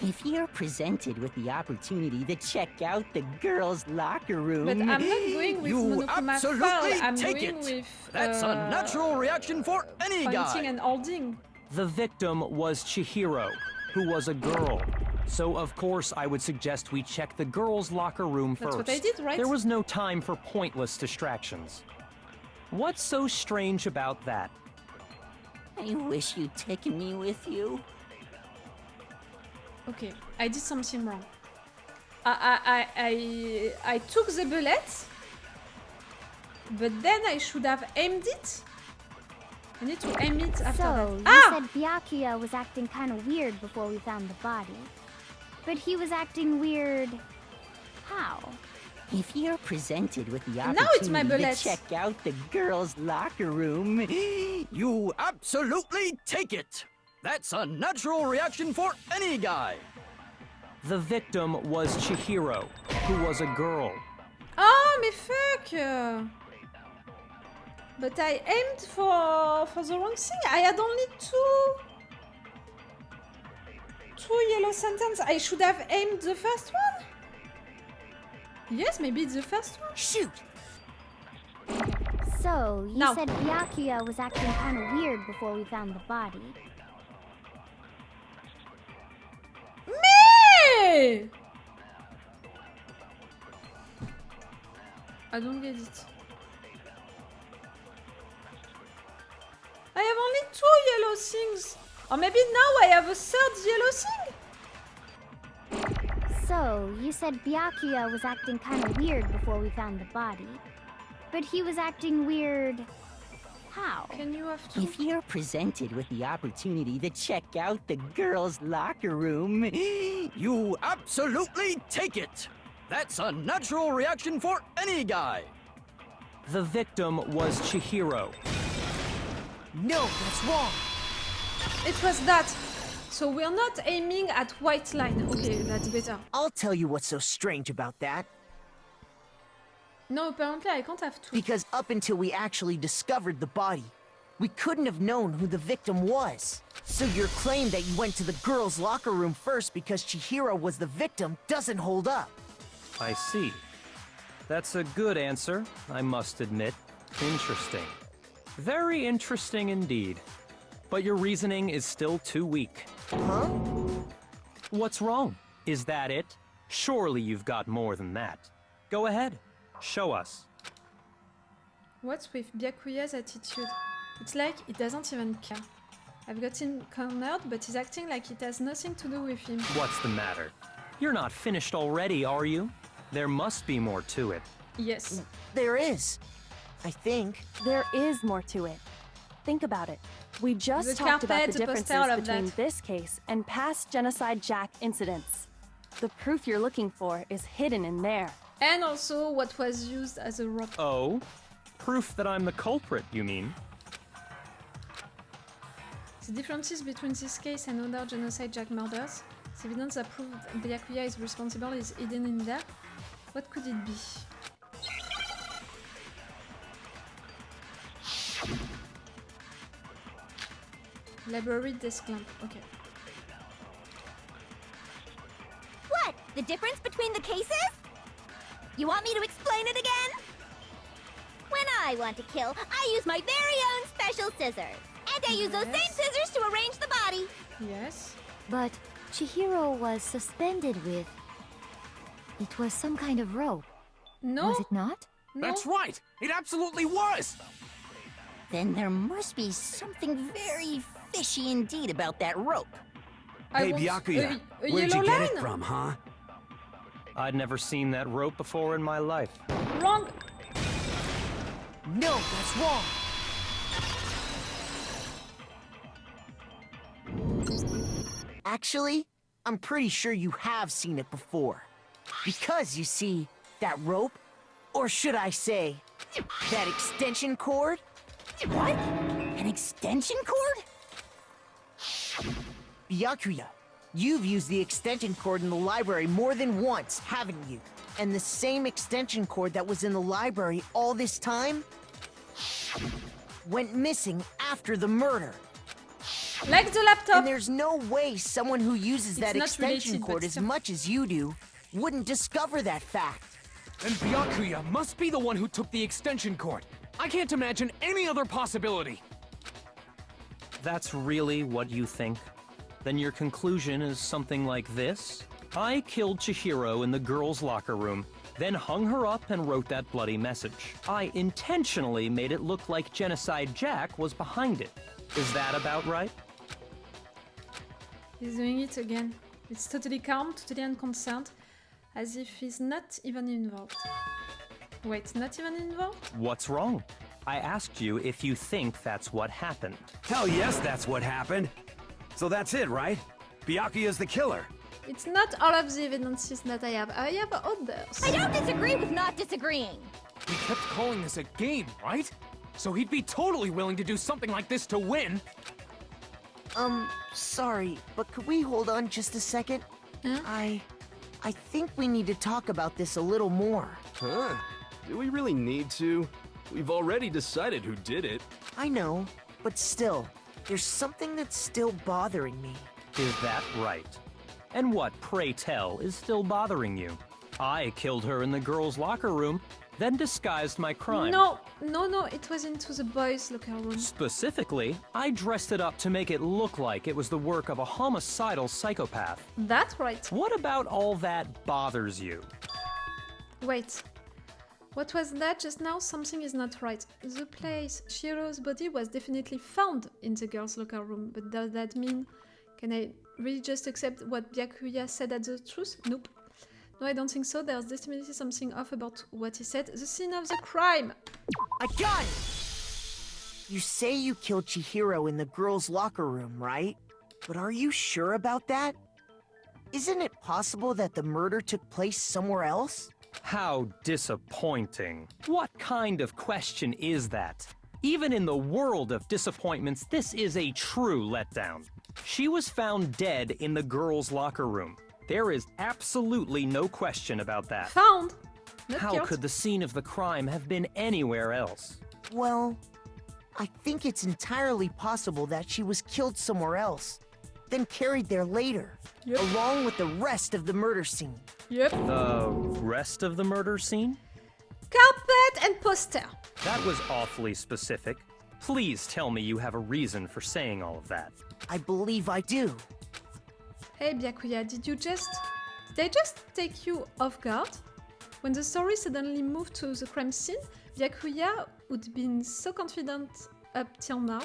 If you're presented with the opportunity to check out the girls' locker room... But I'm not going with Monokuma file, I'm take going it. with... That's a natural reaction for any guy! Pointing and holding. The victim was Chihiro, who was a girl. So of course I would suggest we check the girls' locker room first. That's what I did, right? There was no time for pointless distractions. What's so strange about that? I wish you'd taken me with you. Okay, I did something wrong. I took the bullet, but then I should have aimed it. I need to aim it after So, that. you said Byakuya was acting kind of weird before we found the body. But he was acting weird... how? If you're presented with the Now it's my opportunity bullet. to check out the girls' locker room... You absolutely take it! That's a natural reaction for any guy! The victim was Chihiro, who was a girl. Oh, mais fuck! But I aimed for the wrong thing. I had only two yellow sentences. I should have aimed the first one. Yes, maybe it's the first one. Shoot! So, you No. said Byakuya was acting kind of weird before we found the body. Me! I don't get it. I have only two yellow things. Or maybe now I have a third yellow thing. So, you said Byakuya was acting kind of weird before we found the body. But he was acting weird... how? Can you have to... If you're presented with the opportunity to check out the girls' locker room... You absolutely take it! That's a natural reaction for any guy! The victim was Chihiro. No, that's wrong. It was that. So we're not aiming at white line. Okay, that's better. I'll tell you what's so strange about that. No, apparently I can't have two. Because up until we actually discovered the body, we couldn't have known who the victim was. So your claim that you went to the girls' locker room first because Chihiro was the victim doesn't hold up. I see. That's a good answer, I must admit. Interesting. Very interesting indeed. But your reasoning is still too weak. Huh? What's wrong? Is that it? Surely you've got more than that. Go ahead. Show us. What's with Byakuya's attitude? It's like he doesn't even care. I've got him cornered, but he's acting like it has nothing to do with him. What's the matter? You're not finished already, are you? There must be more to it. Yes. There is. I think. There is more to it. Think about it. We just The talked about carpet, the the differences poster of between that. this case and past Genocide Jack incidents. The proof you're looking for is hidden in there. And also what was used as a rope. Oh? Proof that I'm the culprit, you mean? The differences between this case and other Genocide Jack murders, the evidence that proved Byakuya is responsible is hidden in there. What could it be? Library desk lamp, okay. What? The difference between the cases? You want me to explain it again? When I want to kill, I use my very own special scissors. And I use those same scissors to arrange the body. Yes. But Chihiro was suspended with... It was some kind of rope. No. Was it not? No. That's right! It absolutely was! Then there must be something very fishy indeed about that rope. Hey, Byakuya, where'd you get it from, huh? I'd never seen that rope before in my life. Wrong! No, that's wrong! Actually, I'm pretty sure you have seen it before. Because, you see, that rope, or should I say, that extension cord? What? An extension cord? Byakuya, you've used the extension cord in the library more than once, haven't you? And the same extension cord that was in the library all this time went missing after the murder. Like the laptop! And there's no way someone who uses It's that not extension related, cord but as still. much as you do wouldn't discover that fact. And Byakuya must be the one who took the extension cord. I can't imagine any other possibility. That's really what you think? Then your conclusion is something like this? I killed Chihiro in the girls' locker room, then hung her up and wrote that bloody message. I intentionally made it look like Genocide Jack was behind it. Is that about right? He's doing it again. It's totally calm, totally unconcerned, as if he's not even involved. Wait, not even involved? What's wrong? I asked you if you think that's what happened. Hell yes, that's what happened. So that's it, right? Byakuya's the killer. It's not all of the evidences that I have. I have others. I don't disagree with not disagreeing. He kept calling this a game, right? So he'd be totally willing to do something like this to win. Sorry, but could we hold on just a second? Huh? I think we need to talk about this a little more. Huh? Do we really need to? We've already decided who did it. I know, but still, there's something that's still bothering me. Is that right? And what, pray tell, is still bothering you? I killed her in the girls' locker room, then disguised my crime. No, it was into the boys' locker room. Specifically, I dressed it up to make it look like it was the work of a homicidal psychopath. That's right. What about all that bothers you? Wait. What was that just now? Something is not right. The place, Chihiro's body was definitely found in the girls' locker room, but does that mean... Can I really just accept what Byakuya said as the truth? Nope. No, I don't think so. There's definitely something off about what he said. The scene of the crime! I got it! You say you killed Chihiro in the girls' locker room, right? But are you sure about that? Isn't it possible that the murder took place somewhere else? How disappointing. What kind of question is that? Even in the world of disappointments, this is a true letdown. She was found dead in the girls' locker room. There is absolutely no question about that. Found? Not How killed. could the scene of the crime have been anywhere else? Well, I think it's entirely possible that she was killed somewhere else, then carried there later, along with the rest of the murder scene. Yep. The rest of the murder scene? Carpet and poster. That was awfully specific. Please tell me you have a reason for saying all of that. I believe I do. Hey Byakuya, did they just take you off guard? When the story suddenly moved to the crime scene, Byakuya, who'd been so confident up till now,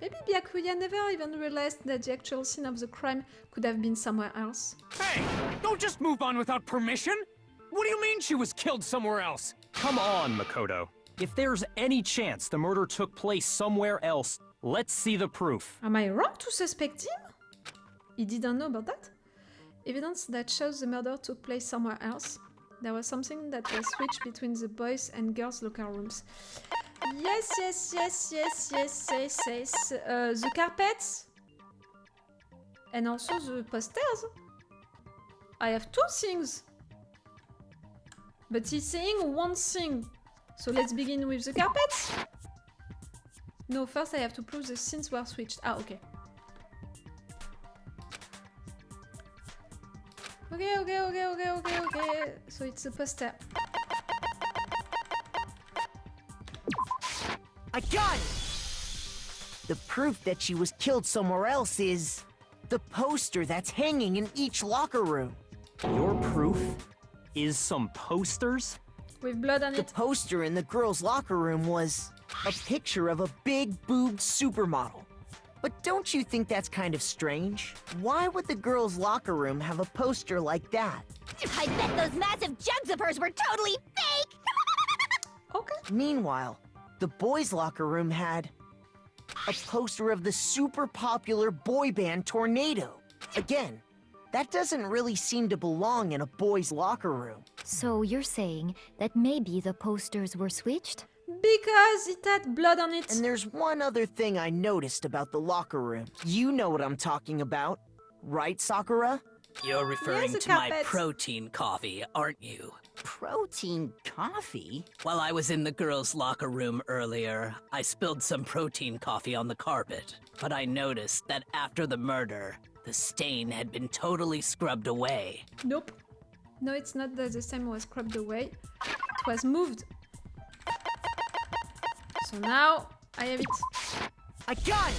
maybe Byakuya never even realized that the actual scene of the crime could have been somewhere else. Hey! Don't just move on without permission! What do you mean she was killed somewhere else? Come on, Makoto. If there's any chance the murder took place somewhere else, let's see the proof. Am I wrong to suspect him? He didn't know about that? Evidence that shows the murder took place somewhere else. There was something that was switched between the boys' and girls' locker rooms. Yes. The carpets. And also the posters. I have two things. But he's saying one thing. So let's begin with the carpets. No, first I have to prove the scenes were switched. Ah, okay. Okay. So it's a poster. I got it! The proof that she was killed somewhere else is the poster that's hanging in each locker room. Your proof is some posters? With blood on it. The poster in the girls' locker room was a picture of a big-boobed supermodel. But don't you think that's kind of strange? Why would the girls' locker room have a poster like that? I bet those massive jugs of hers were totally fake! Okay. Meanwhile, the boys' locker room had a poster of the super popular boy band Tornado. Again, that doesn't really seem to belong in a boys' locker room. So you're saying that maybe the posters were switched? Because it had blood on it. And there's one other thing I noticed about the locker room. You know what I'm talking about, right, Sakura? You're referring to my protein coffee, aren't you? Protein coffee? While I was in the girls' locker room earlier, I spilled some protein coffee on the carpet. But I noticed that after the murder, the stain had been totally scrubbed away. Nope. No, it's not that the stain was scrubbed away. It was moved. So now, I have it. I got it!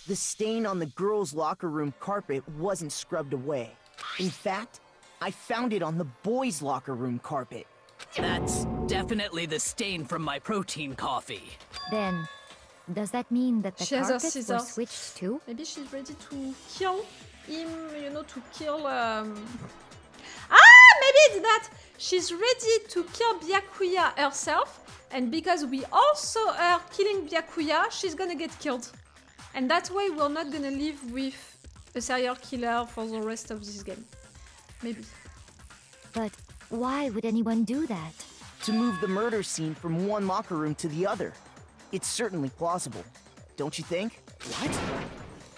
The stain on the girls' locker room carpet wasn't scrubbed away. In fact, I found it on the boys' locker room carpet. That's definitely the stain from my protein coffee. Then, does that mean that the carpets were switched too? Maybe she's ready to kill him, you know, to kill... maybe it's that! She's ready to kill Byakuya herself, and because we also are killing Byakuya, she's gonna get killed. And that way we're not gonna live with a serial killer for the rest of this game. Maybe. But why would anyone do that? To move the murder scene from one locker room to the other. It's certainly plausible, don't you think? What?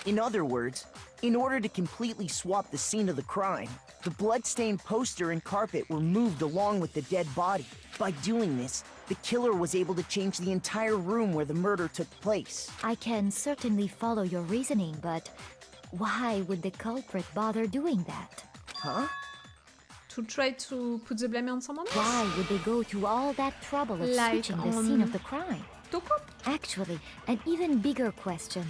In other words, in order to completely swap the scene of the crime, the blood-stained poster and carpet were moved along with the dead body. By doing this, the killer was able to change the entire room where the murder took place. I can certainly follow your reasoning, but why would the culprit bother doing that? Huh? To try to put the blame on someone else? Why would they go to all that trouble of switching the scene of the crime? Actually, an even bigger question.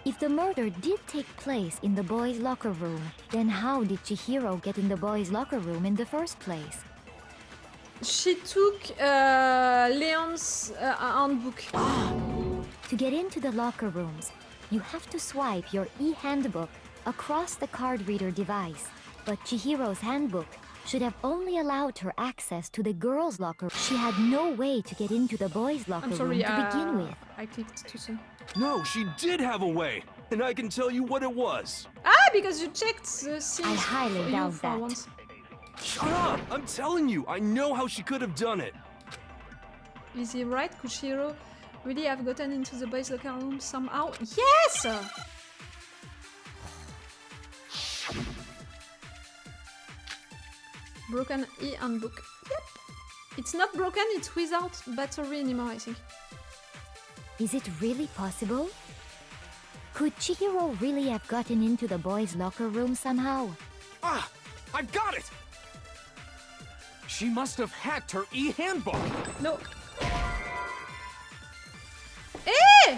If the murder did take place in the boys' locker room, then how did Chihiro get in the boys' locker room in the first place? She took Leon's handbook. To get into the locker rooms, you have to swipe your e-handbook across the card reader device. But Chihiro's handbook should have only allowed her access to the girls' locker. She had no way to get into the boys' locker room to begin with. I clicked too soon. No, she did have a way, and I can tell you what it was. Because you checked the scenes. I highly doubt that. Once. Shut up! I'm telling you, I know how she could have done it. Is he right? Could Chihiro really have gotten into the boys' locker room somehow? Yes! Broken e-handbook. Yep. It's not broken, it's without battery anymore, I think. Is it really possible? Could Chihiro really have gotten into the boys' locker room somehow? I've got it! She must have hacked her e-handbook. No. Hey!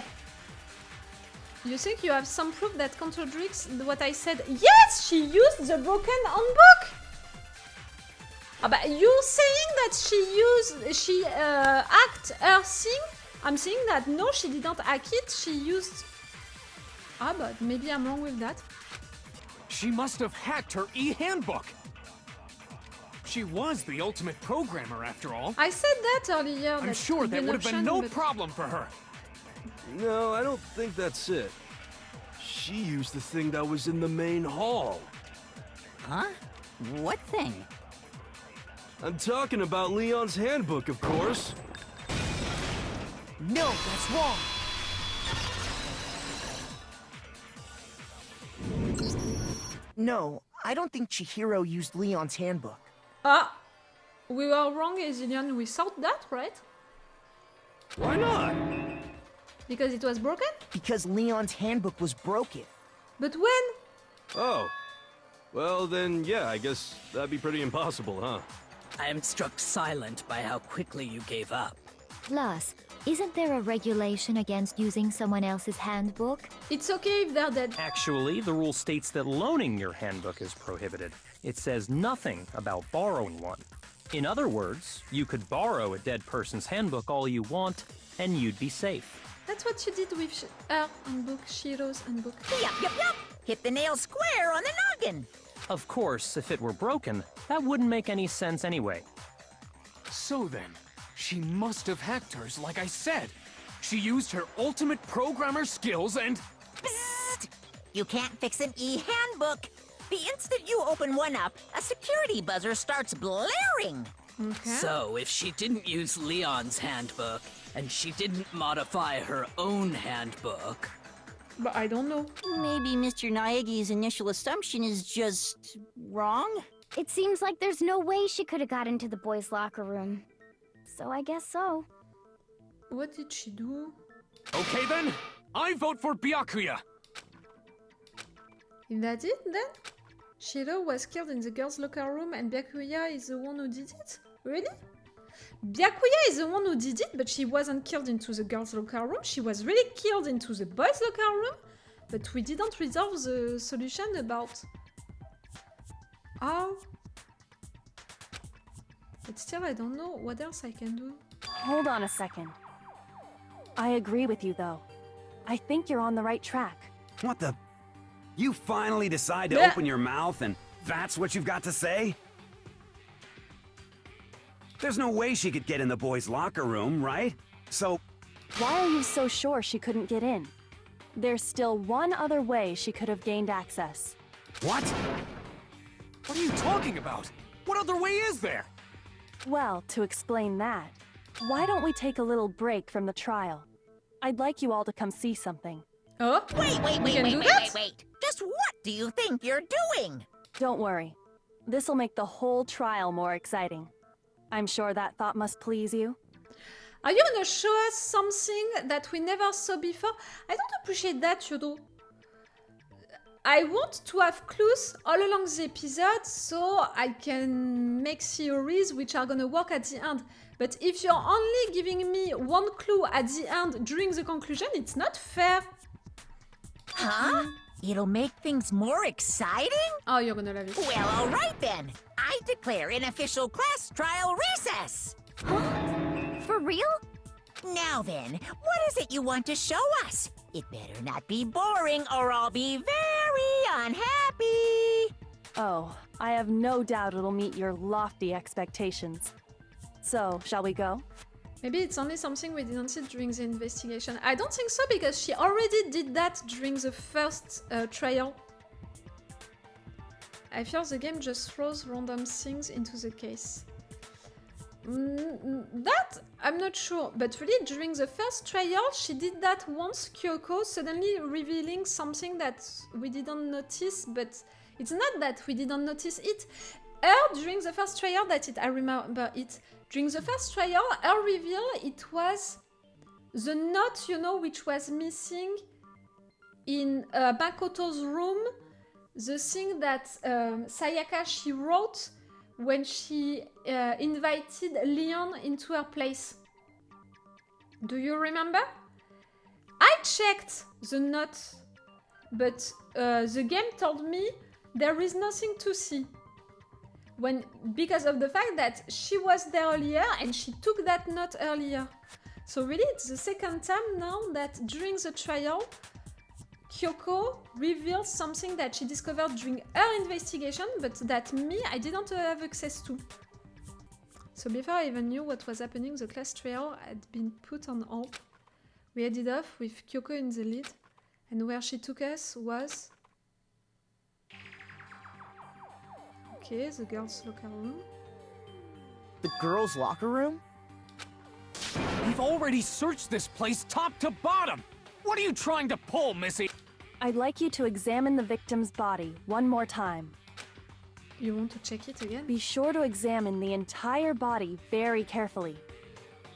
You think you have some proof that contradicts what I said? Yes, she used the broken handbook. But you saying that she hacked her thing? I'm saying that no, she didn't hack it. She used. But maybe I'm wrong with that. She must have hacked her e-handbook. She was the ultimate programmer, after all. I said that earlier. I'm sure that would have been no problem for her. No, I don't think that's it. She used the thing that was in the main hall. Huh? What thing? I'm talking about Leon's handbook, of course. No, that's wrong. No, I don't think Chihiro used Leon's handbook. We were wrong, Ezilian. We thought that, right? Why not? Because it was broken? Because Leon's handbook was broken. But when? Oh. Well, then, yeah, I guess that'd be pretty impossible, huh? I am struck silent by how quickly you gave up. Plus, isn't there a regulation against using someone else's handbook? It's okay if they're dead. Actually, the rule states that loaning your handbook is prohibited. It says nothing about borrowing one. In other words, you could borrow a dead person's handbook all you want, and you'd be safe. That's what you did with her handbook, Chihiro's handbook. Yup. Hit the nail square on the noggin. Of course, if it were broken, that wouldn't make any sense anyway. So then, she must have hacked hers, like I said. She used her ultimate programmer skills and... Psst! You can't fix an e-handbook. The instant you open one up, a security buzzer starts blaring. Okay. So, if she didn't use Leon's handbook, and she didn't modify her own handbook... But I don't know. Maybe Mr. Naegi's initial assumption is just wrong? It seems like there's no way she could have got into the boys' locker room. So I guess so. What did she do? Okay then, I vote for Byakuya. Is that it then? Chihiro was killed in the girls' locker room and Byakuya is the one who did it? Really? Byakuya is the one who did it, but she wasn't killed into the girls' locker room. She was really killed into the boys' locker room, but we didn't resolve the solution about how. But still, I don't know what else I can do. Hold on a second. I agree with you, though. I think you're on the right track. What the? You finally decide to Blech. open your mouth and that's what you've got to say? There's no way she could get in the boys' locker room, right? So... Why are you so sure she couldn't get in? There's still one other way she could have gained access. What? What are you talking about? What other way is there? Well, to explain that, why don't we take a little break from the trial? I'd like you all to come see something. Oh? Wait. Just what do you think you're doing? Don't worry. This'll make the whole trial more exciting. I'm sure that thought must please you. Are you gonna show us something that we never saw before? I don't appreciate that, you know. I want to have clues all along the episode so I can make theories which are gonna work at the end. But if you're only giving me one clue at the end during the conclusion, it's not fair. Huh? It'll make things more exciting? Oh, you're gonna love it. Well, all right then. I declare an official class trial recess. For real? Now then, what is it you want to show us? It better not be boring or I'll be very unhappy. Oh, I have no doubt it'll meet your lofty expectations. So, shall we go? Maybe it's only something we didn't see during the investigation. I don't think so, because she already did that during the first trial. I fear the game just throws random things into the case. That, I'm not sure. But really, during the first trial, she did that once, Kyoko, suddenly revealing something that we didn't notice, but it's not that we didn't notice it. During the first trial, that's it, I remember it. During the first trial, her reveal, it was the note, you know, which was missing in Makoto's room. The thing that Sayaka, she wrote when she invited Leon into her place. Do you remember? I checked the note, but the game told me there is nothing to see. Because of the fact that she was there earlier and she took that note earlier. So really, it's the second time now that during the trial, Kyoko reveals something that she discovered during her investigation, but that I didn't have access to. So before I even knew what was happening, the class trial had been put on hold. We headed off with Kyoko in the lead, and where she took us was... Okay, the girls' locker room. The girls' locker room? We've already searched this place top to bottom! What are you trying to pull, Missy? I'd like you to examine the victim's body one more time. You want to check it again? Be sure to examine the entire body very carefully.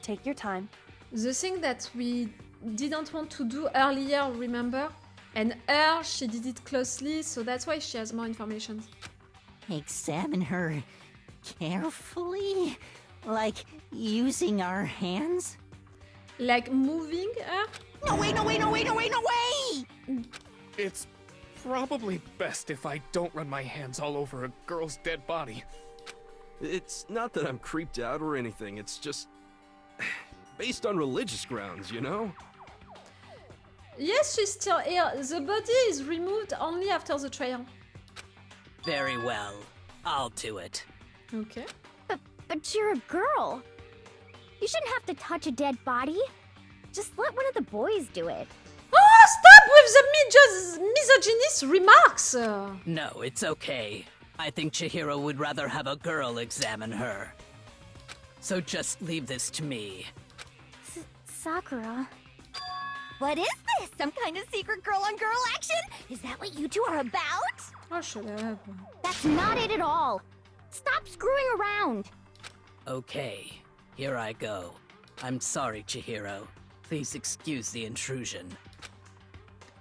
Take your time. The thing that we didn't want to do earlier, remember? And her, she did it closely, so that's why she has more information. Examine her carefully? Like using our hands? Like moving her? No way, no way, no way, no way, no way! It's probably best if I don't run my hands all over a girl's dead body. It's not that I'm creeped out or anything, it's just... based on religious grounds, you know? Yes, she's still here. The body is removed only after the trial. Very well. I'll do it. Okay. But you're a girl. You shouldn't have to touch a dead body. Just let one of the boys do it. Oh, stop with the misogynist remarks! No, it's okay. I think Chihiro would rather have a girl examine her. So just leave this to me. Sakura. What is this? Some kind of secret girl-on-girl action? Is that what you two are about? Oh, shut up. That's not it at all. Stop screwing around. Okay, here I go. I'm sorry, Chihiro. Please excuse the intrusion.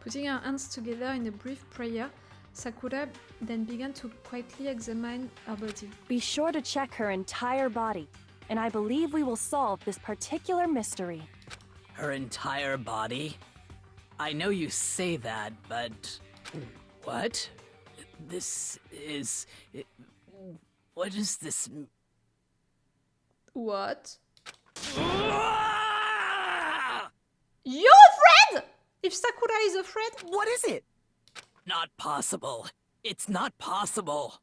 Putting her hands together in a brief prayer, Sakura then began to quietly examine her body. Be sure to check her entire body, and I believe we will solve this particular mystery. Her entire body? I know you say that, but... What? This is... What is this... What? You're afraid? If Sakura is afraid? What is it? Not possible. It's not possible.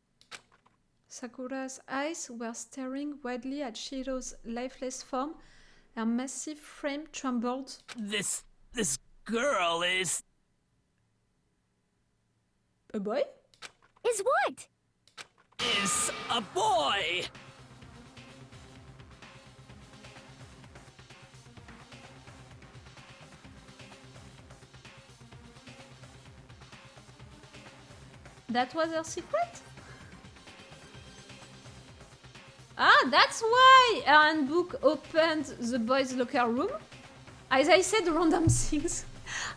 Sakura's eyes were staring widely at Chihiro's lifeless form. Her massive frame trembled. This girl is... A boy? Is what? Is a boy! That was her secret? Ah, that's why her handbook opened the boys' locker room. As I said, random things.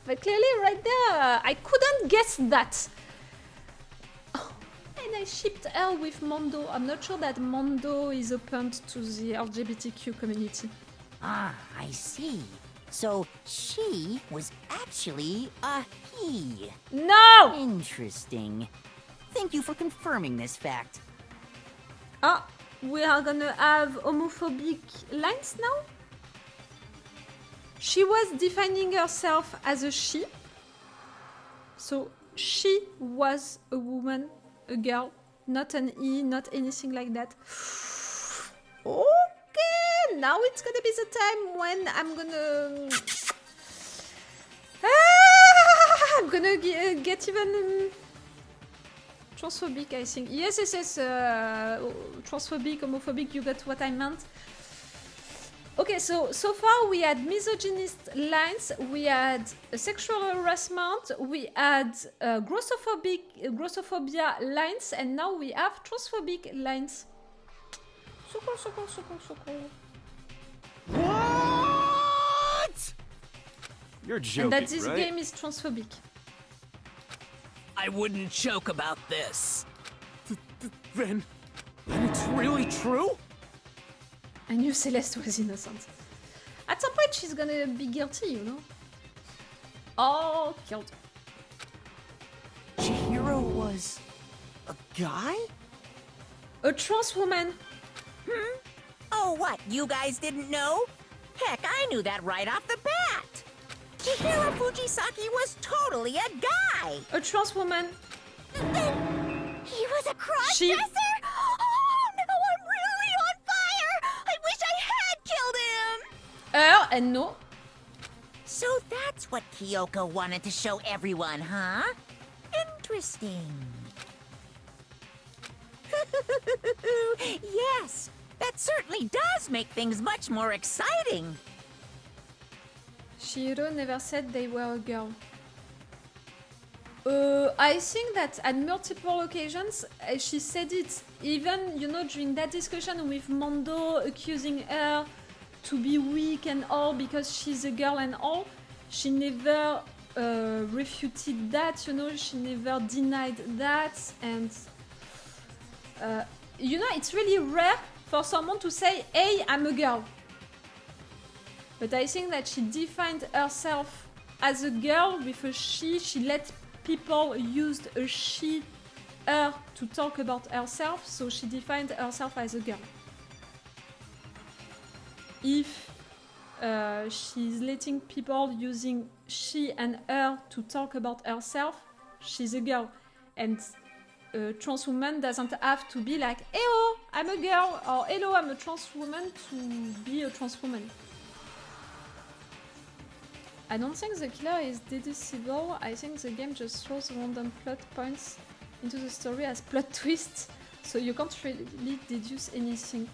But clearly right there, I couldn't guess that. Oh, and I shipped her with Mondo. I'm not sure that Mondo is open to the LGBTQ community. Ah, I see. So she was actually a he. No! Interesting. Thank you for confirming this fact. Ah, we are gonna have homophobic lines now? She was defining herself as a she. So she was a woman, a girl, not an he, not anything like that. Okay, now it's gonna be the time when I'm gonna get even transphobic, I think. Yes, transphobic, homophobic, you got what I meant. Okay, so far we had misogynist lines, we had sexual harassment, we had grossophobia lines, and now we have transphobic lines. So cool. What? You're joking, and that this right? game is transphobic. I wouldn't joke about this. Then it's That's really true? I knew Celeste was innocent. At some point, she's gonna be guilty, you know? Oh, killed. Chihiro was a guy? A trans woman. Oh, what? You guys didn't know? Heck, I knew that right off the bat. Chihiro Fujisaki was totally a guy. A trans woman. He was a cross-dresser? Oh, no, I'm really on fire! I wish I had killed him! And no. So that's what Kyoko wanted to show everyone, huh? Interesting. Yes, that certainly does make things much more exciting. Chihiro never said they were a girl. I think that at multiple occasions she said it, even, you know, during that discussion with Mondo accusing her to be weak and all because she's a girl and all. She never refuted that, you know, she never denied that, and you know, it's really rare for someone to say, hey, I'm a girl. But I think that she defined herself as a girl with a she let people use a she, her to talk about herself, so she defined herself as a girl. If she's letting people using she and her to talk about herself, she's a girl. And a trans woman doesn't have to be like, hello, I'm a girl, or hello, I'm a trans woman to be a trans woman. I don't think the killer is deducible. I think the game just throws random plot points into the story as plot twists, so you can't really deduce anything.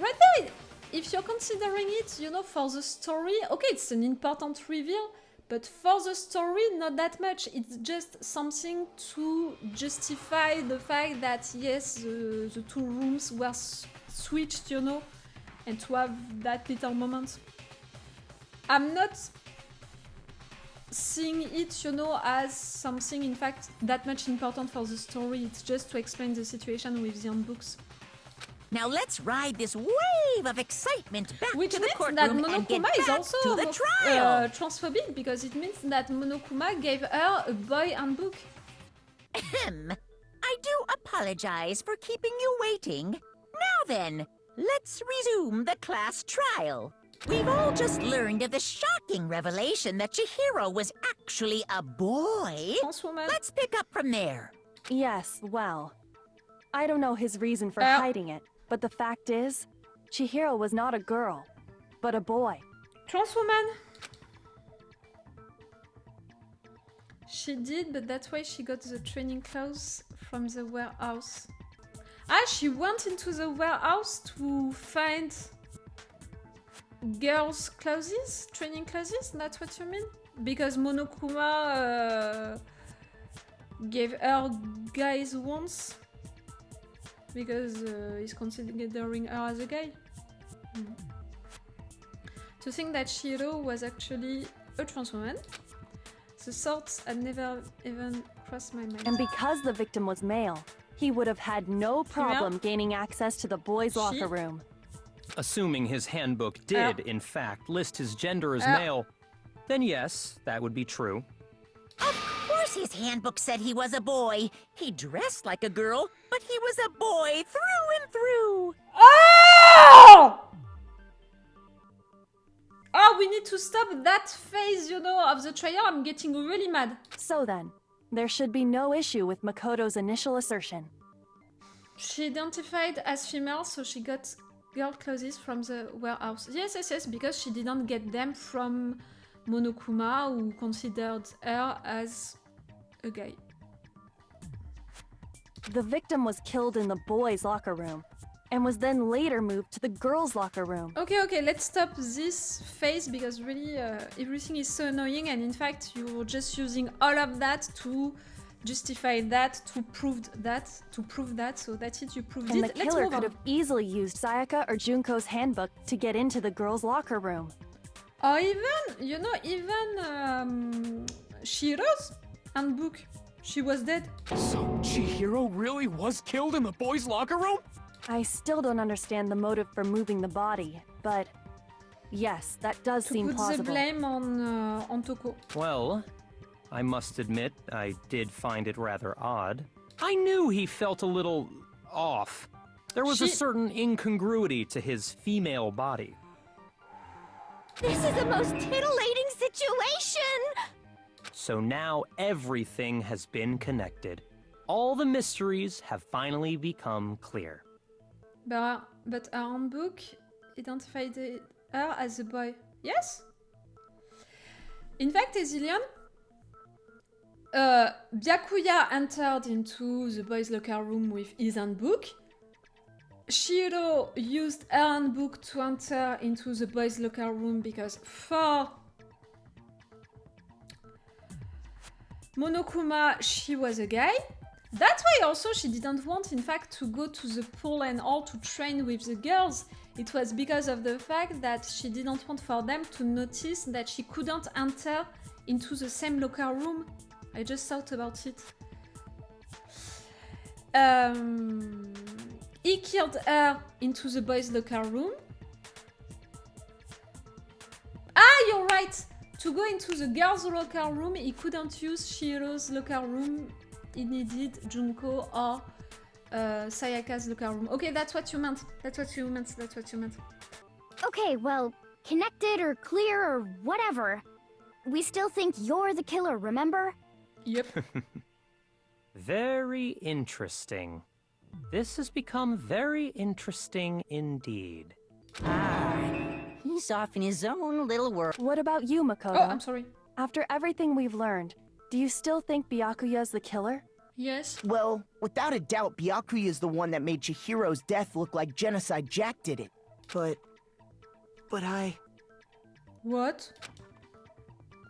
Right there, if you're considering it, you know, for the story, okay, it's an important reveal, but for the story, not that much. It's just something to justify the fact that, yes, the two rooms were switched, you know, and to have that little moment. I'm not seeing it, you know, as something, in fact, that much important for the story. It's just to explain the situation with the handbooks. Now let's ride this wave of excitement back Which to the means courtroom that and get Monokuma is back also to the trial. transphobic, because it means that Monokuma gave her a boy handbook. Ahem. I do apologize for keeping you waiting. Now then, let's resume the class trial. We've all just learned of the shocking revelation that Chihiro was actually a boy. Let's pick up from there. Yes, well, I don't know his reason for hiding it, but the fact is, Chihiro was not a girl, but a boy. Trans woman. She did, but that's why she got the training clothes from the warehouse. Ah, she went into the warehouse to find girls' clothes, training clothes, that's what you mean? Because Monokuma gave her guys once, because he's considering her as a guy. To think that Chihiro was actually a trans woman, the thoughts had never even crossed my mind. And because the victim was male, he would have had no problem gaining access to the boys' locker room. Assuming his handbook did, in fact, list his gender as male, then yes, that would be true. Of course his handbook said he was a boy. He dressed like a girl, but he was a boy through and through. Oh! Oh, we need to stop that phase, you know, of the trial. I'm getting really mad. So then, there should be no issue with Makoto's initial assertion. She identified as female, so she got girl clothes from the warehouse. Yes, because she didn't get them from Monokuma, who considered her as a guy. The victim was killed in the boys' locker room, and was then later moved to the girls' locker room. Okay, let's stop this phase, because really everything is so annoying, and in fact you're just using all of that to justify that, to prove that, so that's it, you proved and it. The killer could have easily used Sayaka or Junko's handbook to get into the girls' locker room. Or even, Chihiro's handbook. She was dead. So Chihiro really was killed in the boys' locker room? I still don't understand the motive for moving the body, but yes, that does seem put plausible. the blame on Toko. Well, I must admit, I did find it rather odd. I knew he felt a little off. There was a certain incongruity to his female body. This is the most titillating situation! So now everything has been connected. All the mysteries have finally become clear. But our handbook identified her as a boy. Yes? In fact, Ezilion, Byakuya entered into the boys' locker room with his handbook. Chihiro used her handbook to enter into the boys' locker room because for Monokuma, she was a guy. That's why also she didn't want, in fact, to go to the pool and all to train with the girls. It was because of the fact that she didn't want for them to notice that she couldn't enter into the same locker room. I just thought about it. He killed her into the boys' locker room. Ah, you're right! To go into the girls' locker room, he couldn't use Chihiro's locker room. He needed Junko or Sayaka's locker room. Okay, that's what you meant. That's what you meant. That's what you meant. Okay, well, connected or clear or whatever. We still think you're the killer, remember? Yep. Very interesting. This has become very interesting indeed. He's off in his own little world. What about you, Makoto? Oh, I'm sorry. After everything we've learned, do you still think Byakuya's the killer? Yes. Well, without a doubt, Byakuya is the one that made Chihiro's death look like Genocide Jack did it. But I... What?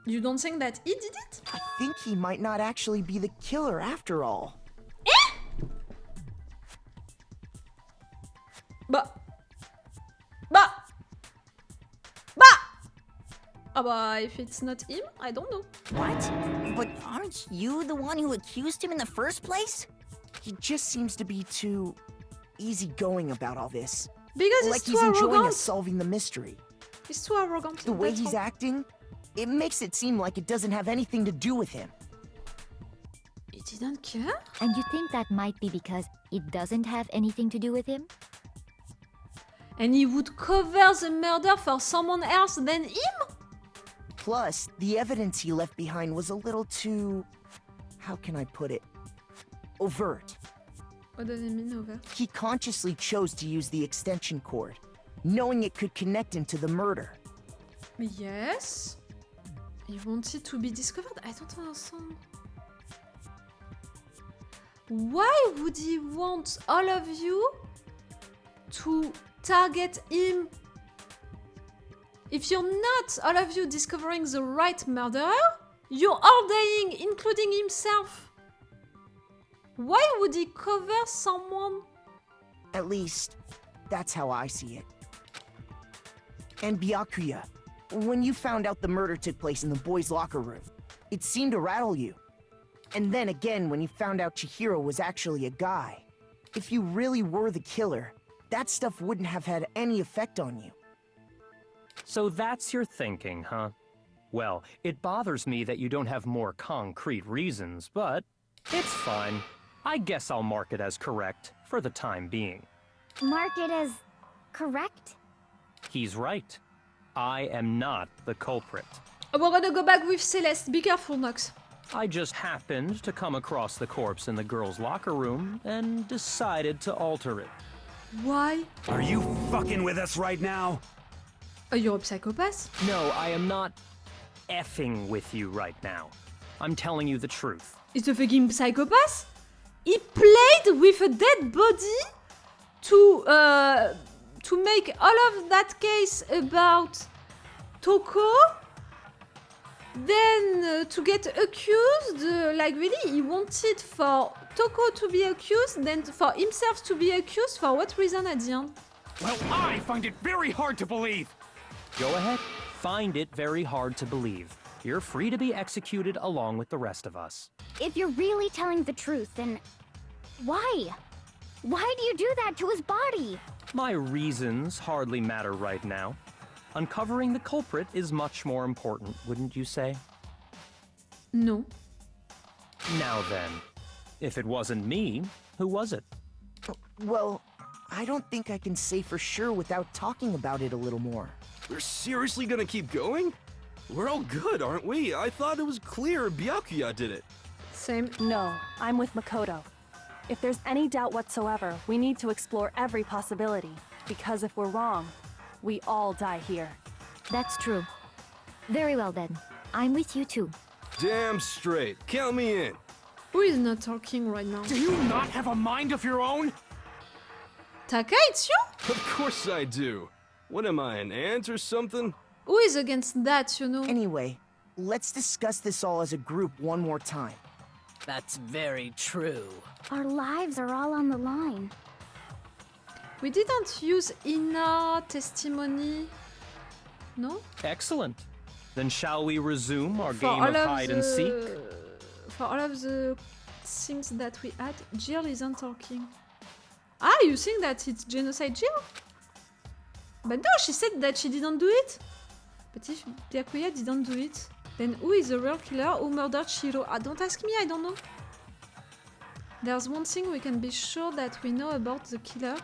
You don't think that he did it? I think he might not actually be the killer after all. But if it's not him, I don't know. What? But aren't you the one who accused him in the first place? He just seems to be too easygoing about all this. Because like he's too enjoying arrogant. us solving the mystery. He's too arrogant. The way that's he's all. acting, it makes it seem like it doesn't have anything to do with him. He didn't care? And you think that might be because it doesn't have anything to do with him? And he would cover the murder for someone else than him? Plus, the evidence he left behind was a little too... how can I put it? Overt. What does it mean, over? He consciously chose to use the extension cord, knowing it could connect him to the murder. Yes. He wanted to be discovered? I don't understand. Why would he want all of you to target him? If you're not, all of you, discovering the right murderer, you're all dying, including himself. Why would he cover someone? At least, that's how I see it. And Byakuya, when you found out the murder took place in the boys' locker room, it seemed to rattle you. And then again, when you found out Chihiro was actually a guy. If you really were the killer, that stuff wouldn't have had any effect on you. So that's your thinking, huh? Well, it bothers me that you don't have more concrete reasons, but it's fine. I guess I'll mark it as correct for the time being. Mark it as correct? He's right. I am not the culprit. We're gonna go back with Celeste. Be careful, Nox. I just happened to come across the corpse in the girls' locker room and decided to alter it. Why? Are you fucking with us right now? You're a psychopath? No, I am not effing with you right now. I'm telling you the truth. He's a fucking psychopath? He played with a dead body to make all of that case about Toko. Then to get accused, like really, he wanted for Toko to be accused, then for himself to be accused. For what reason at the end? Well, I find it very hard to believe. Go ahead. Find it very hard to believe. You're free to be executed along with the rest of us. If you're really telling the truth, then why? Why do you do that to his body? My reasons hardly matter right now. Uncovering the culprit is much more important, wouldn't you say? No. Now then, if it wasn't me, who was it? Well, I don't think I can say for sure without talking about it a little more. We're seriously gonna keep going? We're all good, aren't we? I thought it was clear Byakuya did it. Same. No, I'm with Makoto. If there's any doubt whatsoever, we need to explore every possibility. Because if we're wrong, we all die here. That's true. Very well then. I'm with you too. Damn straight. Count me in. Who is not talking right now? Do you not have a mind of your own? Taka, it's you? Of course I do. What am I, an ant or something? Who is against that, you know? Anyway, let's discuss this all as a group one more time. That's very true. Our lives are all on the line. We didn't use inner testimony. No? Excellent. Then shall we resume our For game all of hide and seek? For all of the things that we had, Jill isn't talking. Ah, you think that it's Genocide Jill? But no, she said that she didn't do it. But if Byakuya didn't do it, then who is the real killer? Who murdered Chihiro? Ah, don't ask me, I don't know. There's one thing we can be sure that we know about the killer.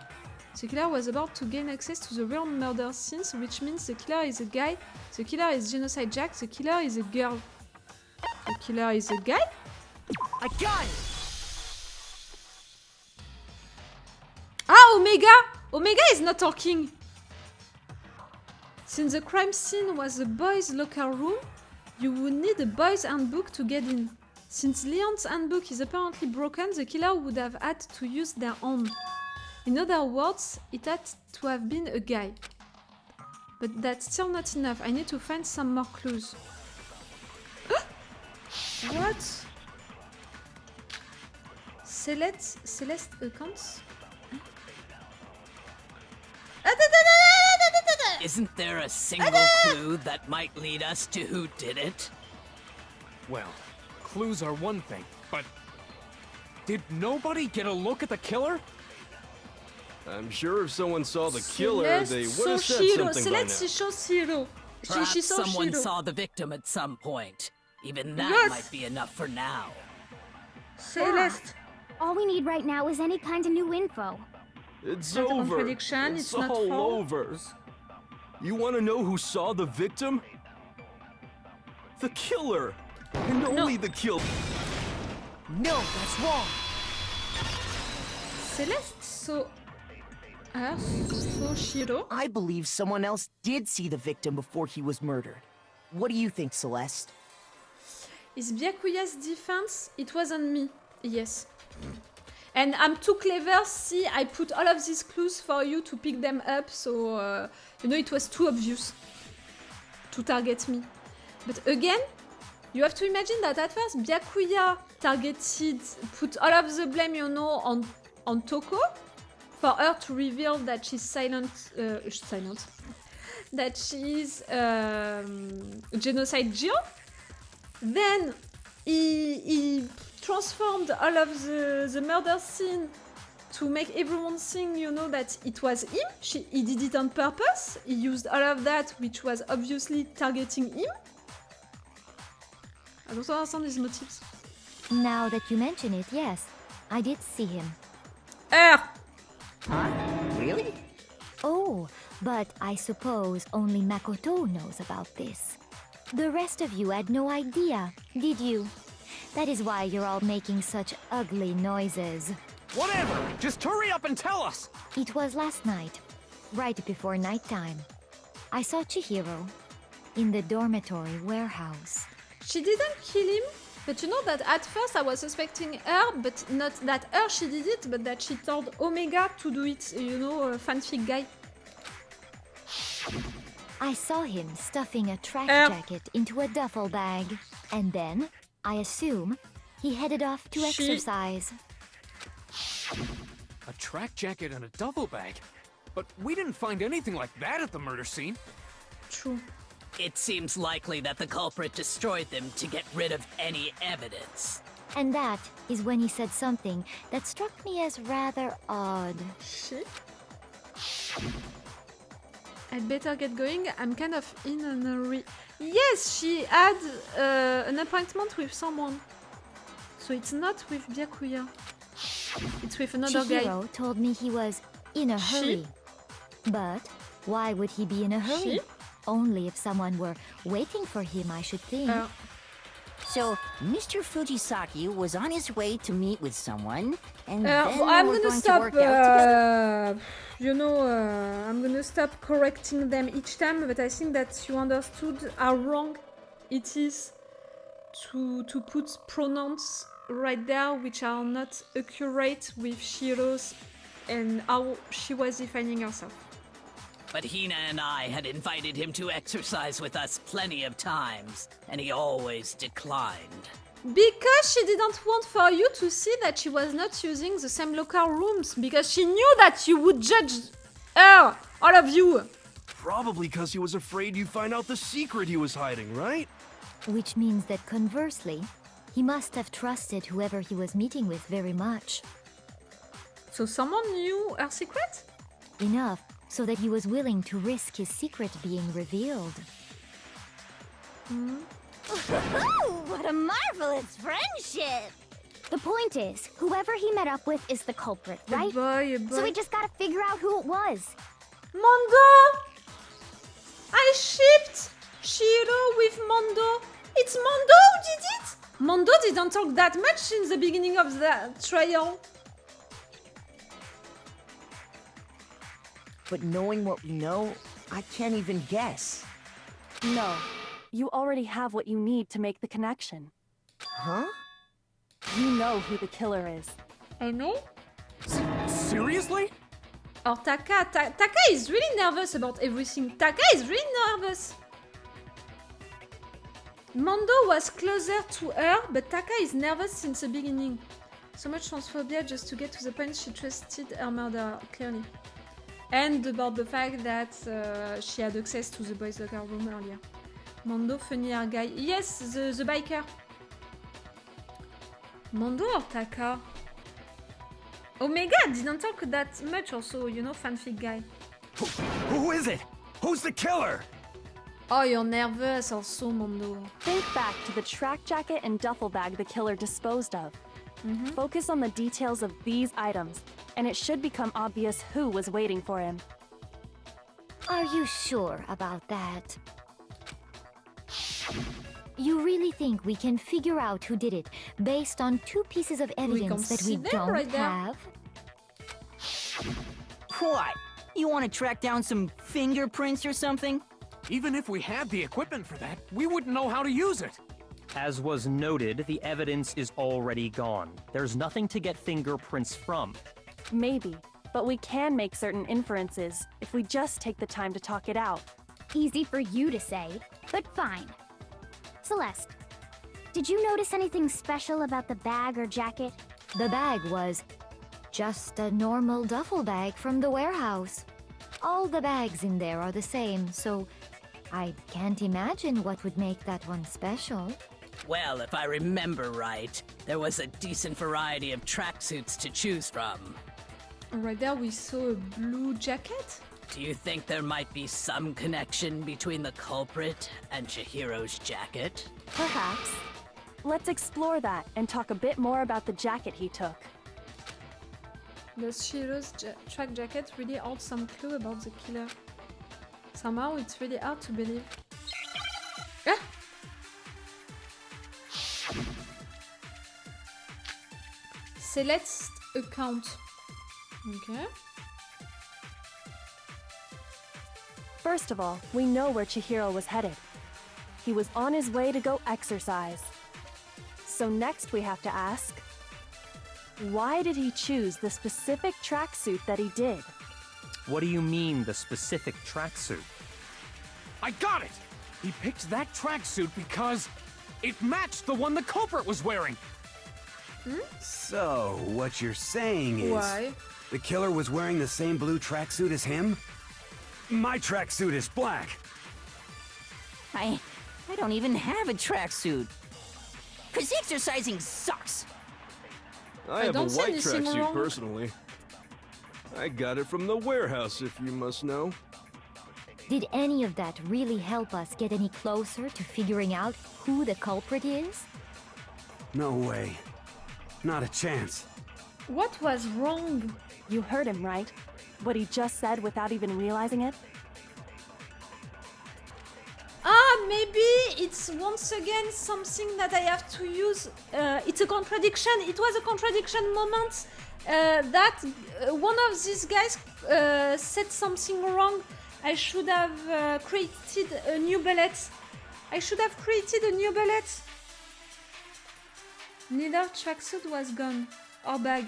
The killer was about to gain access to the real murder scenes, which means the killer is a guy, the killer is Genocide Jack, the killer is a girl. The killer is a guy? I got it! Ah, Omega! Omega is not talking! Since the crime scene was the boys' locker room, you would need a boys' handbook to get in. Since Leon's handbook is apparently broken, the killer would have had to use their own. In other words, it had to have been a guy. But that's still not enough. I need to find some more clues. What? Celeste accounts? Isn't there a single clue that might lead us to who did it? Well, clues are one thing, but did nobody get a look at the killer? I'm sure if someone saw the killer, they would have said something by now. Celeste shows Chihiro. Perhaps She saw someone Chihiro. saw the victim at some point. Even that Yes. might be enough for now. Celeste. All we need right now is any kind of new info. It's Not a over. contradiction, it's not all false. over. You want to know who saw the victim? The killer. And only the killer. No, that's wrong. Celeste saw Chihiro. I believe someone else did see the victim before he was murdered. What do you think, Celeste? Is Byakuya's defense? It wasn't me. Yes. And I'm too clever. See, I put all of these clues for you to pick them up. So, you know, it was too obvious to target me. But again, you have to imagine that at first Byakuya put all of the blame, you know, on Toko for her to reveal that she's that she's Genocide Jill. Then he transformed all of the murder scene to make everyone think, you know, that it was him. He did it on purpose. He used all of that, which was obviously targeting him. I don't understand his motives. Now that you mention it, yes, I did see him. Huh? Really? Oh, but I suppose only Makoto knows about this. The rest of you had no idea, did you? That is why you're all making such ugly noises. Whatever! Just hurry up and tell us! It was last night, right before nighttime. I saw Chihiro in the dormitory warehouse. She didn't kill him, but you know that at first I was suspecting her, but not that she did it, but that she told Omega to do it, you know, a fanfic guy. I saw him stuffing a track jacket into a duffel bag, and then, I assume, he headed off to exercise. A track jacket and a duffel bag? But we didn't find anything like that at the murder scene. True. It seems likely that the culprit destroyed them to get rid of any evidence. And that is when he said something that struck me as rather odd. Shit. I'd better get going. I'm kind of in a hurry. Yes, she had an appointment with someone. So it's not with Byakuya. It's with another guy. Chihiro told me he was in a hurry. But why would he be in a hurry? Only if someone were waiting for him, I should think. So, Mr. Fujisaki was on his way to meet with someone, and then I'm we're gonna going stop, to work out together. I'm gonna stop correcting them each time, but I think that you understood how wrong it is to put pronouns right there which are not accurate with Chihiro's and how she was defining herself. But Hina and I had invited him to exercise with us plenty of times, and he always declined. Because she didn't want for you to see that she was not using the same locker rooms, because she knew that you would judge her, all of you. Probably because he was afraid you'd find out the secret he was hiding, right? Which means that conversely, he must have trusted whoever he was meeting with very much. So someone knew her secret? Enough so that he was willing to risk his secret being revealed. What a marvelous friendship! The point is, whoever he met up with is the culprit, right? Boy. So we just gotta figure out who it was. Mondo! I shipped Chihiro with Mondo. It's Mondo who did it? Mondo didn't talk that much in the beginning of the trial. But knowing what we know, I can't even guess. No. You already have what you need to make the connection. Huh? You know who the killer is. I know. Seriously? Or Taka. Taka is really nervous about everything. Taka is really nervous. Mondo was closer to her, but Taka is nervous since the beginning. So much transphobia just to get to the point she trusted her murderer, clearly. And about the fact that she had access to the boys' locker room earlier. Mondo, funnier guy. Yes, the biker. Mondo or Taka? Omega didn't talk that much also, you know, fanfic guy. Who is it? Who's the killer? Oh, you're nervous also, Mondo. Think back to the track jacket and duffel bag the killer disposed of. Focus on the details of these items, and it should become obvious who was waiting for him. Are you sure about that? You really think we can figure out who did it based on 2 pieces of evidence that we don't have? What? You want to track down some fingerprints or something? Even if we had the equipment for that, we wouldn't know how to use it. As was noted, the evidence is already gone. There's nothing to get fingerprints from. Maybe, but we can make certain inferences if we just take the time to talk it out. Easy for you to say, but fine. Celeste, did you notice anything special about the bag or jacket? The bag was just a normal duffel bag from the warehouse. All the bags in there are the same, so I can't imagine what would make that one special. Well, if I remember right, there was a decent variety of tracksuits to choose from. Right there we saw a blue jacket. Do you think there might be some connection between the culprit and Chihiro's jacket? Perhaps. Let's explore that and talk a bit more about the jacket he took. Does Chihiro's track jacket really hold some clue about the killer? Somehow it's really hard to believe. Ah! Celeste account. Okay. First of all, we know where Chihiro was headed. He was on his way to go exercise. So next we have to ask, why did he choose the specific tracksuit that he did? What do you mean, the specific tracksuit? I got it! He picked that tracksuit because it matched the one the culprit was wearing. So, what you're saying is... Why? The killer was wearing the same blue tracksuit as him? My tracksuit is black. I don't even have a tracksuit. 'Cause exercising sucks. I have a don't see white anything tracksuit wrong. personally. I got it from the warehouse, if you must know. Did any of that really help us get any closer to figuring out who the culprit is? No way. Not a chance. What was wrong? You heard him, right? What he just said without even realizing it? Maybe it's once again something that I have to use. It's a contradiction. It was a contradiction moment that one of these guys said something wrong. I should have created a new bullet. I should have created a new bullet. Neither tracksuit was gone or bag.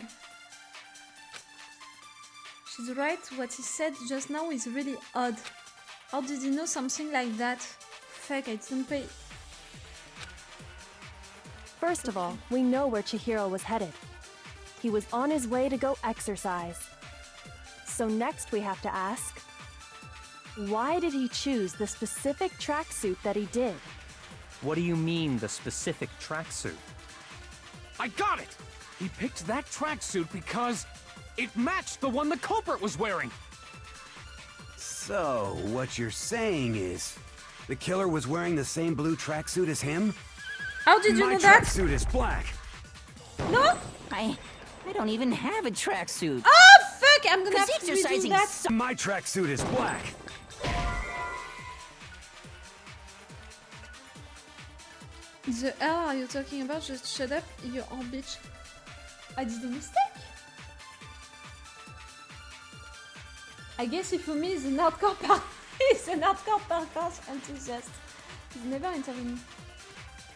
She's right. What he said just now is really odd. How did he know something like that? Fuck, I didn't pay. First of all, we know where Chihiro was headed. He was on his way to go exercise. So next we have to ask, why did he choose the specific tracksuit that he did? What do you mean, the specific tracksuit? I got it! He picked that tracksuit because it matched the one the culprit was wearing! So, what you're saying is, the killer was wearing the same blue tracksuit as him? How did you My know that? tracksuit is black. No? I don't even have a tracksuit. Oh fuck! I'm gonna 'Cause have to redo exercising that. sucks. My tracksuit is black. The R you're talking about, just shut up, you're on bitch. I did a mistake? I guess if for me is an hardcore he's an hardcore parkour enthusiast. He's never intervened.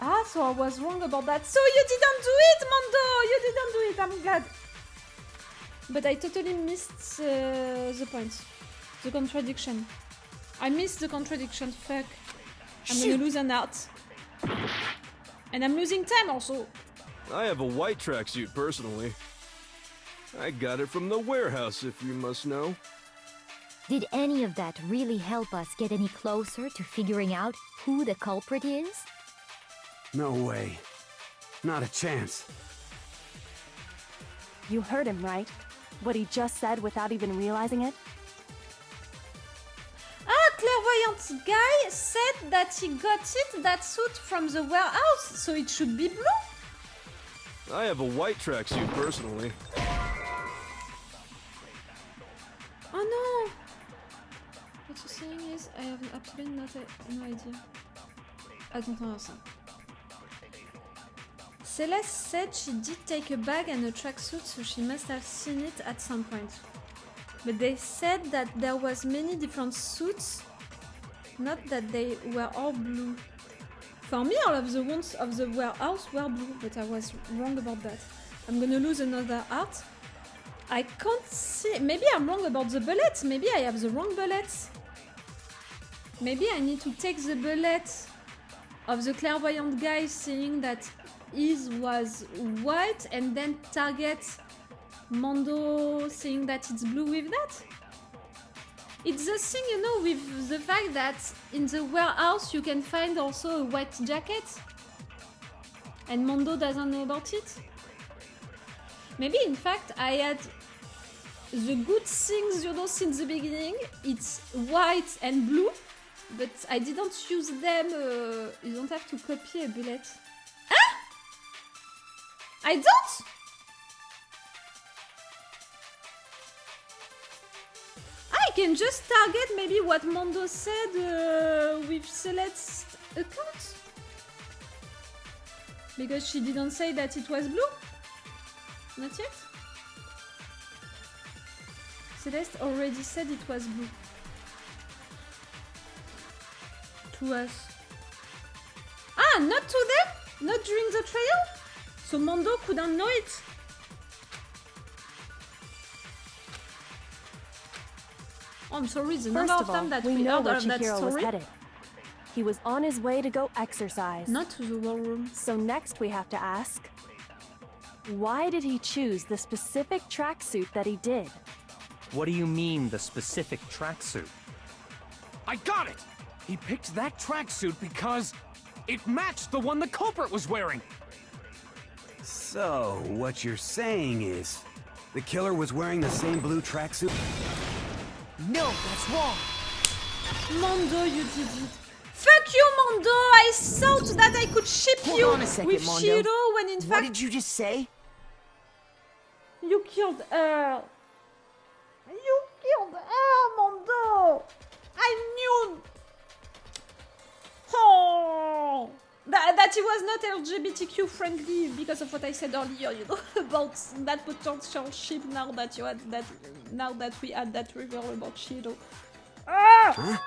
Ah, so I was wrong about that. So you didn't do it, Mondo! You didn't do it, I'm glad. But I totally missed the point. The contradiction. I missed the contradiction, fuck. I'm gonna lose an art. And I'm losing time also. I have a white tracksuit personally. I got it from the warehouse, if you must know. Did any of that really help us get any closer to figuring out who the culprit is? No way. Not a chance. You heard him, right? What he just said without even realizing it? Clairvoyant guy said that he got that suit from the warehouse, so it should be blue. I have a white tracksuit personally. Oh no! What you're saying is, I have absolutely no idea. I don't understand. Celeste said she did take a bag and a tracksuit, so she must have seen it at some point. But they said that there was many different suits, not that they were all blue. For me, all of the ones of the warehouse were blue, but I was wrong about that. I'm gonna lose another art. I can't see. Maybe I'm wrong about the bullets. Maybe I have the wrong bullets. Maybe I need to take the bullet of the clairvoyant guy saying that his was white and then target Mondo saying that it's blue with that? It's the thing, you know, with the fact that in the warehouse you can find also a white jacket and Mondo doesn't know about it. Maybe in fact I had the good things, you know, since the beginning. It's white and blue, but I didn't use them. You don't have to copy a bullet. Ah! I don't? I can just target maybe what Mondo said with Celeste's account. Because she didn't say that it was blue. Not yet? Celeste already said it was blue. To us. Ah, not to them? Not during the trial? So Mondo couldn't know it? Oh, I'm sorry, the number First of of all, times that we we know heard where of that Chihiro was story. headed. He was on his way to go exercise. Not to the war room. So next we have to ask, why did he choose the specific tracksuit that he did? What do you mean, the specific tracksuit? I got it! He picked that tracksuit because It matched the one the culprit was wearing! So, what you're saying is, the killer was wearing the same blue tracksuit? No, that's wrong. Mondo, you did it. Fuck you, Mondo! I thought that I could ship Hold you on a second, with Mondo. Chihiro when in fact... What did you just say? You killed her. You killed her, Mondo! I knew... Oh! That it was not LGBTQ friendly because of what I said earlier, you know, about that potential ship now that you had that... Now that we had that reveal about Chihiro. Ah! Huh?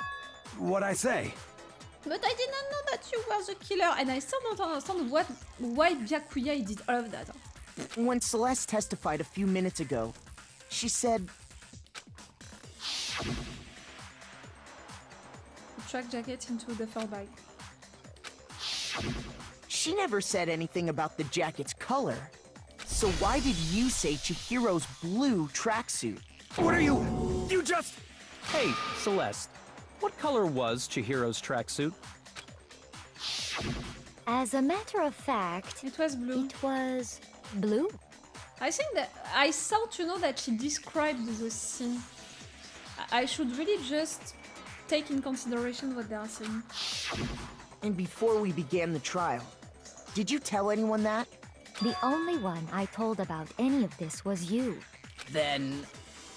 What'd I say? But I did not know that you were the killer, and I still don't understand why Byakuya did all of that. When Celeste testified a few minutes ago, she said... Track jacket into the fur bag. She never said anything about the jacket's color. So why did you say Chihiro's blue tracksuit? What are you... You just... Hey, Celeste. What color was Chihiro's tracksuit? As a matter of fact, it was blue. It was blue. I think that I thought, you know, that she described the scene. I should really just take in consideration what they are saying. And before we began the trial, did you tell anyone that? The only one I told about any of this was you. Then,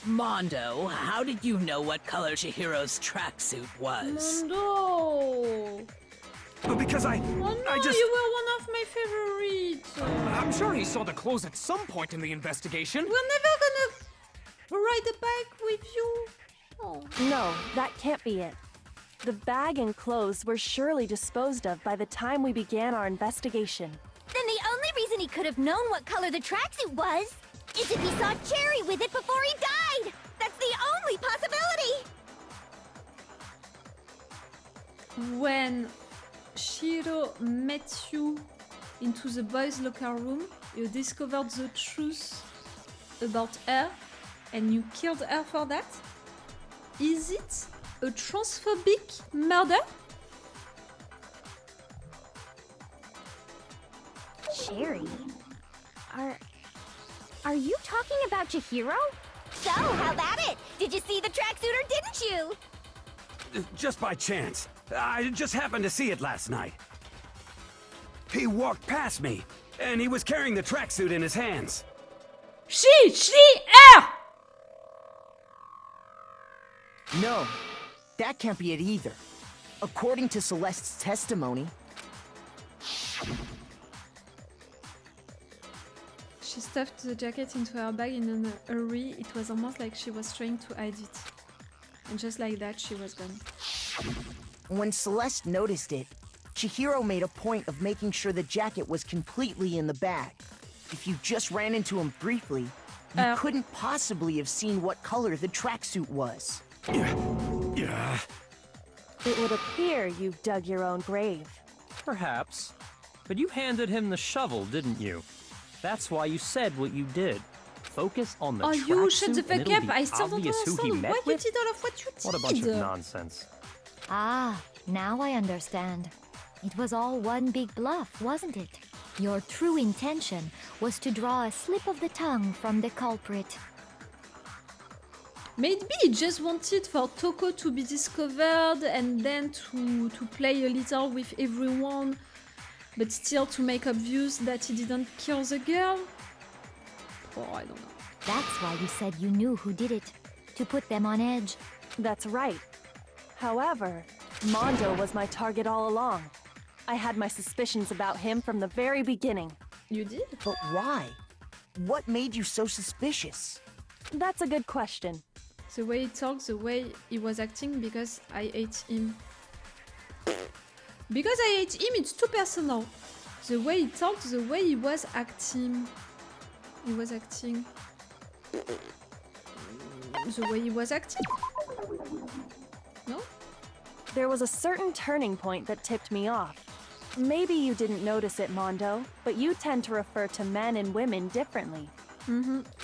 Mondo, how did you know what color Chihiro's tracksuit was? Mondo! Because Oh no, you were one of my favorites! I'm sure he saw the clothes at some point in the investigation. We're never gonna ride a bike with you. Oh. No, that can't be it. The bag and clothes were surely disposed of by the time we began our investigation. Then the only reason he could have known what color the tracksuit was is if he saw Cherry with it before he died! That's the only possibility! When Chihiro met you into the boys' locker room, you discovered the truth about her and you killed her for that? Is it a transphobic murder? Cherry? Are you talking about Chihiro? So, how about it? Did you see the tracksuit or didn't you? Just by chance. I just happened to see it last night. He walked past me, and he was carrying the tracksuit in his hands. She, her! No, that can't be it either. According to Celeste's testimony, she stuffed the jacket into her bag in a hurry. It was almost like she was trying to hide it. And just like that, she was gone. when Celeste noticed it, Chihiro made a point of making sure the jacket was completely in the bag. If you just ran into him briefly, you couldn't possibly have seen what color the tracksuit was. Yeah. It would appear you've dug your own grave. Perhaps. But you handed him the shovel, didn't you? That's why you said what you did. Focus on the tracksuit, you shut the fuck and it'll up. be I still don't obvious who he understand met why you with? did all of what you did. What a bunch of nonsense. Ah, now I understand. It was all one big bluff, wasn't it? Your true intention was to draw a slip of the tongue from the culprit. Maybe he just wanted for Toko to be discovered and then to play a little with everyone, but still to make obvious that he didn't kill the girl? Oh, I don't know. That's why you said you knew who did it, to put them on edge. That's right. However, Mondo was my target all along. I had my suspicions about him from the very beginning. You did? But why? What made you so suspicious? That's a good question. The way he talks, the way he was acting, because I hate him. Because I hate him, it's too personal. The way he talked, the way he was acting. He was acting. The way he was acting? No? There was a certain turning point that tipped me off. Maybe you didn't notice it, Mondo, but you tend to refer to men and women differently.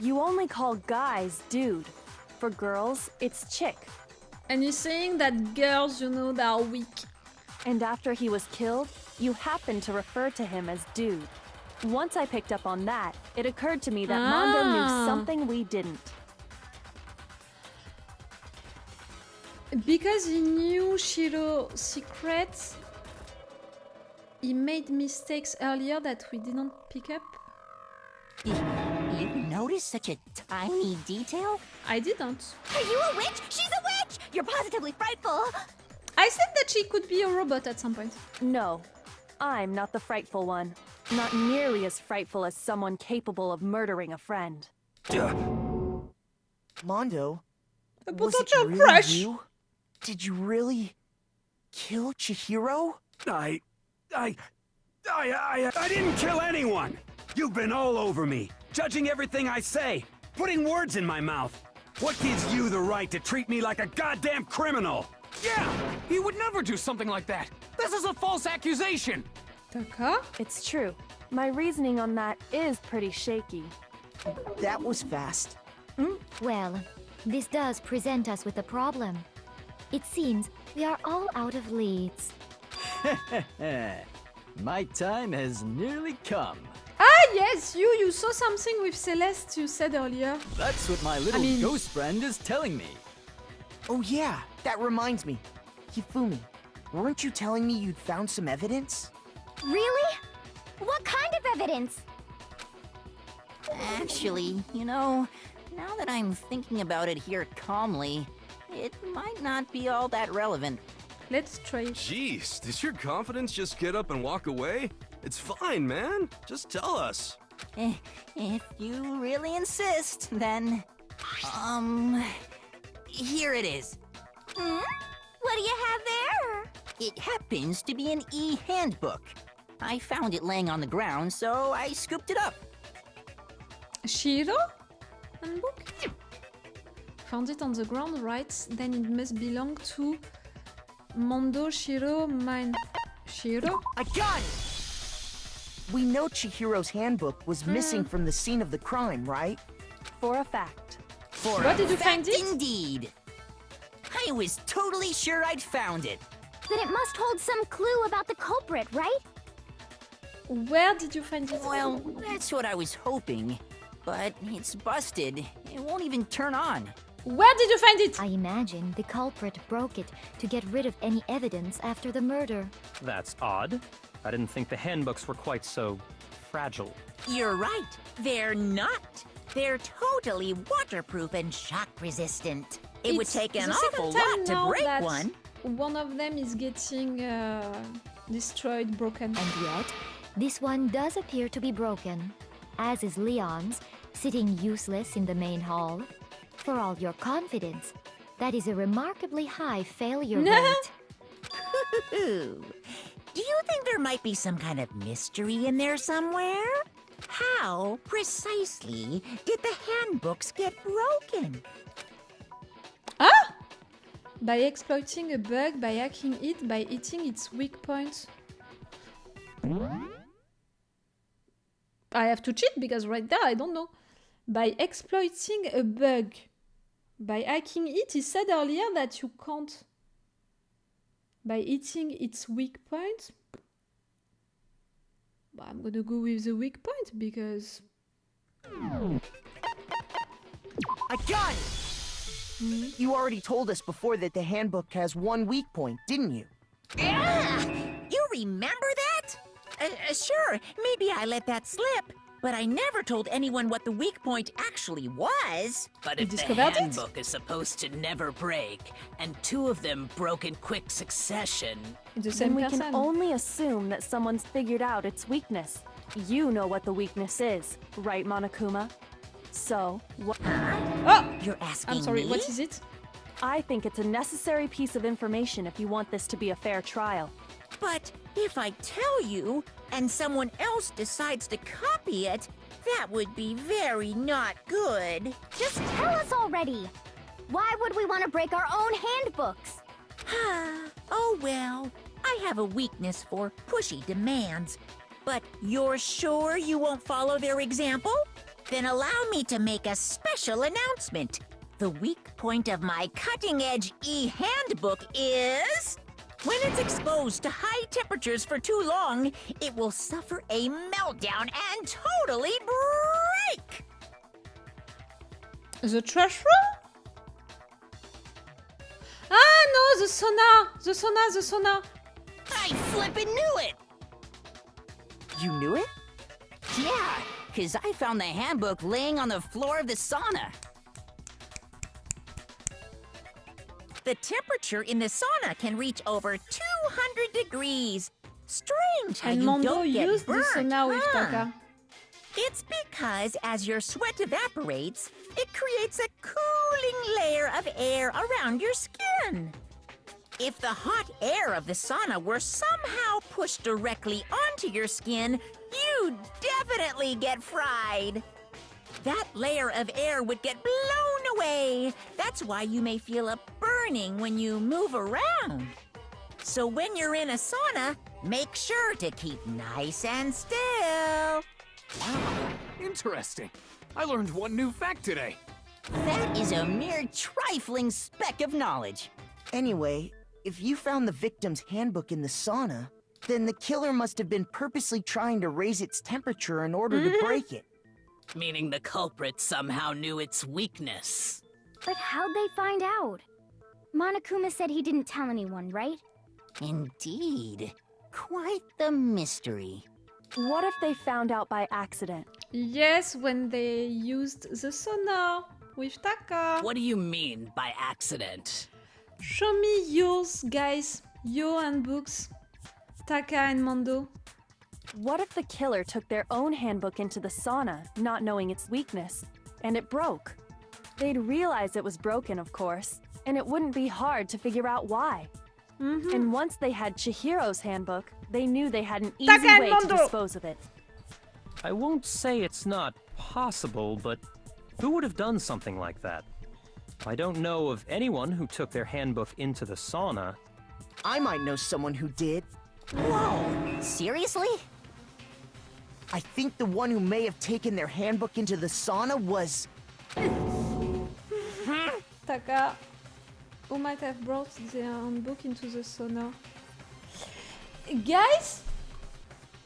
You only call guys dude. For girls, it's chick. And you're saying that girls, you know, they are weak. And after he was killed, You happened to refer to him as dude. Once I picked up on that, it occurred to me that Mondo knew something we didn't. Because he knew Shiro's secrets, he made mistakes earlier that we didn't pick up. You noticed such a tiny detail? I didn't. Are you a witch? She's a witch! You're positively frightful! I said that she could be a robot at some point. No, I'm not the frightful one. Not nearly as frightful as someone capable of murdering a friend. Mondo, A was it potential really crush. you? Did you really kill Chihiro? I didn't kill anyone! You've been all over me, judging everything I say, putting words in my mouth. What gives you the right to treat me like a goddamn criminal? Yeah! He would never do something like that! This is a false accusation! D'accord. It's true. My reasoning on that is pretty shaky. That was fast. Well, this does present us with a problem. It seems we are all out of leads. My time has nearly come. Ah, yes, you saw something with Celeste, you said earlier. That's what my little ghost friend is telling me. Oh yeah, that reminds me. Hifumi, weren't you telling me you'd found some evidence? Really? What kind of evidence? Actually, you know, now that I'm thinking about it here calmly, it might not be all that relevant. Let's try it. Jeez, does your confidence just get up and walk away? It's fine, man. Just tell us. If you really insist, then... Here it is. What do you have there? It happens to be an e-handbook. I found it laying on the ground, so I scooped it up. Chihiro? Handbook? Found it on the ground, right? Then it must belong to Mondo, Chihiro, mine. Chihiro? I got it! We know Chihiro's handbook was missing from the scene of the crime, right? For a fact. Where did you find it? Indeed. I was totally sure I'd found it. Then it must hold some clue about the culprit, right? Where did you find it? Well, that's what I was hoping. But it's busted. It won't even turn on. Where did you find it? I imagine the culprit broke it to get rid of any evidence after the murder. That's odd. I didn't think the handbooks were quite so fragile. You're right. They're not. They're totally waterproof and shock resistant. It would It's take an the awful second time lot to now break that one. One of them is getting destroyed, broken. And yet, this one does appear to be broken, as is Leon's, sitting useless in the main hall. For all your confidence, that is a remarkably high failure rate. Do you think there might be some kind of mystery in there somewhere? How precisely did the handbooks get broken? Ah! By exploiting a bug, by hacking it, by hitting its weak point. I have to cheat because right there I don't know. By exploiting a bug, by hacking it, he said earlier that you can't. By hitting its weak point. But I'm gonna go with the weak point because. I got it! You already told us before that the handbook has one weak point, didn't you? You remember that? Sure, maybe I let that slip. But I never told anyone what the weak point actually was. But You if the discovered it? handbook is supposed to never break, and two of them broke in quick succession, The Then same we person. can only assume that someone's figured out its weakness. You know what the weakness is, right, Monokuma? So, what? Oh! You're asking I'm sorry, me? what is it? I think it's a necessary piece of information if you want this to be a fair trial. But if I tell you, and someone else decides to copy it, that would be very not good. Just tell us already! Why would we want to break our own handbooks? Oh well, I have a weakness for pushy demands. But you're sure you won't follow their example? Then allow me to make a special announcement. The weak point of my cutting-edge e-handbook is... When it's exposed to high temperatures for too long, it will suffer a meltdown and totally break! The trash room? Ah, no, the sauna! The sauna, the sauna! I flippin' knew it! You knew it? Yeah, because I found the handbook laying on the floor of the sauna. The temperature in the sauna can reach over 200 degrees. Strange how And you Mondo don't get used the burnt, sauna with huh? Taka. It's because as your sweat evaporates, it creates a cooling layer of air around your skin. If the hot air of the sauna were somehow pushed directly onto your skin, you'd definitely get fried. That layer of air would get blown away. That's why you may feel a burning when you move around. So when you're in a sauna, make sure to keep nice and still. Wow, interesting. I learned one new fact today. That is a mere trifling speck of knowledge. Anyway, if you found the victim's handbook in the sauna, then the killer must have been purposely trying to raise its temperature in order to break it. Meaning the culprit somehow knew its weakness. But how'd they find out? Monokuma said he didn't tell anyone, right? Indeed. Quite the mystery. What if they found out by accident? Yes, when they used the sauna with Taka. What do you mean by accident? Show me yours, guys. Your handbooks. Taka and Mondo. What if the killer took their own handbook into the sauna, not knowing its weakness, and it broke? They'd realize it was broken, of course, and it wouldn't be hard to figure out why. And once they had Chihiro's handbook, they knew they had an easy way to dispose of it. I won't say it's not possible, but who would have done something like that? I don't know of anyone who took their handbook into the sauna. I might know someone who did. Whoa! Seriously? I think the one who may have taken their handbook into the sauna was... Taka, who might have brought their handbook into the sauna. Guys,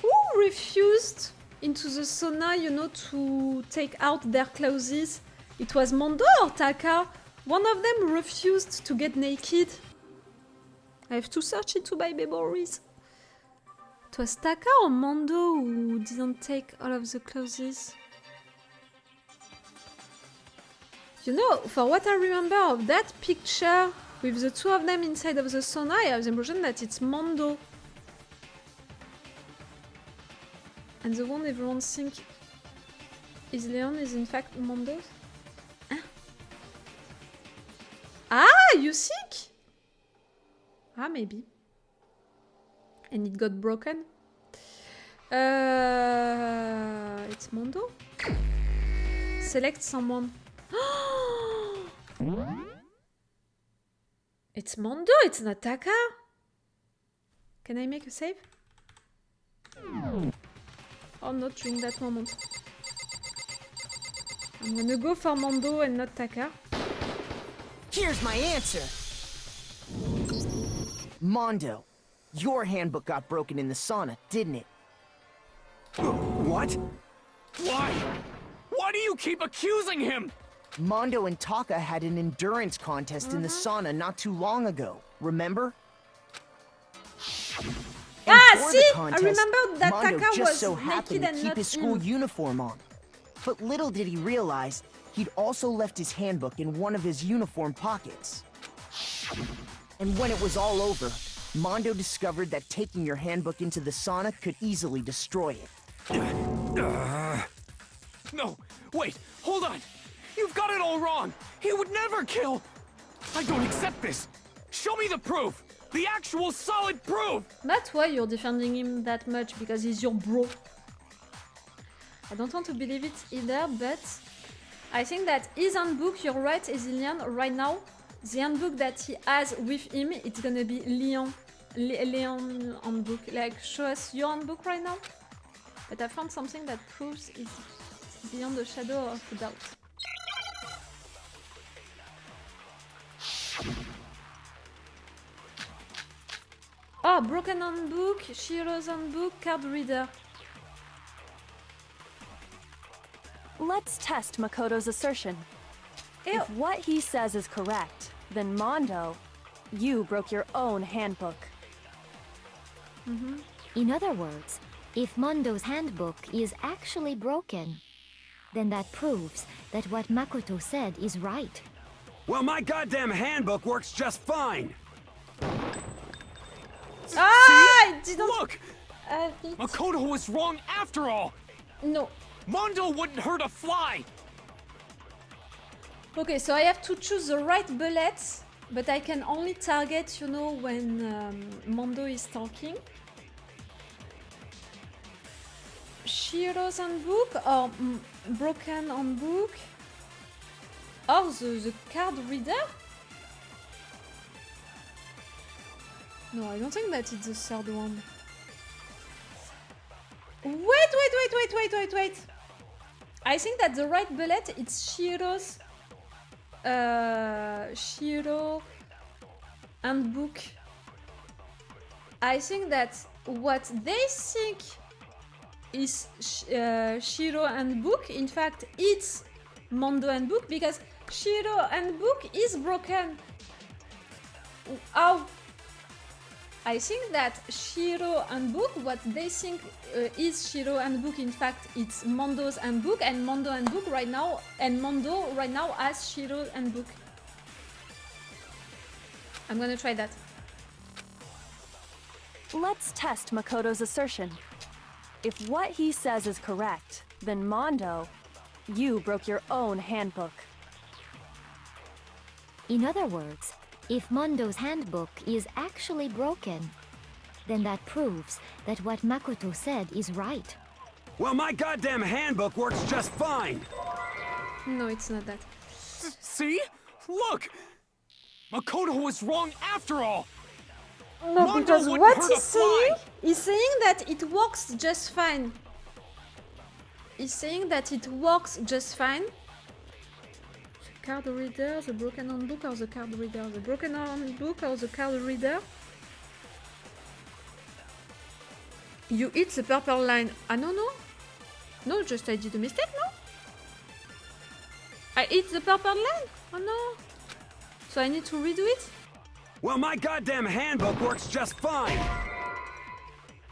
who refused into the sauna, you know, to take out their clothes? It was Mondo or Taka? One of them refused to get naked. I have to search into my memories. It was Taka or Mondo who didn't take all of the clothes. You know, for what I remember of that picture with the two of them inside of the sauna, I have the impression that it's Mondo. And the one everyone thinks is Leon is in fact Mondo. Huh? Ah, you think? Ah, maybe. And it got broken. It's Mondo? Select someone. It's Mondo, it's not Taka. Can I make a save? Oh, not during that moment. I'm gonna go for Mondo and not Taka. Here's my answer! Mondo, your handbook got broken in the sauna, didn't it? What? Why? Why do you keep accusing him? Mondo and Taka had an endurance contest in the sauna not too long ago, remember? And for the contest, I remember that Mondo Taka just was so happened naked to and keep not his school him. uniform on. But little did he realize, he'd also left his handbook in one of his uniform pockets. And when it was all over, Mondo discovered that taking your handbook into the sauna could easily destroy it. No, wait, hold on. You've got it all wrong. He would never kill. I don't accept this. Show me the proof. The actual solid proof. That's why you're defending him that much, because he's your bro. I don't want to believe it either, but I think that his handbook, you're right, Ezilian, right now, the handbook that he has with him, it's gonna be Leon handbook. Like, show us your handbook right now. But I found something that proves it's beyond a shadow of a doubt. Oh, broken handbook, Chihiro's handbook, card reader. Let's test Makoto's assertion. If what he says is correct, then Mondo, you broke your own handbook. In other words, if Mondo's handbook is actually broken, then that proves that what Makoto said is right. Well, my goddamn handbook works just fine. I didn't... Look! Makoto was wrong after all! No. Mondo wouldn't hurt a fly! Okay, so I have to choose the right bullets, but I can only target, you know, when Mondo is talking. Chihiro's handbook or broken handbook or the card reader? No, I don't think that it's the third one. Wait. I think that the right bullet it's Chihiro's Chihiro handbook. I think that what they think is Chihiro handbook, in fact it's Mondo handbook, because Chihiro handbook is broken. How? I think that Chihiro handbook, what they think is Chihiro handbook, in fact it's Mondo's handbook, and Mondo handbook right now, and Mondo right now has Chihiro handbook. I'm gonna try that. Let's test Makoto's assertion. If what he says is correct, then Mondo, you broke your own handbook. In other words, if Mondo's handbook is actually broken, then that proves that what Makoto said is right. Well, my goddamn handbook works just fine. No, it's not that. See? Look! Makoto was wrong after all! No, Mondo because wouldn't what hurt a he's saying that it works just fine. He's saying that it works just fine. The card reader, the broken handbook, or the card reader? The broken handbook or the card reader? You hit the purple line. Ah, no. No, just I did a mistake, no? I hit the purple line? Oh no. So I need to redo it? Well, my goddamn handbook works just fine.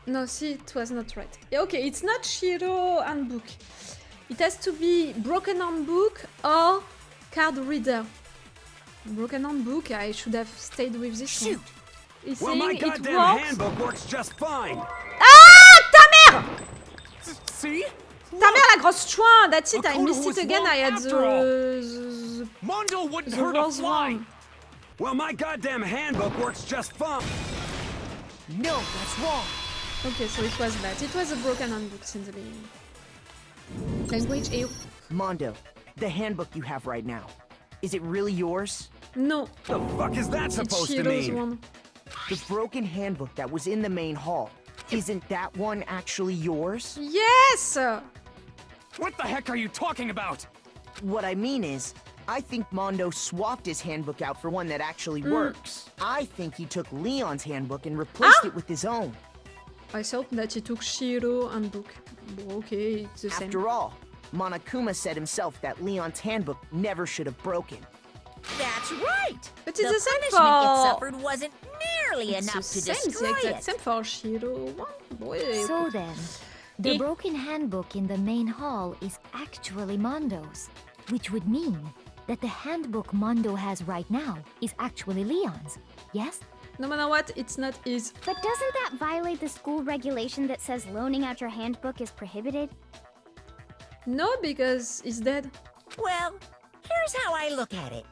No, see, it was not right. Okay, it's not Chihiro handbook. It has to be broken handbook or card reader. Broken handbook, I should have stayed with this one. He's well, saying my it goddamn works. handbook works just fine. Ah, ta mère! See? Ta mère la grosse chouin! That's it, I Makoto missed was it again. wrong I had after all. the Mondo wouldn't the hurt a rose fly! one. Well, my goddamn handbook works just fine. No, that's wrong. Okay, so it was that. It was a broken handbook since the beginning. Language EU. Mondo, the handbook you have right now, is it really yours? No. The fuck is that It's supposed to Chihiro's mean? one. The broken handbook that was in the main hall, isn't that one actually yours? Yes! What the heck are you talking about? What I mean is, I think Mondo swapped his handbook out for one that actually works. I think he took Leon's handbook and replaced it with his own. I thought that he took Chihiro handbook. Okay, it's the same. After all, Monokuma said himself that Leon's handbook never should have broken. That's right! But it's the same punishment it for... suffered wasn't nearly It's enough the to same, destroy it's the exact it. same for Chihiro one. Boy, So then, the Eh. broken handbook in the main hall is actually Mondo's, which would mean that the handbook Mondo has right now is actually Leon's, yes? No matter what, it's not his. But doesn't that violate the school regulation that says loaning out your handbook is prohibited? No, because he's dead. Well, here's how I look at it.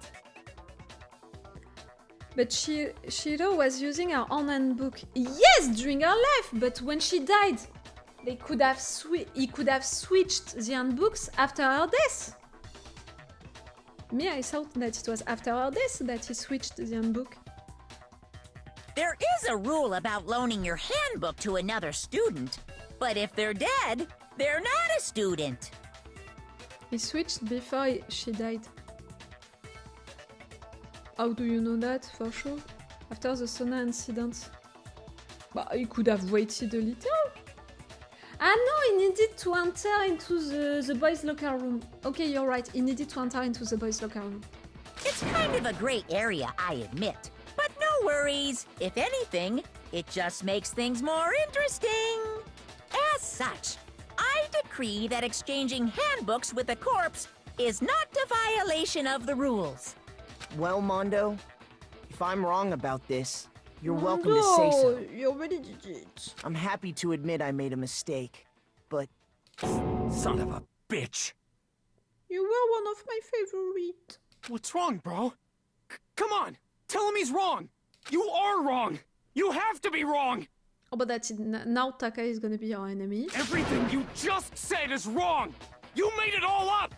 But Chihiro was using her own handbook. Yes, during her life, but when she died, he could have switched the handbooks after her death. Me, I thought that it was after her death that he switched the handbook. There is a rule about loaning your handbook to another student, but if they're dead, they're not a student. He switched before she died. How do you know that for sure? After the sauna incident. But he could have waited a little. Ah no, he needed to enter into the boys' locker room. Okay, you're right. He needed to enter into the boys' locker room. It's kind of a gray area, I admit. But no worries. If anything, it just makes things more interesting. As such, I decree that exchanging handbooks with a corpse is not a violation of the rules. Well, Mondo, if I'm wrong about this, you're welcome to say so. You already did it. I'm happy to admit I made a mistake, but... Son of a bitch! You were one of my favorite. What's wrong, bro? Come on! Tell him he's wrong! You are wrong! You have to be wrong! Oh, but that's it. Now Taka is gonna be our enemy. Everything you just said is wrong! You made it all up!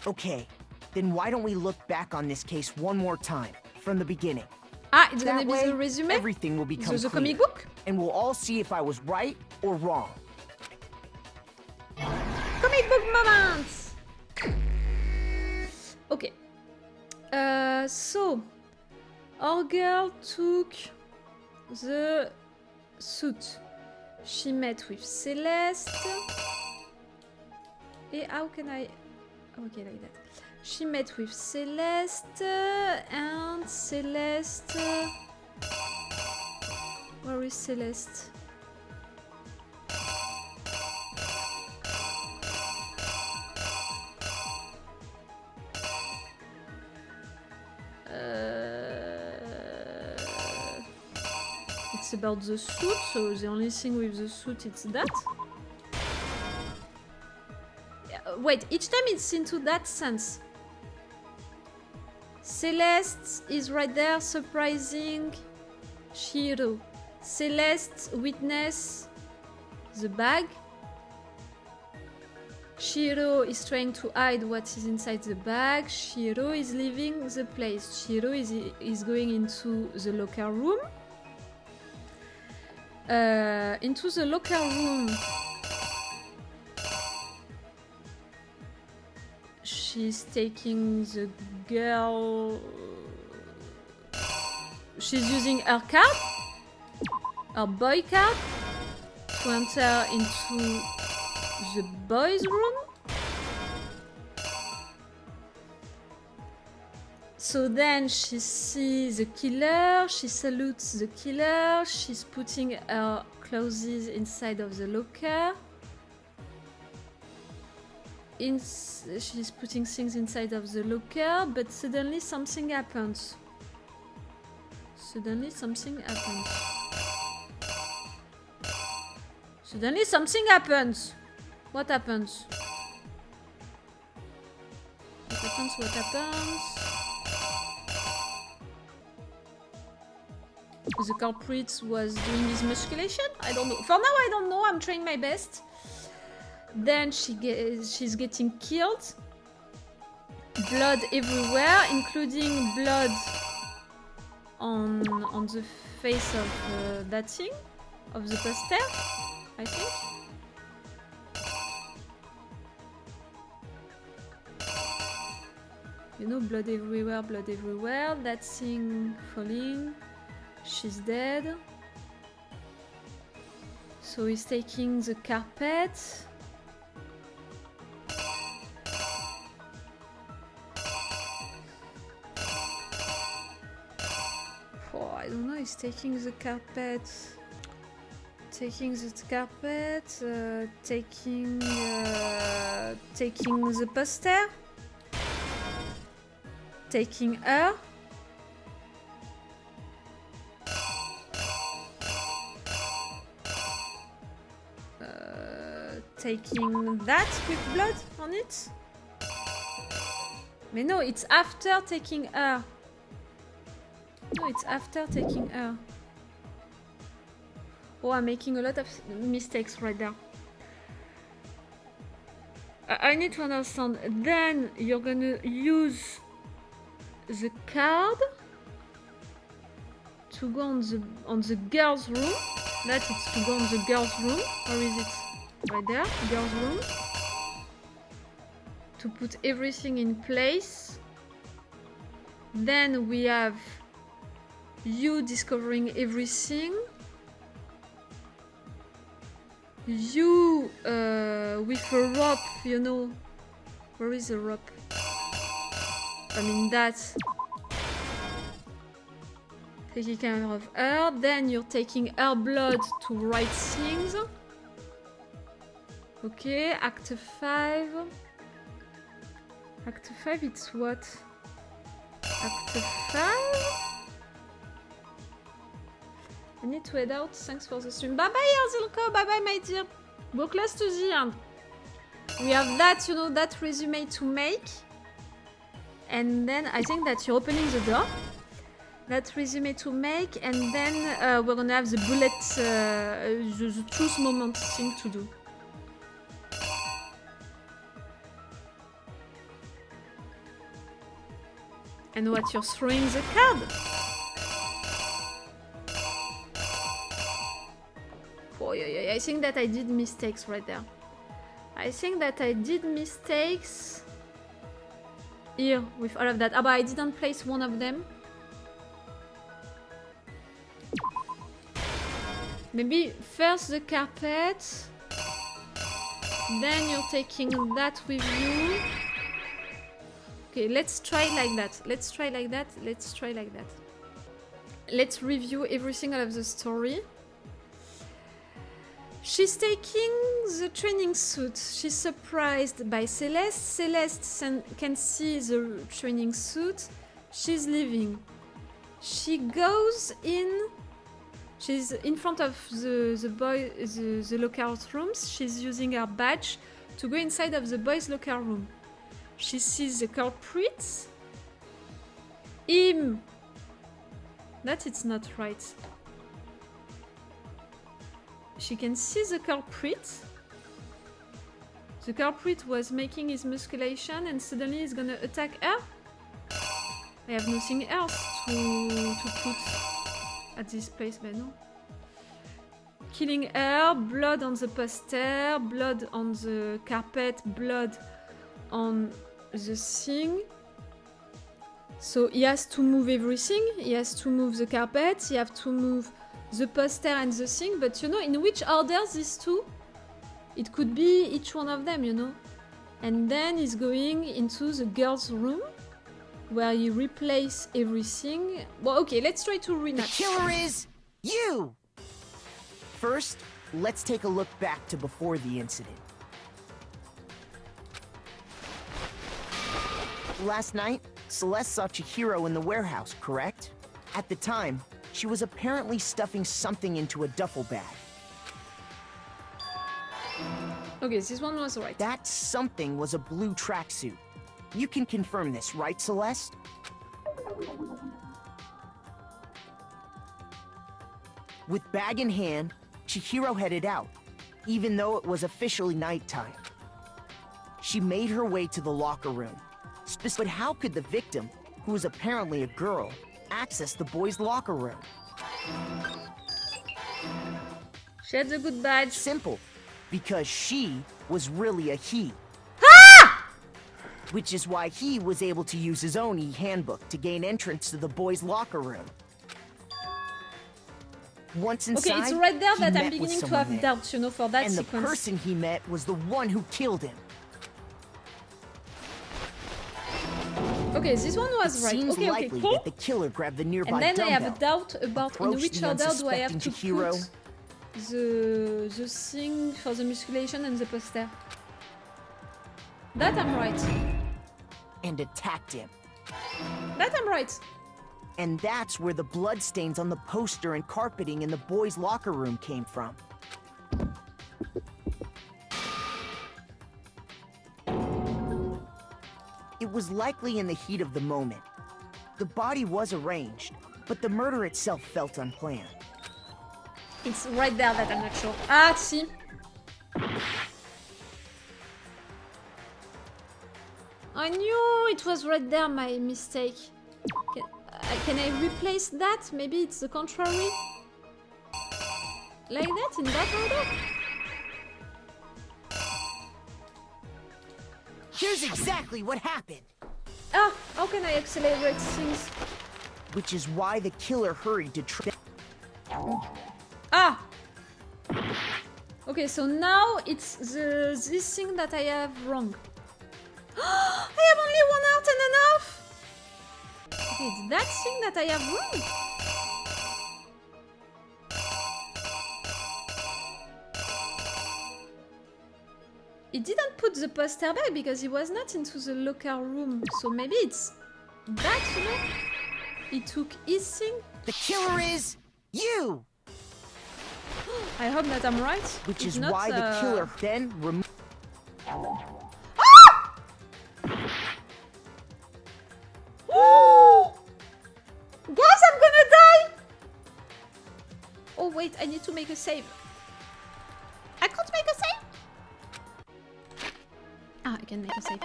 Okay, then why don't we look back on this case one more time, from the beginning? Ah, it's That gonna be way, the resume? everything will become the clear, comic book? and we'll all see if I was right or wrong. Comic book moments! Okay. So, our girl took the suit. She met with Celeste. Et how can I... Okay, like that. She met with Celeste, and Celeste... Where is Celeste? It's about the suit, so the only thing with the suit is that. Wait, each time it's into that sense. Celeste is right there surprising Chihiro. Celeste witness the bag. Chihiro is trying to hide what is inside the bag. Chihiro is leaving the place. Chihiro is going into the locker room. Into the locker room. She's taking the girl... She's using her card, her boy card, to enter into the boys' room. So then she sees the killer, she salutes the killer, she's putting her clothes inside of the locker. She's putting things inside of the locker, but suddenly something happens. Suddenly something happens. Suddenly something happens. What happens? What happens? What happens? The culprit was doing his musculation? I don't know. For now, I don't know. I'm trying my best. Then she's getting killed. Blood everywhere, including blood on the face of that thing, of the poster, I think. You know, blood everywhere, that thing falling. She's dead. So he's taking the carpet. Oh, I don't know, he's taking the carpet. Taking the carpet, taking the poster. Taking her. Taking that with blood on it. But no, it's after taking her. No, it's after taking her. Oh, I'm making a lot of mistakes right there. I need to understand. Then you're gonna use the card to go on the girls' room. That it's to go on the girls' room. Or is it right there? Girls' room. To put everything in place. Then we have you discovering everything. You with a rope, you know. Where is the rope? I mean that. Taking care of her, then you're taking her blood to write things. Okay, Act 5. Act 5, it's what? Act 5? I need to head out. Thanks for the stream. Bye bye, Erzilko. Bye bye, my dear. We're close to the end. We have that, you know, that resume to make. And then I think that you're opening the door. That resume to make. And then we're gonna have the bullet, the truth moment thing to do. And what you're throwing the card. Oh, yeah, I think that I did mistakes right there. I think that I did mistakes here with all of that. Ah, but I didn't place one of them. Maybe first the carpet. Then you're taking that with you. Okay, let's try like that. Let's try like that. Let's try like that. Let's review everything out of the story. She's taking the training suit. She's surprised by Celeste. Celeste can see the training suit. She's leaving. She goes in. She's in front of the locker rooms. She's using her badge to go inside of the boys' locker room. She sees the culprit. Him. That it's not right. She can see the culprit. The culprit was making his musculation and suddenly he's gonna attack her. I have nothing else to put at this place, but no. Killing her, blood on the poster, blood on the carpet, blood on the thing. So he has to move everything. He has to move the carpet, he has to move the poster and the thing, but you know, in which order these two? It could be each one of them, you know. And then he's going into the girls' room, where he replaces everything. Well, okay, let's try to reenact. The killer is you! First, let's take a look back to before the incident. Last night, Celeste saw Chihiro in the warehouse, correct? At the time, she was apparently stuffing something into a duffel bag. Okay, this one was right. That something was a blue tracksuit. You can confirm this, right, Celeste? With bag in hand, Chihiro headed out, even though it was officially nighttime. She made her way to the locker room. But how could the victim, who was apparently a girl, access the boys' locker room? She had a good badge. Simple. Because she was really a he. Ah! Which is why he was able to use his own e-handbook to gain entrance to the boys' locker room. Once inside, okay, it's right there that I'm met beginning with to have someone doubts, you know, for that and sequence. And the person he met was the one who killed him. Okay, this one was right. Seems okay, likely cool. that the killer grabbed the nearby And then dumbbell, I have a doubt about in which order do I have to Chihiro, put the thing for the musculation and the poster. That I'm right. And attacked him. That I'm right. And that's where the bloodstains on the poster and carpeting in the boys' locker room came from. It was likely in the heat of the moment. The body was arranged, but the murder itself felt unplanned. It's right there that I'm not sure. Ah, see. I knew it was right there, my mistake. Can I replace that? Maybe it's the contrary? Like that, in that order? Here's exactly what happened! Ah, how can I accelerate things? Which is why the killer hurried to Ah! Okay, Okay, so now it's this thing that I have wrong. I have only 1 heart and a half! Okay, it's that thing that I have wrong. He didn't put the poster back because he was not into the locker room. So maybe it's that, you know? He took his thing. The killer is you! I hope that I'm right. Which if is not, why the killer then removed... Guys, I'm gonna die! Oh wait, I need to make a save. I can't make a save? Ah, I can make a save.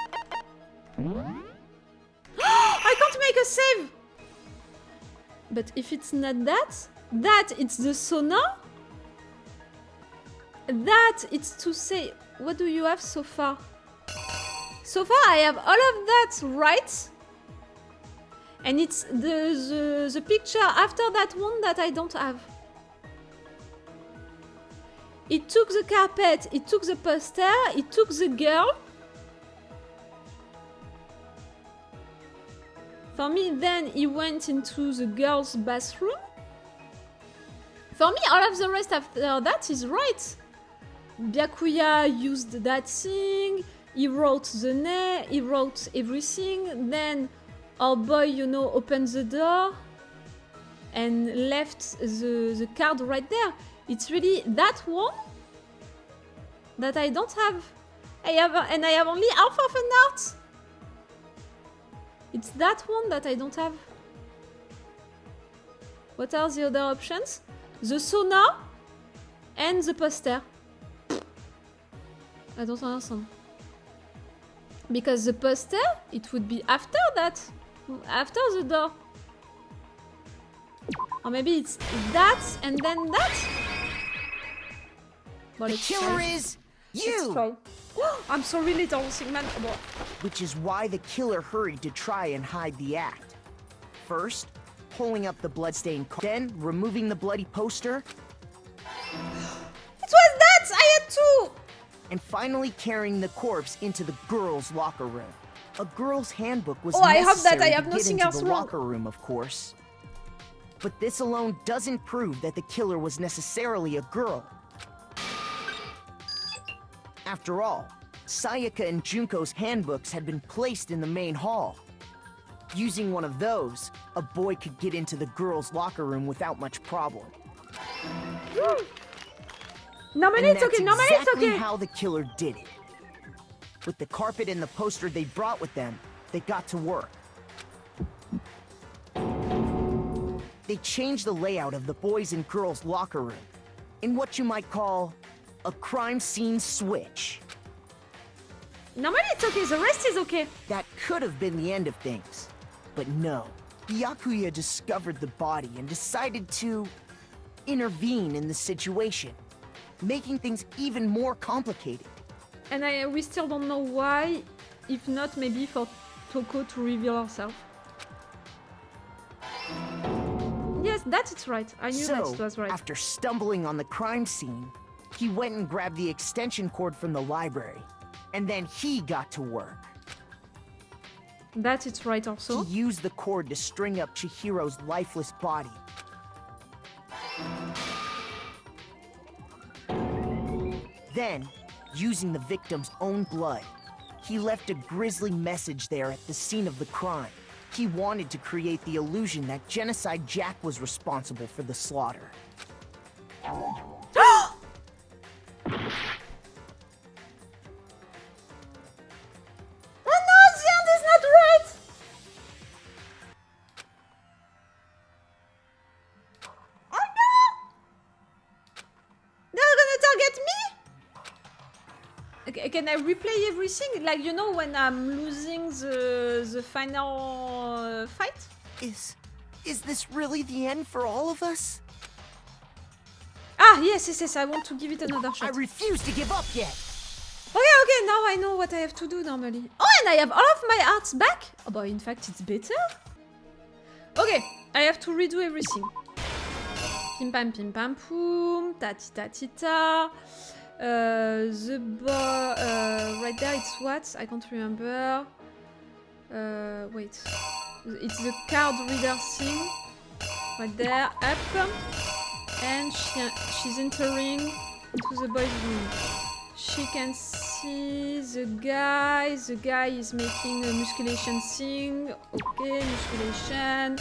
I can't make a save! But if it's not that, it's the sauna. That it's to say, what do you have so far? So far I have all of that right. And it's the picture after that one that I don't have. It took the carpet, it took the poster, it took the girl. For me, then he went into the girl's bathroom. For me, all of the rest after that is right. Byakuya used that thing, he wrote the name, he wrote everything, then our boy, you know, opened the door and left the card right there. It's really that one that I don't have. I have only half of an heart. It's that one that I don't have. What are the other options? The sauna and the poster. I don't understand. Because the poster, it would be after that. After the door. Or maybe it's that and then that. Well, the killer is you! Let's try. I'm sorry, little Sigmund. Which is why the killer hurried to try and hide the act. First, pulling up the bloodstained card, then removing the bloody poster. It was that! I had to! And finally carrying the corpse into the girls' locker room. A girl's handbook was I hope necessary that I have to get nothing into else the wrong. locker room, of course. But this alone doesn't prove that the killer was necessarily a girl. After all, Sayaka and Junko's handbooks had been placed in the main hall. Using one of those, a boy could get into the girls' locker room without much problem. Normally it's okay, normally it's exactly okay. how the killer did it. With the carpet and the poster they brought with them, they got to work. They changed the layout of the boys' and girls' locker room in what you might call a crime scene switch. Normally it's okay, the rest is okay. That could have been the end of things. But no, Byakuya discovered the body and decided to intervene in the situation, making things even more complicated. And we still don't know why, if not maybe for Toko to reveal herself. Yes, that's right. I knew that it was right. After stumbling on the crime scene, he went and grabbed the extension cord from the library, and then he got to work. That's right also. He used the cord to string up Chihiro's lifeless body. Then, using the victim's own blood, he left a grisly message there at the scene of the crime. He wanted to create the illusion that Genocide Jack was responsible for the slaughter. Oh no, the end is not right! Oh no! They're gonna target me? Okay, can I replay everything? Like, you know, when I'm losing the final fight? Is this really the end for all of us? Ah, yes, I want to give it another shot. I refuse to give up yet! Okay, now I know what I have to do normally. Oh, and I have all of my arts back? Oh, but in fact, it's better. Okay, I have to redo everything. Pim pam poom, ta ti ta ti ta. The boy right there, it's what? I can't remember. Wait. It's the card reader thing. Right there, up. And she's entering into the boy's room. She can see the guy. The guy is making a musculation thing. Okay, musculation.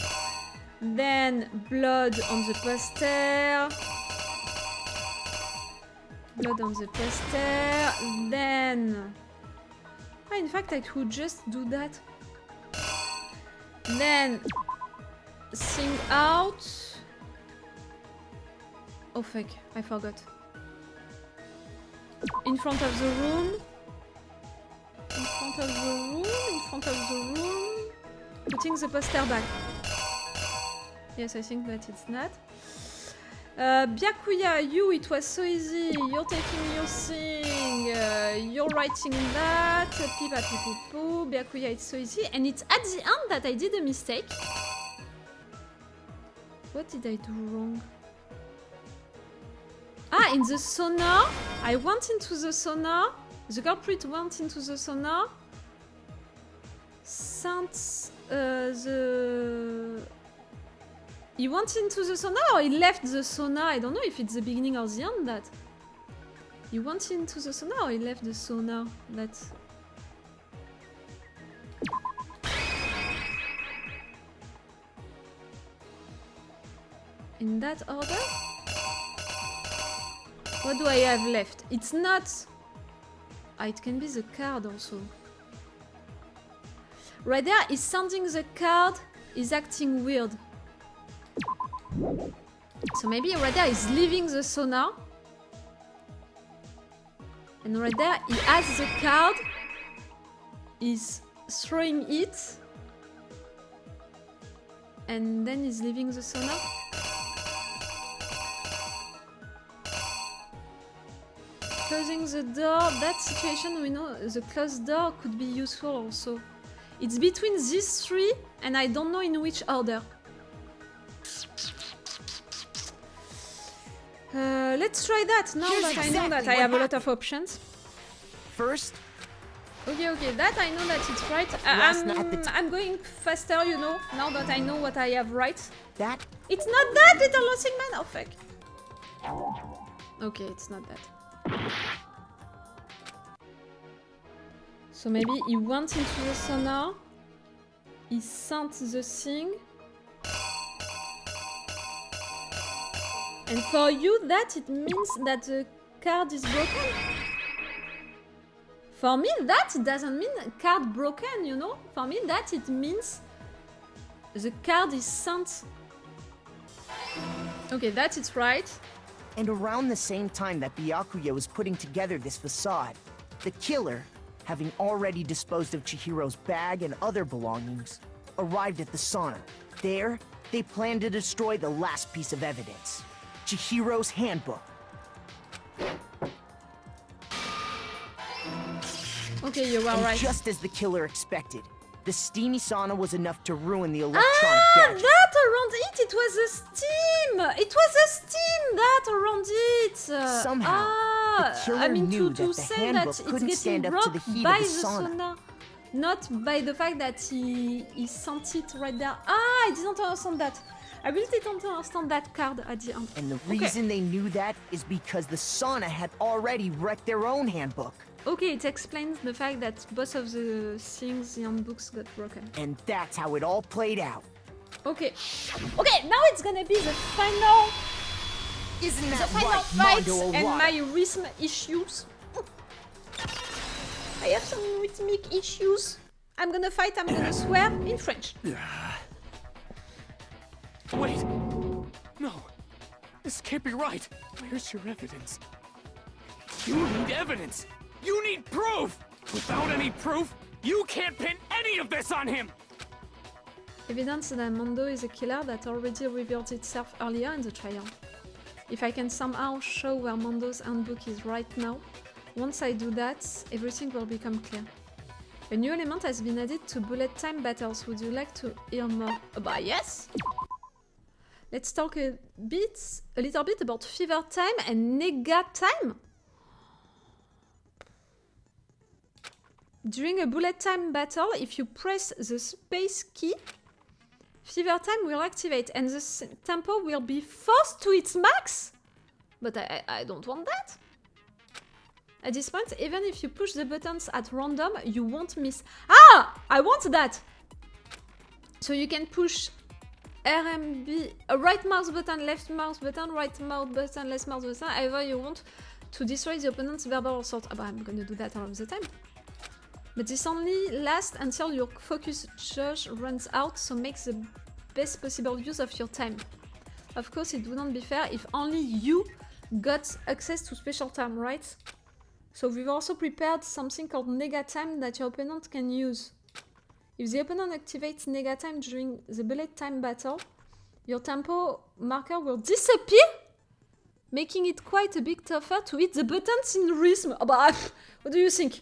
Then blood on the poster. Blood on the poster. Then... in fact, I could just do that. Then... sing out. Oh fuck, I forgot. In front of the room. In front of the room. In front of the room. Putting the poster back. Yes, I think that it's not. Byakuya, you, it was so easy. You're taking your thing. You're writing that. Pipa poo. Byakuya, it's so easy. And it's at the end that I did a mistake. What did I do wrong? Ah, in the sauna. I went into the sauna. The culprit went into the sauna. Since he went into the sauna or he left the sauna? I don't know if it's the beginning or the end that. He went into the sauna or he left the sauna? That's... in that order? What do I have left? It's not... ah, it can be the card also. Right there, he's sending the card, he's acting weird. So maybe right there he's leaving the sauna. And right there he has the card, he's throwing it. And then he's leaving the sauna. Closing the door, that situation we know the closed door could be useful also. It's between these three and I don't know in which order. Let's try that now that I know that I have a lot of options. First? Okay, that I know that it's right. I'm going faster, you know, now that I know what I have right. That? It's not that, little losing man! Oh fuck. Okay, it's not that. So maybe he went into the sauna, he sent the thing, and for you that it means that the card is broken? For me that doesn't mean card broken, you know? For me that it means the card is sent. Okay, that is right. And around the same time that Byakuya was putting together this facade, the killer, having already disposed of Chihiro's bag and other belongings, arrived at the sauna. There, they planned to destroy the last piece of evidence, Chihiro's handbook. Okay, you were right. Just as the killer expected, the steamy sauna was enough to ruin the electronic gadget. That around it was a steam! It was a steam that around it! Somehow, the killer knew that the handbook couldn't stand up to the heat of the sauna. Not by the fact that he sent it right there. Ah, I didn't understand that. I really didn't understand that card at the end. And the reason they knew that is because the sauna had already wrecked their own handbook. Okay, it explains the fact that both of the things, the handbooks, got broken. And that's how it all played out. Okay. Okay, now it's gonna be the final... Isn't that the final right, fights and my rhythm issues. I have some rhythmic issues. I'm gonna fight, I'm gonna swear in French. Wait! No! This can't be right! Where's your evidence? You need evidence! You need proof! Without any proof, you can't pin any of this on him! Evidence that Mondo is a killer that already revealed itself earlier in the trial. If I can somehow show where Mondo's handbook is right now, once I do that, everything will become clear. A new element has been added to bullet time battles. Would you like to hear more about? Yes? Let's talk a little bit about fever time and nega time. During a bullet time battle, if you press the space key, fever time will activate and the tempo will be forced to its max. But I don't want that. At this point, even if you push the buttons at random, you won't miss. Ah! I want that! So you can push RMB, right mouse button, left mouse button, right mouse button, left mouse button, however you want to destroy the opponent's verbal assault. Oh, I'm gonna do that all of the time. But this only lasts until your focus charge runs out, so make the best possible use of your time. Of course, it wouldn't be fair if only you got access to special time, right? So we've also prepared something called Nega Time that your opponent can use. If the opponent activates Nega Time during the bullet time battle, your tempo marker will disappear, making it quite a bit tougher to hit the buttons in rhythm. What do you think?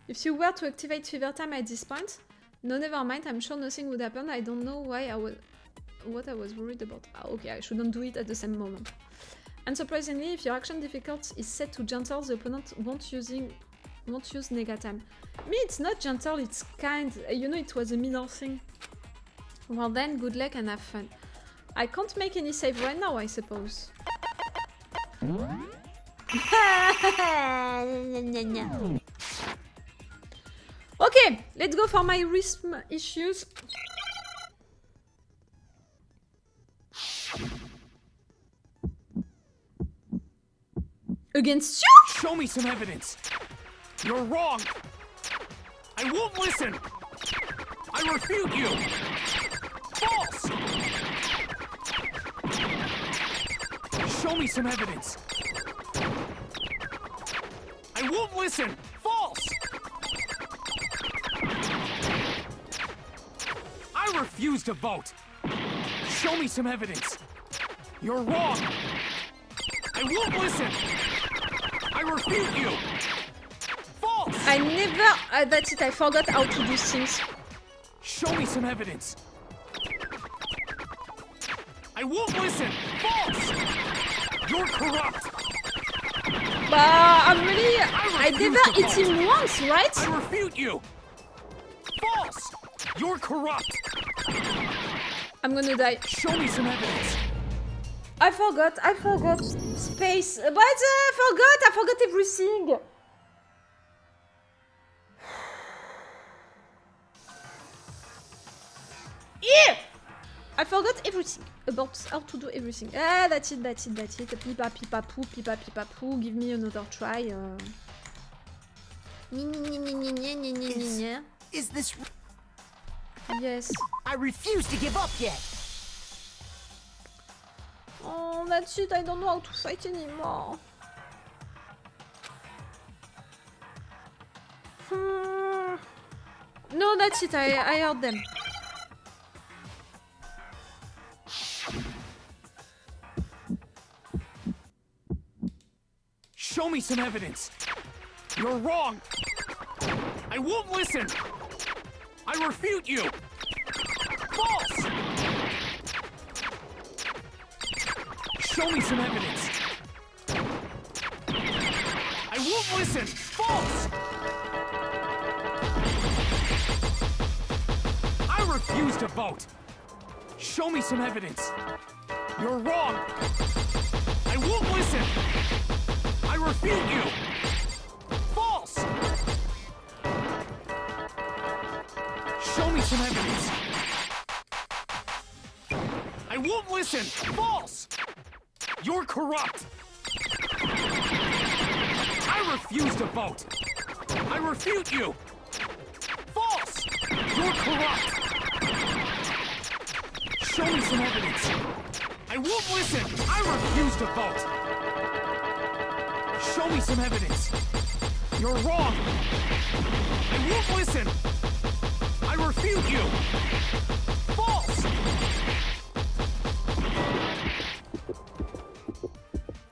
If you were to activate Fever Time at this point, no, never mind, I'm sure nothing would happen. I don't know why what I was worried about. Okay, I shouldn't do it at the same moment. Unsurprisingly, if your action difficulty is set to gentle, the opponent won't use Nega Time. Me, it's not gentle, it's kind. You know, it was a middle thing. Well then, good luck and have fun. I can't make any save right now, I suppose. Okay, let's go for my rhythm issues. Against you? Show me some evidence. You're wrong. I won't listen. I refute you. False. Show me some evidence. I won't listen. False. I refuse to vote. Show me some evidence. You're wrong. I won't listen. I refute you. False. I never. That's it. I forgot how to do things. Show me some evidence. I won't listen. False. You're corrupt. I'm really. I never hit him once, right? I refute you. False. You're corrupt. I'm gonna die. Show me some evidence. I forgot. Space. But I forgot everything. Yeah! I forgot everything about how to do everything. That's it. Pipa pipa poo. Give me another try. Is this... Yes. I refuse to give up yet. Oh, that's it. I don't know how to fight anymore. No, that's it. I heard them. Show me some evidence. You're wrong. I won't listen. I refute you. False. Show me some evidence. I won't listen. False. I refuse to vote. Show me some evidence. You're wrong. I won't listen. I refute you. False. Show me some evidence. I won't listen. False. You're corrupt. I refuse to vote. I refute you. False. You're corrupt. Show me some evidence. I won't listen. I refuse to vote. Show me some evidence. You're wrong. I won't listen. I refute you. False.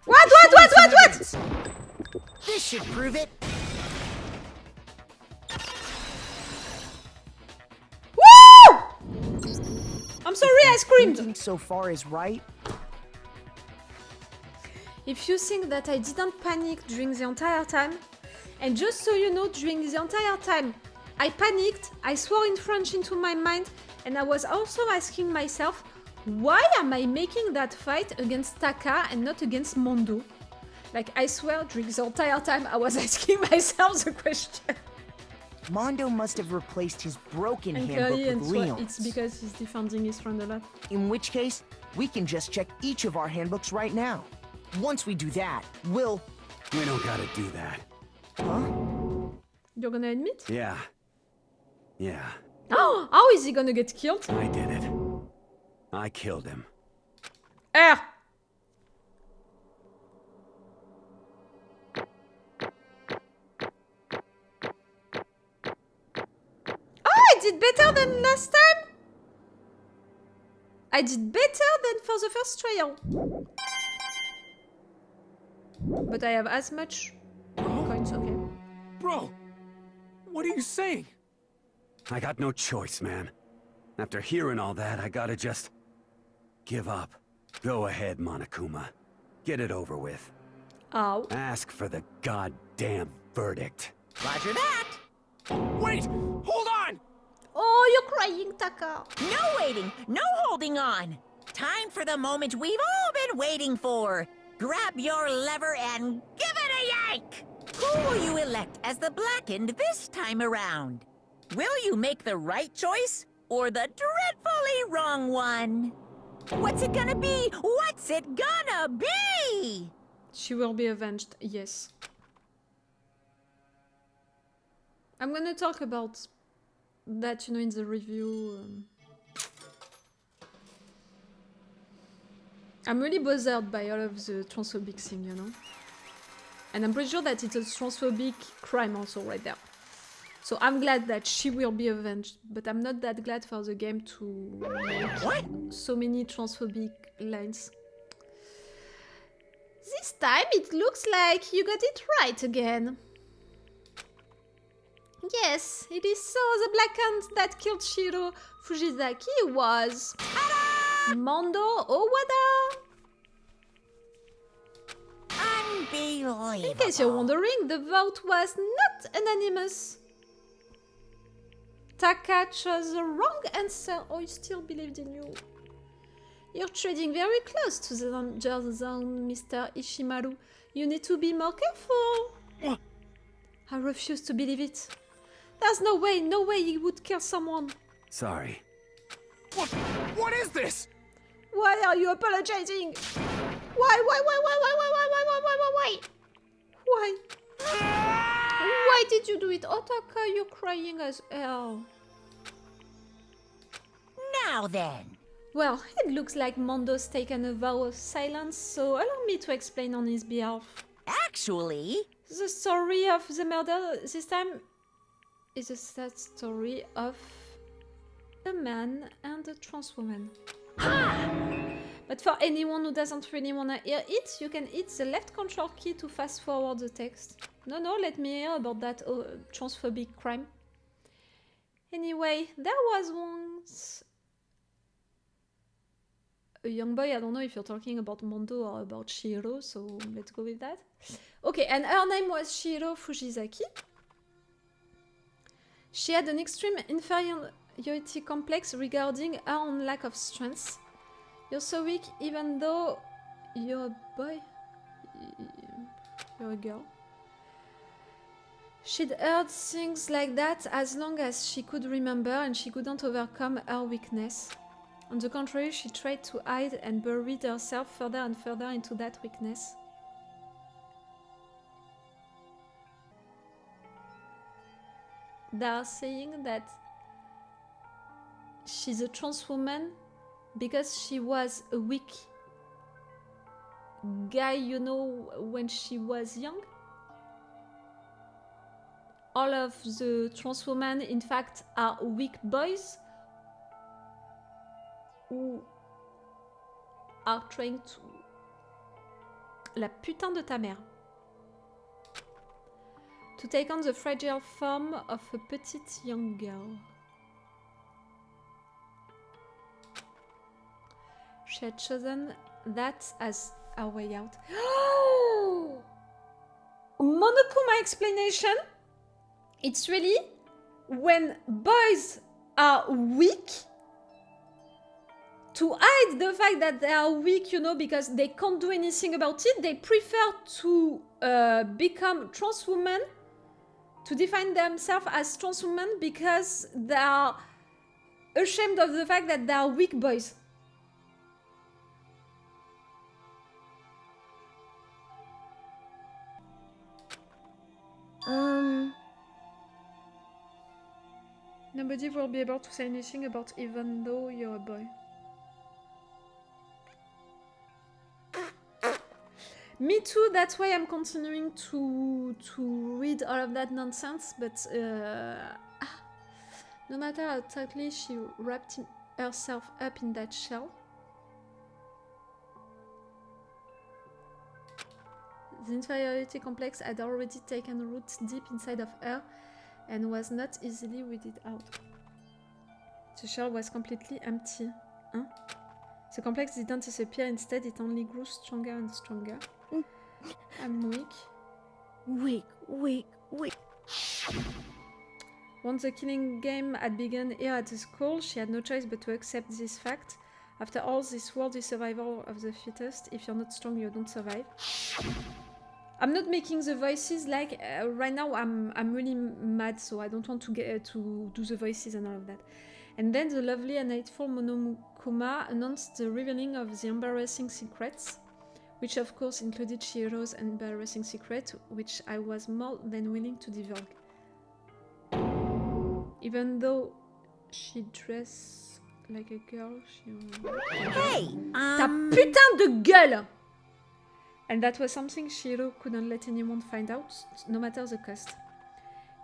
What? This should prove it. Woo! I'm sorry, I screamed. So far is right. If you think that I didn't panic during the entire time, And just so you know, during the entire time, I panicked, I swore in French into my mind, and I was also asking myself, why am I making that fight against Taka and not against Mondo? Like, I swear, during the entire time, I was asking myself the question. Mondo must have replaced his broken And handbook clearly, with Leon's. it's because he's defending his friend a lot. In which case, we can just check each of our handbooks right now. Once we do that, we'll... We don't gotta do that. Huh? You're gonna admit? Yeah. Yeah. Oh, how is he gonna get killed? I did it. I killed him. Ah! I did better than last time! I did better than for the first trial. But I have as much coins, okay. Bro, what are you saying? I got no choice, man. After hearing all that, I gotta just... give up. Go ahead, Monokuma. Get it over with. Oh. Ask for the goddamn verdict. Roger that! Wait! Hold on! Oh, you're crying, Taka. No waiting, no holding on. Time for the moment we've all been waiting for. Grab your lever and give it a yank! Who will you elect as the Blackened this time around? Will you make the right choice or the dreadfully wrong one? What's it gonna be? What's it gonna be? She will be avenged, yes. I'm gonna talk about that, you know, in the review. I'm really bothered by all of the transphobic thing, you know? And I'm pretty sure that it's a transphobic crime also right there. So I'm glad that she will be avenged, but I'm not that glad for the game to make so many transphobic lines. This time it looks like you got it right again. Yes, it is so. The black hand that killed Chihiro Fujizaki was... Mondo Owada! Unbelievable. In case you're wondering, the vote was not anonymous. Taka chose the wrong answer, or he still believed in you. You're trading very close to the danger zone, Mr. Ishimaru. You need to be more careful. What? I refuse to believe it. There's no way he would kill someone. Sorry. What is this? Why are you apologizing? Why? Why did you do it? Otaka, you're crying as hell. Now then. Well, it looks like Mondo's taken a vow of silence, so allow me to explain on his behalf. Actually... The story of the murder this time is a sad story of a man and a trans woman. But for anyone who doesn't really want to hear it, you can hit the left control key to fast forward the text. No, let me hear about that transphobic crime. Anyway, there was once a young boy. I don't know if you're talking about Mondo or about Chihiro, so let's go with that. Okay, and her name was Chihiro Fujizaki. She had an extreme inferiority complex regarding her own lack of strength. You're so weak even though you're a boy. You're a girl. She'd heard things like that as long as she could remember, and she couldn't overcome her weakness. On the contrary, she tried to hide and buried herself further and further into that weakness. They are saying that she's a trans woman because she was a weak guy, you know, when she was young. All of the trans women, in fact, are weak boys who are trying to... La putain de ta mère. To take on the fragile form of a petite young girl. She had chosen that as our way out. Monokuma explanation, it's really when boys are weak, to hide the fact that they are weak, you know, because they can't do anything about it, they prefer to become trans women, to define themselves as trans women because they are ashamed of the fact that they are weak boys. Nobody will be able to say anything about even though you're a boy. Me too, that's why I'm continuing to read all of that nonsense, but no matter how tightly she wrapped herself up in that shell, the inferiority complex had already taken root deep inside of her and was not easily weeded out. The shell was completely empty. Huh? The complex didn't disappear, instead it only grew stronger and stronger. I'm weak. Weak. Once the killing game had begun here at the school, she had no choice but to accept this fact. After all, this world is survival of the fittest. If you're not strong, you don't survive. I'm not making the voices like right now. I'm really mad, so I don't want to get to do the voices and all of that. And then the lovely and hateful Monokuma announced the revealing of the embarrassing secrets, which of course included Chihiro's embarrassing secret, which I was more than willing to divulge. Even though she dressed like a girl, she... Hey, Ta putain de gueule! And that was something Chihiro couldn't let anyone find out, no matter the cost.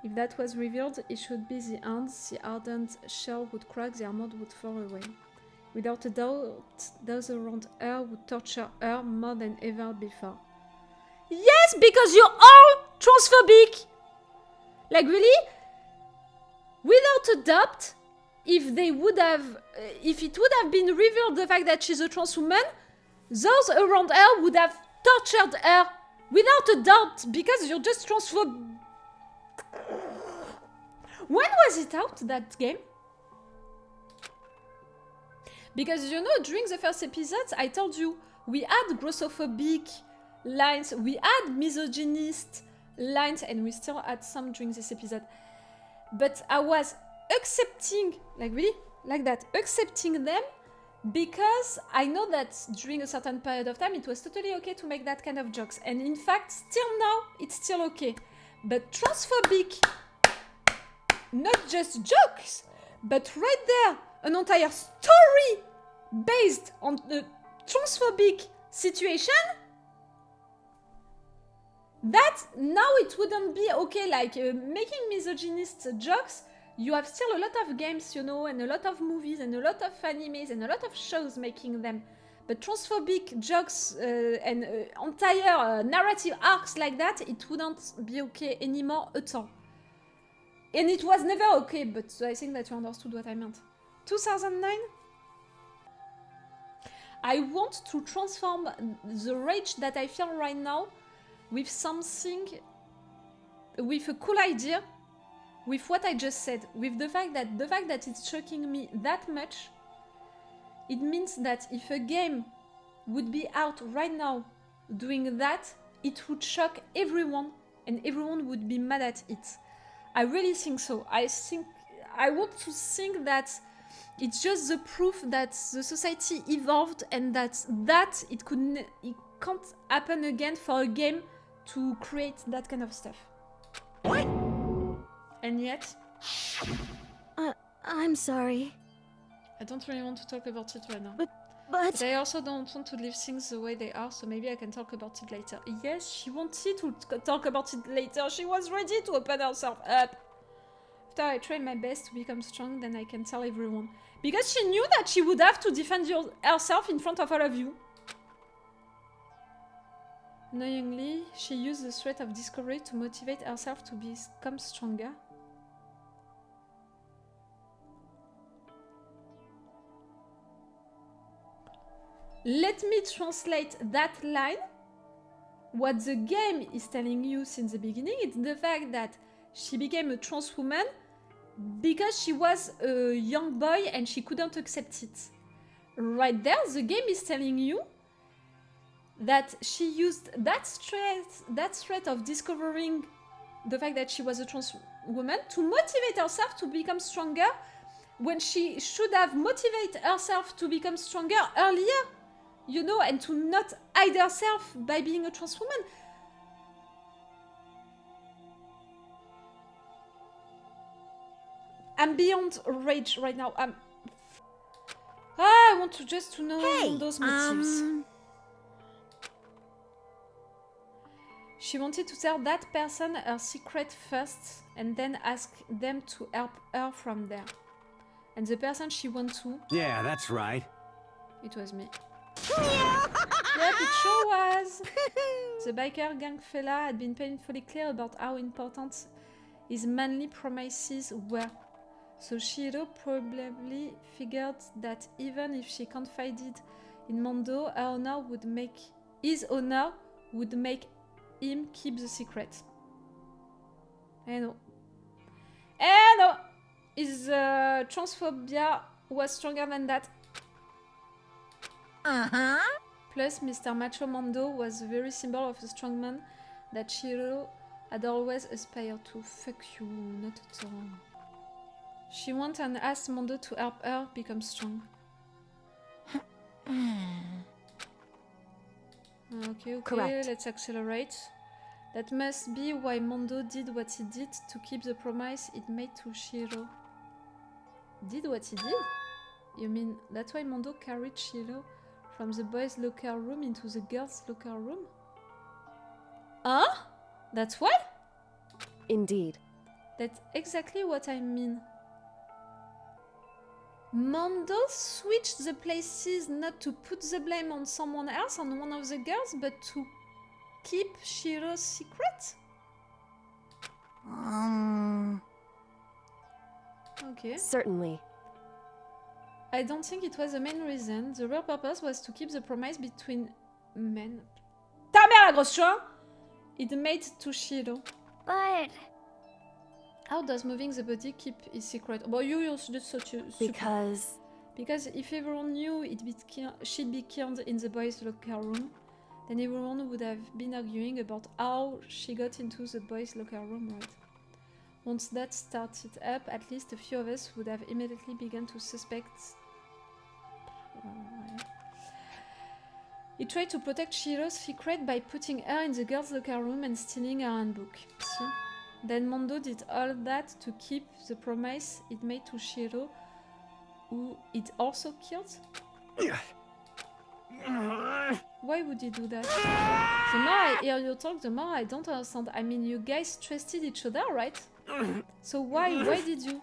If that was revealed, it should be the end. The ardent shell would crack, the armor would fall away. Without a doubt, those around her would torture her more than ever before. Yes, because you're all transphobic! Like, really? Without a doubt, if it would have been revealed the fact that she's a trans woman, those around her would have tortured her. Without a doubt, because you're just transphobic. When was it out, that game? Because, you know, during the first episodes, I told you, we had grossophobic lines, we had misogynist lines, and we still had some during this episode. But I was accepting, like really, like that, accepting them, because I know that during a certain period of time, it was totally okay to make that kind of jokes. And in fact, still now, it's still okay. But transphobic, not just jokes, but right there, an entire story based on a transphobic situation, that now it wouldn't be okay. Like making misogynist jokes, you have still a lot of games, you know, and a lot of movies and a lot of animes and a lot of shows making them. But transphobic jokes and entire narrative arcs like that, it wouldn't be okay anymore at all. And it was never okay, but I think that you understood what I meant. 2009? I want to transform the rage that I feel right now with something, with a cool idea, with what I just said, with the fact that it's shocking me that much. It means that if a game would be out right now doing that, it would shock everyone and everyone would be mad at it. I really think so. I want to think that it's just the proof that the society evolved and that it can't happen again for a game to create that kind of stuff. What? And yet... I'm sorry. I don't really want to talk about it right now. But I also don't want to leave things the way they are, so maybe I can talk about it later. Yes, she wanted to talk about it later. She was ready to open herself up. After I tried my best to become strong, then I can tell everyone. Because she knew that she would have to defend herself in front of all of you. Annoyingly, she used the threat of discovery to motivate herself to become stronger. Let me translate that line. what the game is telling you since the beginning is the fact that she became a trans woman because she was a young boy and she couldn't accept it. Right there, the game is telling you that she used that threat of discovering the fact that she was a trans woman to motivate herself to become stronger when she should have motivated herself to become stronger earlier, you know, and to not hide herself by being a trans woman. I'm beyond rage right now. I want to just to know those motives. She wanted to tell that person her secret first and then ask them to help her from there. And the person she went to... Yeah, that's right. It was me. Yep, it sure was. The biker gang fella had been painfully clear about how important his manly promises were. So Chihiro probably figured that even if she confided in Mondo, his honor would make him keep the secret. I know. His transphobia was stronger than that. Plus, Mr. Macho Mondo was the very symbol of a strong man that Chihiro had always aspired to. Fuck you, not at all. She went and asked Mondo to help her become strong. Okay, Correct. Let's accelerate. That must be why Mondo did what he did to keep the promise it made to Chihiro. Did what he did? You mean that's why Mondo carried Chihiro from the boys' locker room into the girls' locker room? Huh? That's why? Indeed. That's exactly what I mean. Mondo switched the places not to put the blame on someone else, on one of the girls, but to keep Chihiro's secret? Okay. Certainly. I don't think it was the main reason. The real purpose was to keep the promise between men. Ta mère la grosse chouin! It made to Chihiro. But... How does moving the body keep his secret? Well, you're just such a... Because if everyone knew she'd be killed in the boys' locker room, then everyone would have been arguing about how she got into the boys' locker room, right? Once that started up, at least a few of us would have immediately begun to suspect... He tried to protect Chihiro's secret by putting her in the girls' locker room and stealing her handbook. See? Then Mondo did all that to keep the promise it made to Chihiro, who it also killed? Why would he do that? The more I hear you talk, the more I don't understand. I mean, you guys trusted each other, right? So why did you?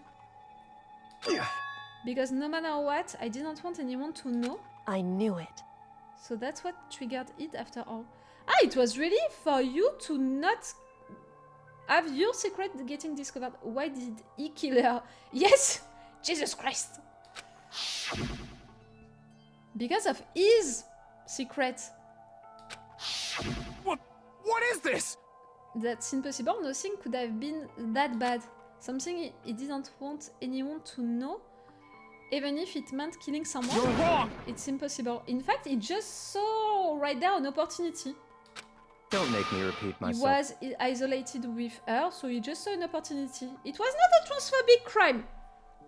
Because no matter what, I didn't want anyone to know. I knew it. So that's what triggered it after all. Ah, it was really for you to not have your secret getting discovered. Why did he kill her? Yes! Jesus Christ! Because of his secret. What is this? That's impossible. Nothing could have been that bad. Something he didn't want anyone to know, even if it meant killing someone. You're wrong! It's impossible. In fact, he just saw right there an opportunity. Don't make me repeat myself. He was isolated with her, so he just saw an opportunity. It was not a transphobic crime.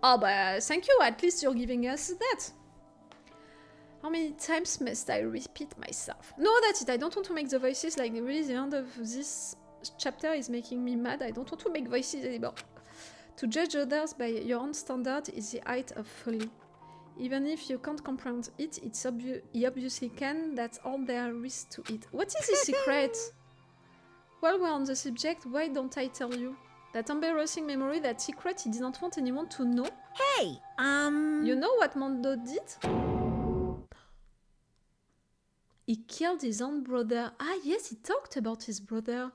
Oh, but thank you, at least you're giving us that. How many times must I repeat myself? No, that's it, I don't want to make the voices, like really the end of this chapter is making me mad. I don't want to make voices anymore. To judge others by your own standard is the height of folly. Even if you can't comprehend it, he obviously can. That's all there is to it. What is his secret? While we're on the subject, why don't I tell you? That embarrassing memory, that secret he didn't want anyone to know. Hey, You know what Mondo did? He killed his own brother. Ah, yes, he talked about his brother.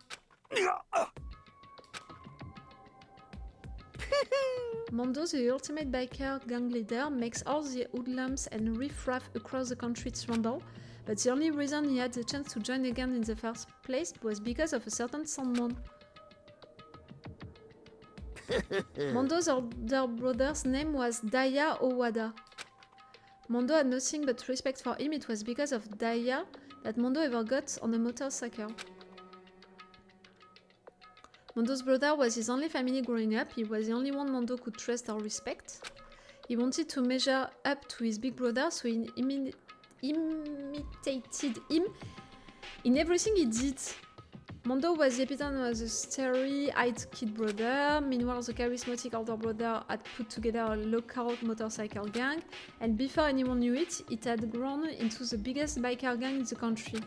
Mondo, the ultimate biker gang leader, makes all the hoodlums and riffraff across the country tremble But the only reason he had the chance to join the gang in the first place was because of a certain someone. Mondo's older brother's name was Daya Owada. Mondo had nothing but respect for him. It was because of Daya that Mondo ever got on a motorcycle. Mondo's brother was his only family growing up. He was the only one Mondo could trust or respect. He wanted to measure up to his big brother, so he imitated him in everything he did. Mondo was the epitome of the starry-eyed kid brother. Meanwhile, the charismatic older brother had put together a local motorcycle gang, and before anyone knew it, it had grown into the biggest biker gang in the country.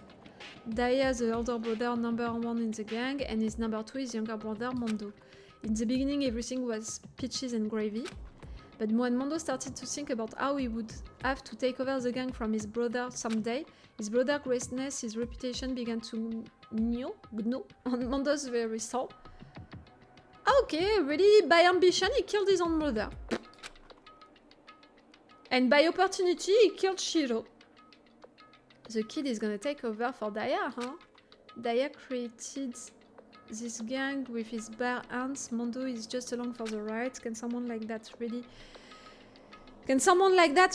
Daya, the older brother, #1 in the gang, and his #2 is younger brother, Mondo. In the beginning, everything was peaches and gravy. But when Mondo started to think about how he would have to take over the gang from his brother someday, his brother's greatness, his reputation began to gnaw on Mondo's very soul. Okay, really, by ambition, he killed his own brother. And by opportunity, he killed Chihiro. The kid is gonna take over for Daya, huh? Daya created this gang with his bare hands. Mondo is just along for the ride. Can someone like that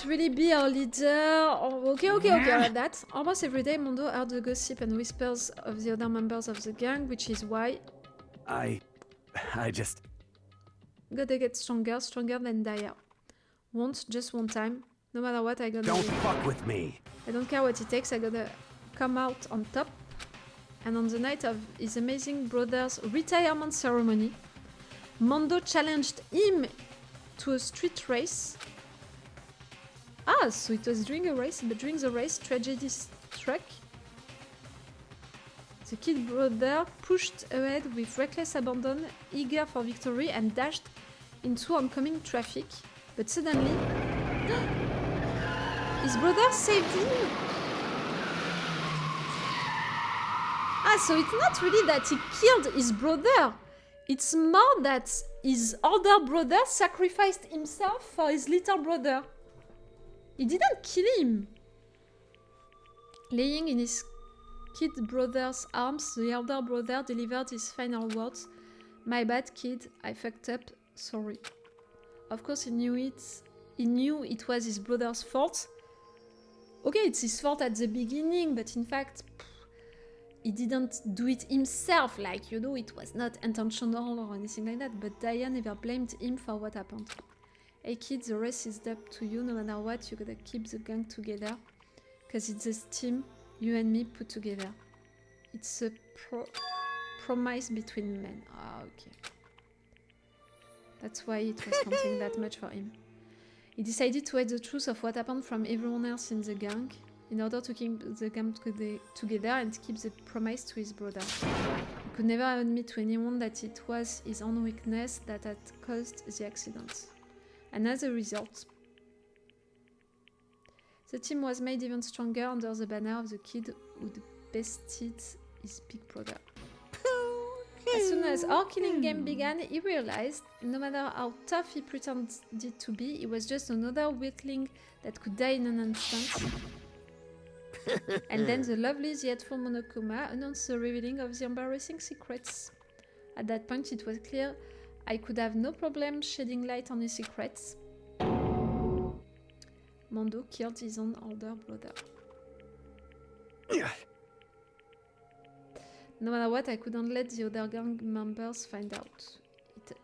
really be our leader? Oh, okay, like that. Almost every day, Mondo heard the gossip and whispers of the other members of the gang, which is why I just... gotta get stronger than Daya. Just one time. No matter what, I gotta... Don't fuck with me! I don't care what it takes, I gotta come out on top. And on the night of his amazing brother's retirement ceremony, Mondo challenged him to a street race. Ah, so it was during a race, but during the race, tragedy struck. The kid brother pushed ahead with reckless abandon, eager for victory, and dashed into oncoming traffic. But suddenly, his brother saved him. Ah, so it's not really that he killed his brother. It's more that his older brother sacrificed himself for his little brother. He didn't kill him. Laying in his kid brother's arms, the elder brother delivered his final words. "My bad, kid. I fucked up. Sorry." Of course, he knew it was his brother's fault. Okay, it's his fault at the beginning, but in fact, he didn't do it himself. Like, you know, it was not intentional or anything like that. But Daya never blamed him for what happened. Hey kids, the rest is up to you. No matter what, you gotta keep the gang together. Because it's this team, you and me, put together. It's a promise between men. Ah, okay. That's why it was counting that much for him. He decided to hide the truth of what happened from everyone else in the gang in order to keep the gang together and keep the promise to his brother. He could never admit to anyone that it was his own weakness that had caused the accident. And as a result, the team was made even stronger under the banner of the kid who'd bested his big brother. As soon as our killing game began, he realized, no matter how tough he pretended to be, he was just another weakling that could die in an instant. And then the lovely, the hateful Monokuma announced the revealing of the embarrassing secrets. At that point, it was clear I could have no problem shedding light on his secrets. Mondo killed his own older brother. No matter what, I couldn't let the other gang members find out.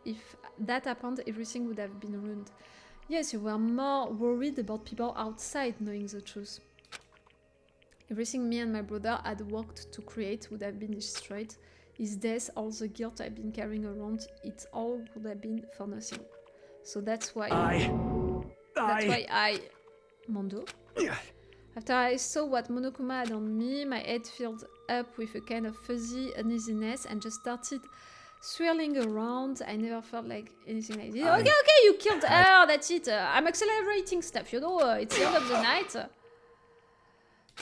If that happened, everything would have been ruined. Yes, you were more worried about people outside knowing the truth. Everything me and my brother had worked to create would have been destroyed. His death, all the guilt I've been carrying around, it all would have been for nothing. So that's why I... Mondo? After I saw what Monokuma had on me, my head filled up with a kind of fuzzy uneasiness and just started swirling around. I never felt like anything like this. Okay, you killed her, that's it. I'm accelerating stuff, you know, it's the end of the night.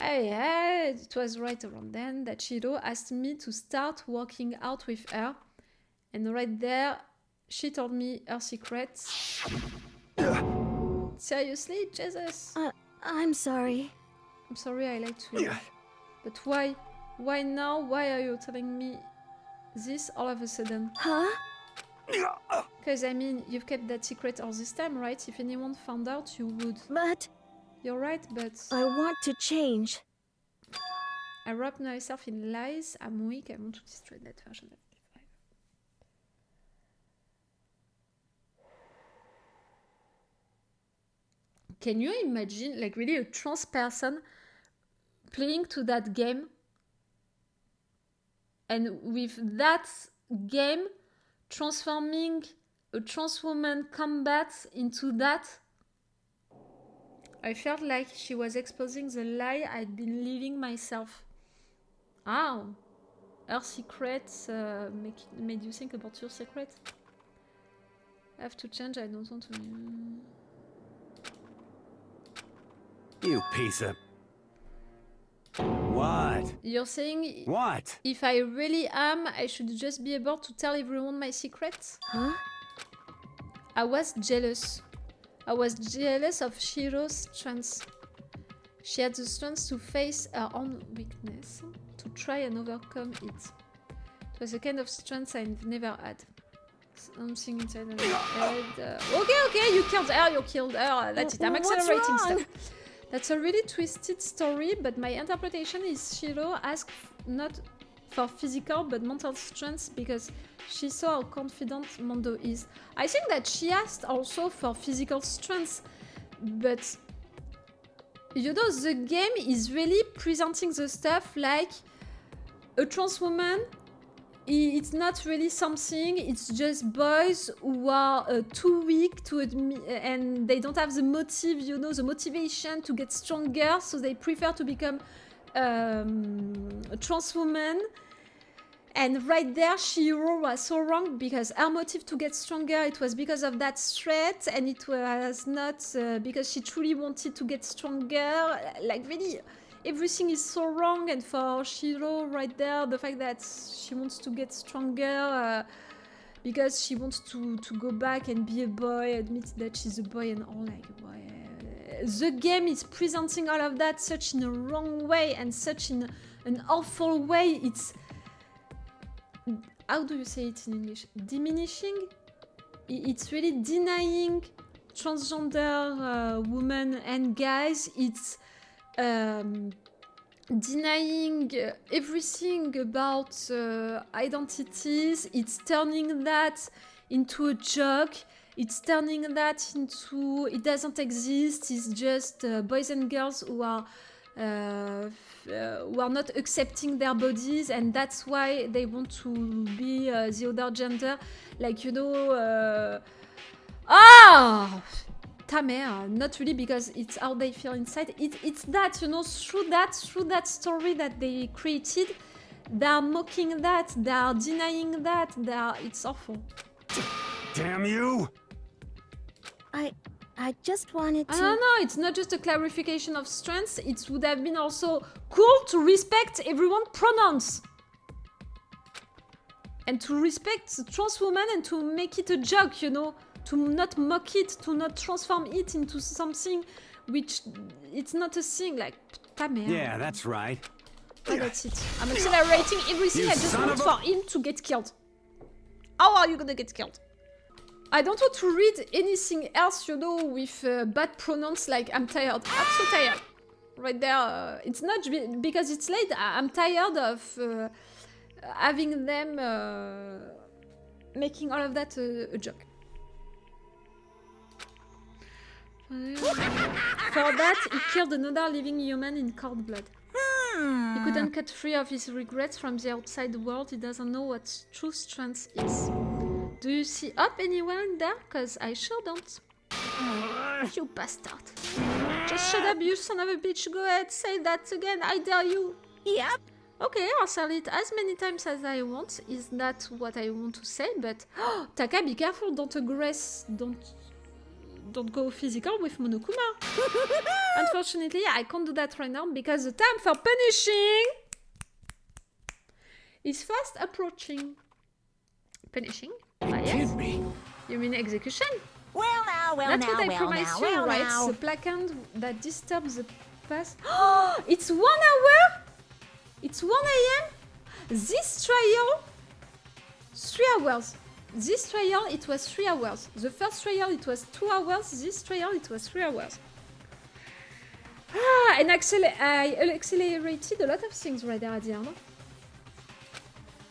It was right around then that Chihiro asked me to start working out with her. And right there, she told me her secrets. Seriously, Jesus? I'm sorry. I'm sorry, I lied to you. But why? Why now? Why are you telling me this all of a sudden? Huh? Because, I mean, you've kept that secret all this time, right? If anyone found out, you would. But... You're right, but... I want to change. I wrap myself in lies. I'm weak. I want to destroy that version of me. Can you imagine, like, really a trans person playing to that game? And with that game, transforming a trans woman combat into that? I felt like she was exposing the lie I'd been living myself. Ah, her secrets made you think about your secret? I have to change, I don't want to... You piece of... What? You're saying... What? If I really am, I should just be able to tell everyone my secrets? Huh? I was jealous. I was jealous of Chihiro's strength. She had the strength to face her own weakness, to try and overcome it. It was a kind of strength I've never had. Something inside of my head. Okay, you killed her, you killed her. That's it, I'm accelerating stuff. That's a really twisted story, but my interpretation is Chihiro asked not for physical but mental strength because she saw how confident Mondo is. I think that she asked also for physical strength, but you know, the game is really presenting the stuff like a trans woman. It's not really something, it's just boys who are too weak to admit, and they don't have the motive, you know, the motivation to get stronger, so they prefer to become a trans woman. And right there, Chihiro was so wrong because her motive to get stronger, it was because of that threat, and it was not because she truly wanted to get stronger. Like, really, everything is so wrong. And for Chihiro, right there, the fact that she wants to get stronger because she wants to go back and be a boy, admit that she's a boy and all, like, boy. The game is presenting all of that such in a wrong way and such in an awful way. It's... How do you say it in English? Diminishing? It's really denying transgender women and guys. It's denying everything about identities. It's turning that into a joke. It's turning that into... It doesn't exist. It's just boys and girls who are not accepting their bodies, and that's why they want to be the other gender, like, you know, ta mère, not really because it's how they feel inside. It's that, you know, through that story that they created, they are mocking that, they are denying that, it's awful. Damn you! I just wanted to... No, it's not just a clarification of strengths. It would have been also cool to respect everyone's pronouns. And to respect the trans woman and to make it a joke, you know. To not mock it, to not transform it into something which... It's not a thing, like... Ta mère. Yeah, that's right. Oh, that's it. I'm accelerating everything. I just want for him to get killed. How are you gonna get killed? I don't want to read anything else, you know, with bad pronouns like I'm tired. I'm so tired. Right there. It's not because it's late. I'm tired of having them making all of that a joke. For that, he killed another living human in cold blood. He couldn't cut free of his regrets from the outside world. He doesn't know what true strength is. Do you see up anywhere in there? Cause I sure don't. You bastard. Just shut up, you son of a bitch. Go ahead, say that again. I dare you. Yep. Okay, I'll say it as many times as I want. Is that what I want to say? But Taka, be careful. Don't aggress. Don't go physical with Monokuma. Unfortunately, I can't do that right now because the time for punishing is fast approaching. Punishing? Yes. You mean execution? Well now, That's what I promised you, right? The placard that disturbs the pass. Oh, it's 1 hour? It's 1 a.m.? This trial, 3 hours. This trial, it was 3 hours. The first trial, it was 2 hours. This trial, it was 3 hours. Ah, and I accelerated a lot of things right there at the end.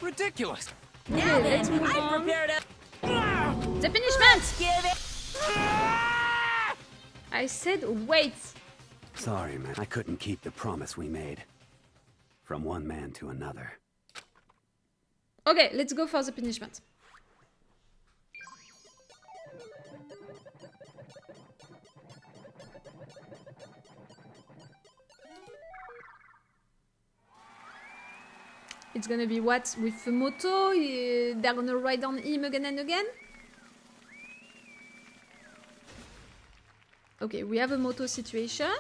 Ridiculous. Now then, I'm prepared. The punishment. Give it. I said wait. Sorry, man. I couldn't keep the promise we made. From one man to another. Okay, let's go for the punishment. It's gonna be what? With the moto? They're gonna ride on him again and again? Okay, we have a moto situation.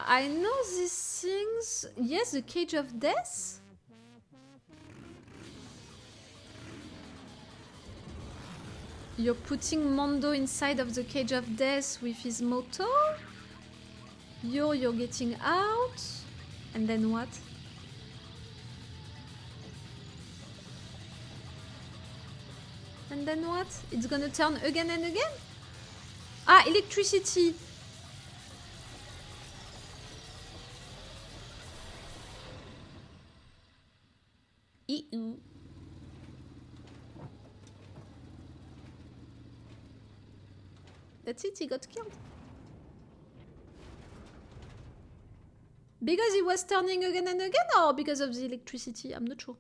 I know these things. Yes, the cage of death. You're putting Mondo inside of the cage of death with his motor. You're getting out. And then what? And then what? It's gonna turn again and again? Ah, electricity. Ew. That's it, he got killed. Because he was turning again and again, or because of the electricity? I'm not sure.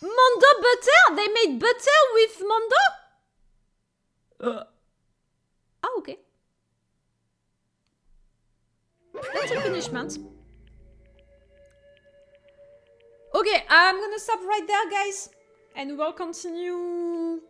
Mondo butter? They made butter with Mondo? Ah, okay. That's a punishment. Okay, I'm gonna stop right there, guys. And we'll continue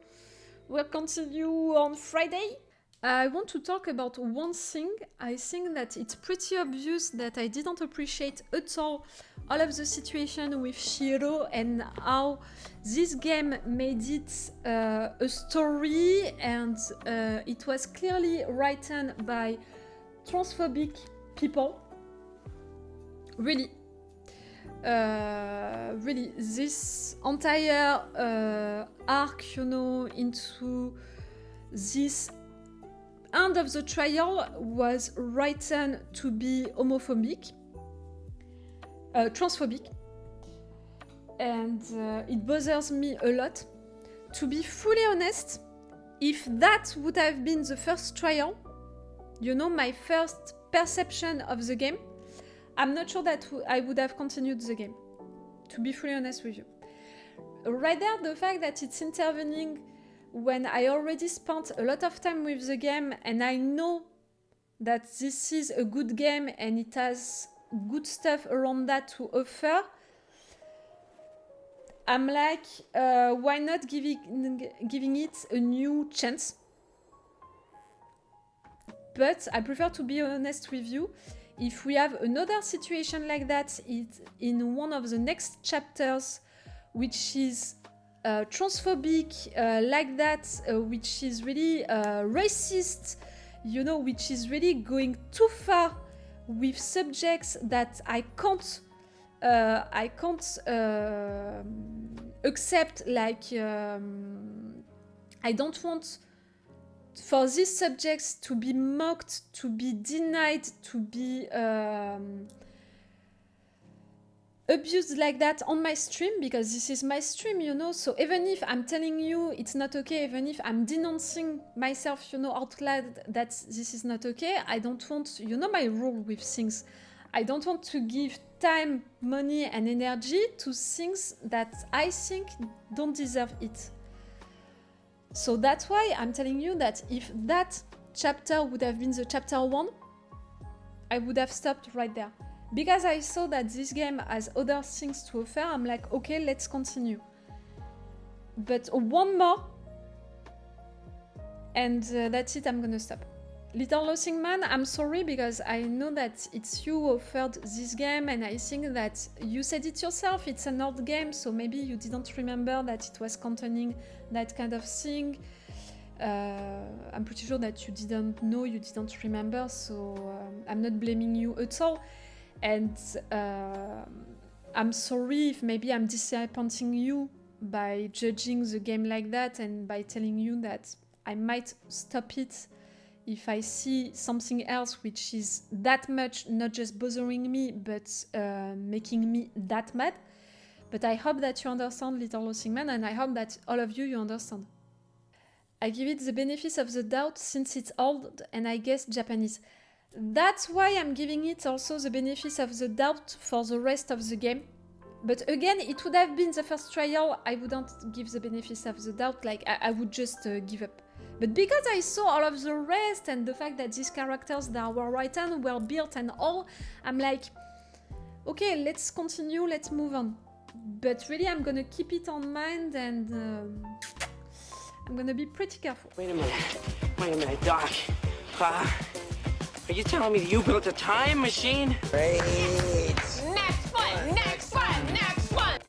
on Friday. I want to talk about one thing. I think that it's pretty obvious that I didn't appreciate at all of the situation with Chihiro and how this game made it a story, and it was clearly written by transphobic people. Really. Really, this entire arc, you know, into this end of the trial was written to be homophobic, transphobic, and it bothers me a lot. To be fully honest, if that would have been the first trial, you know, my first perception of the game, I'm not sure that I would have continued the game, to be fully honest with you. Right there, the fact that it's intervening when I already spent a lot of time with the game and I know that this is a good game and it has good stuff around that to offer, I'm like, why not giving it a new chance? But I prefer to be honest with you. If we have another situation like that in one of the next chapters, which is transphobic like that, which is really racist, you know, which is really going too far with subjects that I can't accept, like I don't want for these subjects to be mocked, to be denied, to be abused like that on my stream, because this is my stream, you know. So even if I'm telling you it's not okay, even if I'm denouncing myself, you know, out loud that this is not okay, I don't want, you know, my rule with things. I don't want to give time, money and energy to things that I think don't deserve it. So that's why I'm telling you that if that chapter would have been the chapter 1, I would have stopped right there. Because I saw that this game has other things to offer, I'm like, okay, let's continue. But one more. And that's it, I'm gonna stop. Little Losing Man, I'm sorry because I know that it's you who offered this game and I think that you said it yourself, it's an old game, so maybe you didn't remember that it was containing that kind of thing. I'm pretty sure that you didn't know, you didn't remember, so I'm not blaming you at all. And I'm sorry if maybe I'm disappointing you by judging the game like that and by telling you that I might stop it if I see something else which is that much not just bothering me but making me that mad. But I hope that you understand, Little Losing Man, and I hope that all of you understand. I give it the benefit of the doubt since it's old and I guess Japanese. That's why I'm giving it also the benefit of the doubt for the rest of the game. But again, it would have been the first trial, I wouldn't give the benefit of the doubt, like I would just give up. But because I saw all of the rest and the fact that these characters that were written were built and all, I'm like, okay, let's continue, let's move on. But really, I'm gonna keep it on mind and I'm gonna be pretty careful. Wait a minute, Doc. Are you telling me that you built a time machine? Great.